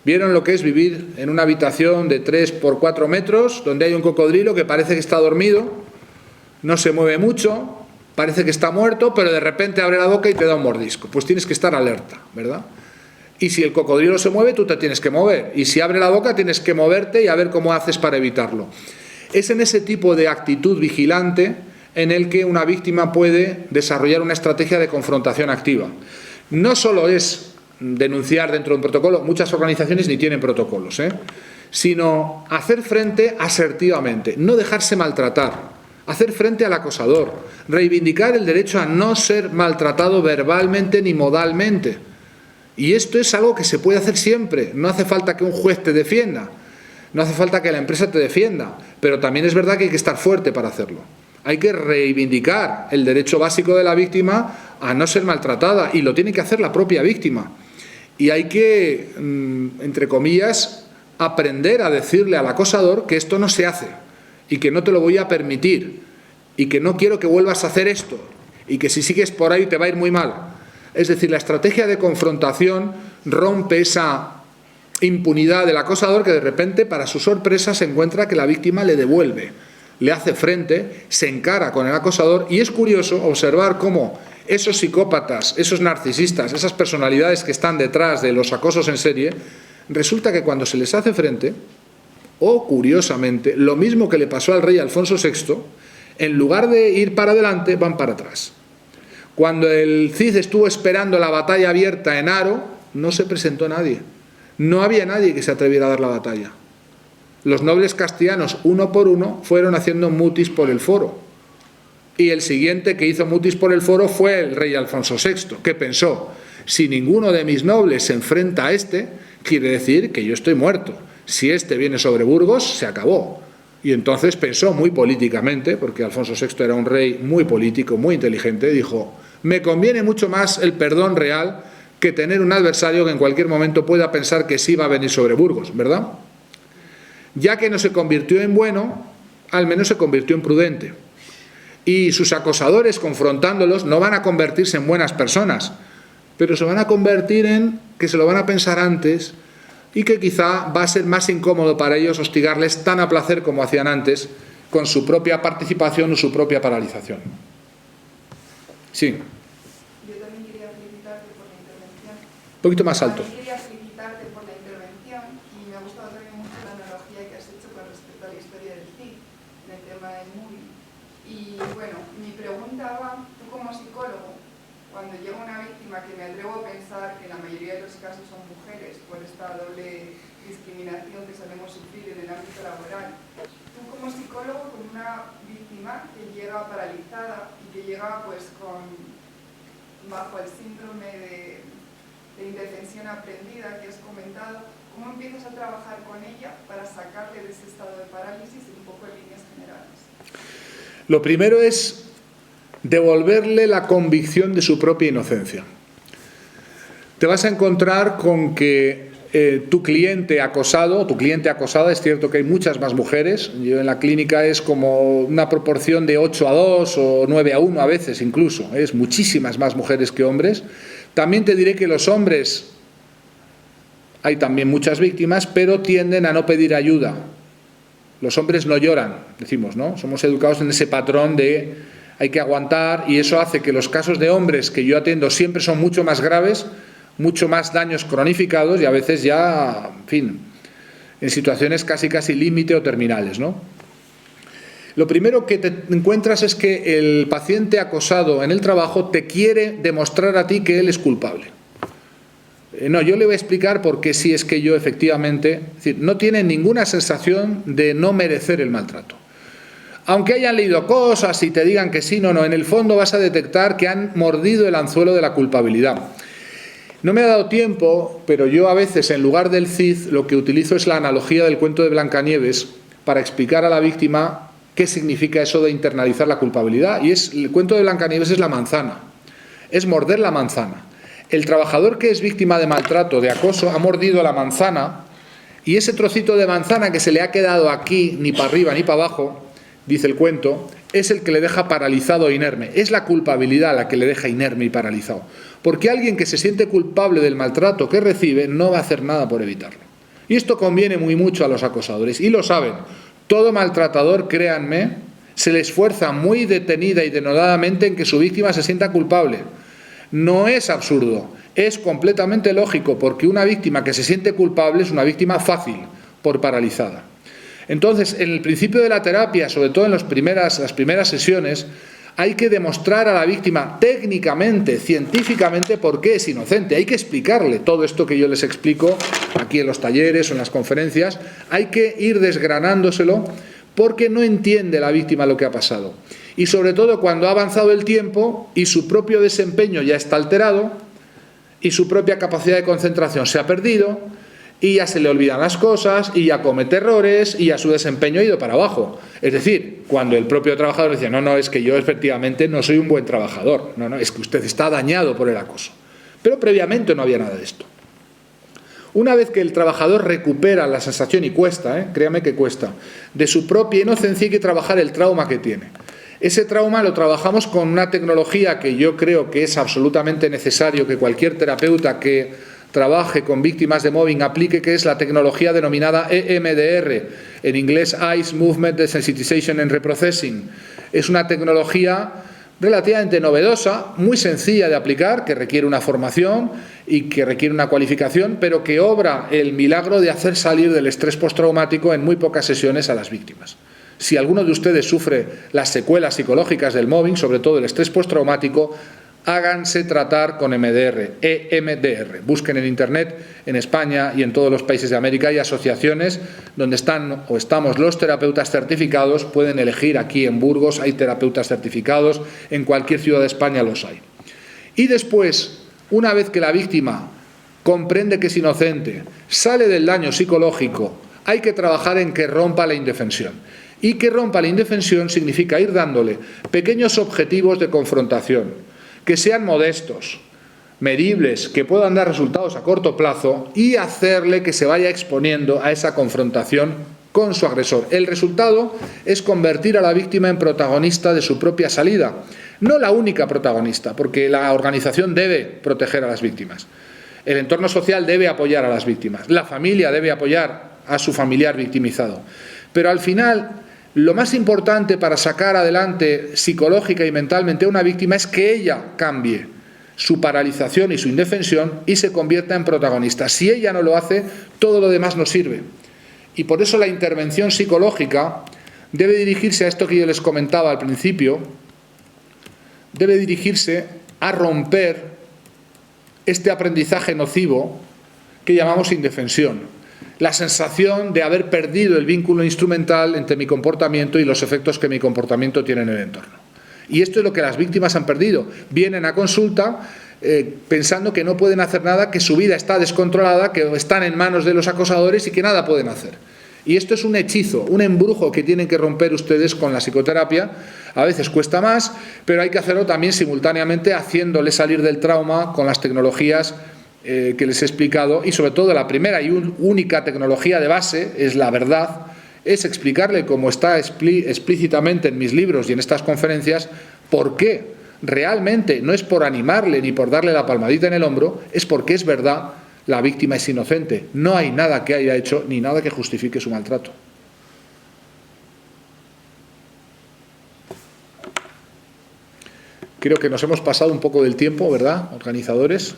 S2: ¿Vieron lo que es vivir en una habitación de 3 por 4 metros, donde hay un cocodrilo que parece que está dormido, no se mueve mucho, parece que está muerto, pero de repente abre la boca y te da un mordisco? Pues tienes que estar alerta, ¿verdad? Y si el cocodrilo se mueve, tú te tienes que mover. Y si abre la boca, tienes que moverte y a ver cómo haces para evitarlo. Es en ese tipo de actitud vigilante en el que una víctima puede desarrollar una estrategia de confrontación activa. No solo es denunciar dentro de un protocolo, muchas organizaciones ni tienen protocolos, sino hacer frente asertivamente, no dejarse maltratar, hacer frente al acosador, reivindicar el derecho a no ser maltratado verbalmente ni modalmente. Y esto es algo que se puede hacer siempre, no hace falta que un juez te defienda, no hace falta que la empresa te defienda, pero también es verdad que hay que estar fuerte para hacerlo. Hay que reivindicar el derecho básico de la víctima a no ser maltratada, y lo tiene que hacer la propia víctima. Y hay que, entre comillas, aprender a decirle al acosador que esto no se hace y que no te lo voy a permitir y que no quiero que vuelvas a hacer esto y que si sigues por ahí te va a ir muy mal. Es decir, la estrategia de confrontación rompe esa impunidad del acosador, que de repente, para su sorpresa, se encuentra que la víctima le devuelve, le hace frente, se encara con el acosador, y es curioso observar cómo esos psicópatas, esos narcisistas, esas personalidades que están detrás de los acosos en serie, resulta que cuando se les hace frente, o curiosamente, lo mismo que le pasó al rey Alfonso VI, en lugar de ir para adelante, van para atrás. Cuando el Cid estuvo esperando la batalla abierta en Haro, no se presentó nadie. No había nadie que se atreviera a dar la batalla. Los nobles castellanos, uno por uno, fueron haciendo mutis por el foro. Y el siguiente que hizo mutis por el foro fue el rey Alfonso VI, que pensó: si ninguno de mis nobles se enfrenta a este, quiere decir que yo estoy muerto. Si este viene sobre Burgos, se acabó. Y entonces pensó muy políticamente, porque Alfonso VI era un rey muy político, muy inteligente, dijo: me conviene mucho más el perdón real que tener un adversario que en cualquier momento pueda pensar que sí va a venir sobre Burgos, ¿verdad? Ya que no se convirtió en bueno, al menos se convirtió en prudente. Y sus acosadores, confrontándolos, no van a convertirse en buenas personas, pero se van a convertir en que se lo van a pensar antes, y que quizá va a ser más incómodo para ellos hostigarles tan a placer como hacían antes, con su propia participación o su propia paralización. Sí.
S7: Yo también quería felicitarte por la intervención.
S2: Un poquito más alto.
S7: También quería felicitarte por la intervención, y me ha gustado también mucho la analogía que has hecho con respecto a la historia del CID, en el tema del mobbing. Y bueno, mi pregunta va, tú como psicólogo, cuando llega una víctima, que me atrevo a pensar que la mayoría de los casos son mujeres por esta doble discriminación que solemos sufrir en el ámbito laboral, tú como psicólogo con una víctima que llega paralizada y que llega pues bajo el síndrome de indefensión aprendida que has comentado, ¿Cómo empiezas a trabajar con ella para sacarle de ese estado de parálisis un poco en líneas generales?
S2: Lo primero es devolverle la convicción de su propia inocencia. Te vas a encontrar con que tu cliente acosado, tu cliente acosada, es cierto que hay muchas más mujeres, yo en la clínica es como una proporción de 8-2 o 9-1 a veces incluso, es muchísimas más mujeres que hombres. También te diré que los hombres, hay también muchas víctimas, pero tienden a no pedir ayuda. Los hombres no lloran, decimos, ¿no? Somos educados en ese patrón de hay que aguantar, y eso hace que los casos de hombres que yo atiendo siempre son mucho más graves, mucho más daños cronificados y a veces ya, en fin, en situaciones casi límite o terminales, ¿no? Lo primero que te encuentras es que el paciente acosado en el trabajo te quiere demostrar a ti que él es culpable. No, yo le voy a explicar por qué sí es que yo efectivamente, es decir, no tiene ninguna sensación de no merecer el maltrato. Aunque hayan leído cosas y te digan que sí, no, en el fondo vas a detectar que han mordido el anzuelo de la culpabilidad. No me ha dado tiempo, pero yo a veces en lugar del CID lo que utilizo es la analogía del cuento de Blancanieves para explicar a la víctima qué significa eso de internalizar la culpabilidad. Y el cuento de Blancanieves es la manzana, es morder la manzana. El trabajador que es víctima de maltrato, de acoso, ha mordido la manzana y ese trocito de manzana que se le ha quedado aquí, ni para arriba ni para abajo, dice el cuento, es el que le deja paralizado e inerme. Es la culpabilidad la que le deja inerme y paralizado. Porque alguien que se siente culpable del maltrato que recibe no va a hacer nada por evitarlo. Y esto conviene muy mucho a los acosadores. Y lo saben. Todo maltratador, créanme, se le esfuerza muy detenida y denodadamente en que su víctima se sienta culpable. No es absurdo, es completamente lógico, porque una víctima que se siente culpable es una víctima fácil, por paralizada. Entonces, en el principio de la terapia, sobre todo en las primeras sesiones, hay que demostrar a la víctima técnicamente, científicamente, por qué es inocente. Hay que explicarle todo esto que yo les explico aquí en los talleres o en las conferencias. Hay que ir desgranándoselo porque no entiende la víctima lo que ha pasado. Y sobre todo cuando ha avanzado el tiempo y su propio desempeño ya está alterado y su propia capacidad de concentración se ha perdido y ya se le olvidan las cosas y ya comete errores y ya su desempeño ha ido para abajo. Es decir, cuando el propio trabajador dice no, es que yo efectivamente no soy un buen trabajador, no, es que usted está dañado por el acoso. Pero previamente no había nada de esto. Una vez que el trabajador recupera la sensación, y cuesta, créame que cuesta, de su propia inocencia, hay que trabajar el trauma que tiene. Ese trauma lo trabajamos con una tecnología que yo creo que es absolutamente necesario que cualquier terapeuta que trabaje con víctimas de mobbing aplique, que es la tecnología denominada EMDR, en inglés Eyes Movement Desensitization and Reprocessing. Es una tecnología relativamente novedosa, muy sencilla de aplicar, que requiere una formación y que requiere una cualificación, pero que obra el milagro de hacer salir del estrés postraumático en muy pocas sesiones a las víctimas. Si alguno de ustedes sufre las secuelas psicológicas del mobbing, sobre todo el estrés postraumático, háganse tratar con EMDR. Busquen en Internet, en España y en todos los países de América hay asociaciones donde están o estamos los terapeutas certificados. Pueden elegir, aquí en Burgos hay terapeutas certificados, en cualquier ciudad de España los hay. Y después, una vez que la víctima comprende que es inocente, sale del daño psicológico, hay que trabajar en que rompa la indefensión. Y que rompa la indefensión significa ir dándole pequeños objetivos de confrontación, que sean modestos, medibles, que puedan dar resultados a corto plazo y hacerle que se vaya exponiendo a esa confrontación con su agresor. El resultado es convertir a la víctima en protagonista de su propia salida. No la única protagonista, porque la organización debe proteger a las víctimas. El entorno social debe apoyar a las víctimas. La familia debe apoyar a su familiar victimizado. Pero al final, lo más importante para sacar adelante psicológica y mentalmente a una víctima es que ella cambie su paralización y su indefensión y se convierta en protagonista. Si ella no lo hace, todo lo demás no sirve. Y por eso la intervención psicológica debe dirigirse a esto que yo les comentaba al principio, debe dirigirse a romper este aprendizaje nocivo que llamamos indefensión. La sensación de haber perdido el vínculo instrumental entre mi comportamiento y los efectos que mi comportamiento tiene en el entorno. Y esto es lo que las víctimas han perdido. Vienen a consulta pensando que no pueden hacer nada, que su vida está descontrolada, que están en manos de los acosadores y que nada pueden hacer. Y esto es un hechizo, un embrujo que tienen que romper ustedes con la psicoterapia. A veces cuesta más, pero hay que hacerlo también simultáneamente haciéndole salir del trauma con las tecnologías que les he explicado, y sobre todo la primera y única tecnología de base es la verdad, es explicarle, como está explícitamente en mis libros y en estas conferencias, por qué realmente no es por animarle ni por darle la palmadita en el hombro, es porque es verdad, la víctima es inocente, no hay nada que haya hecho ni nada que justifique su maltrato. Creo que nos hemos pasado un poco del tiempo, ¿verdad, organizadores?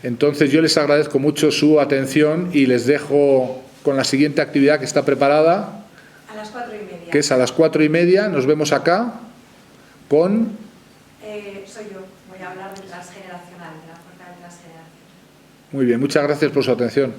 S2: Entonces yo les agradezco mucho su atención y les dejo con la siguiente actividad que está preparada.
S1: A las 4:30.
S2: Que es a las 4:30. Nos vemos acá con...
S1: Soy yo. Voy a hablar de transgeneracional, de la fuerza de transgeneración.
S2: Muy bien, muchas gracias por su atención.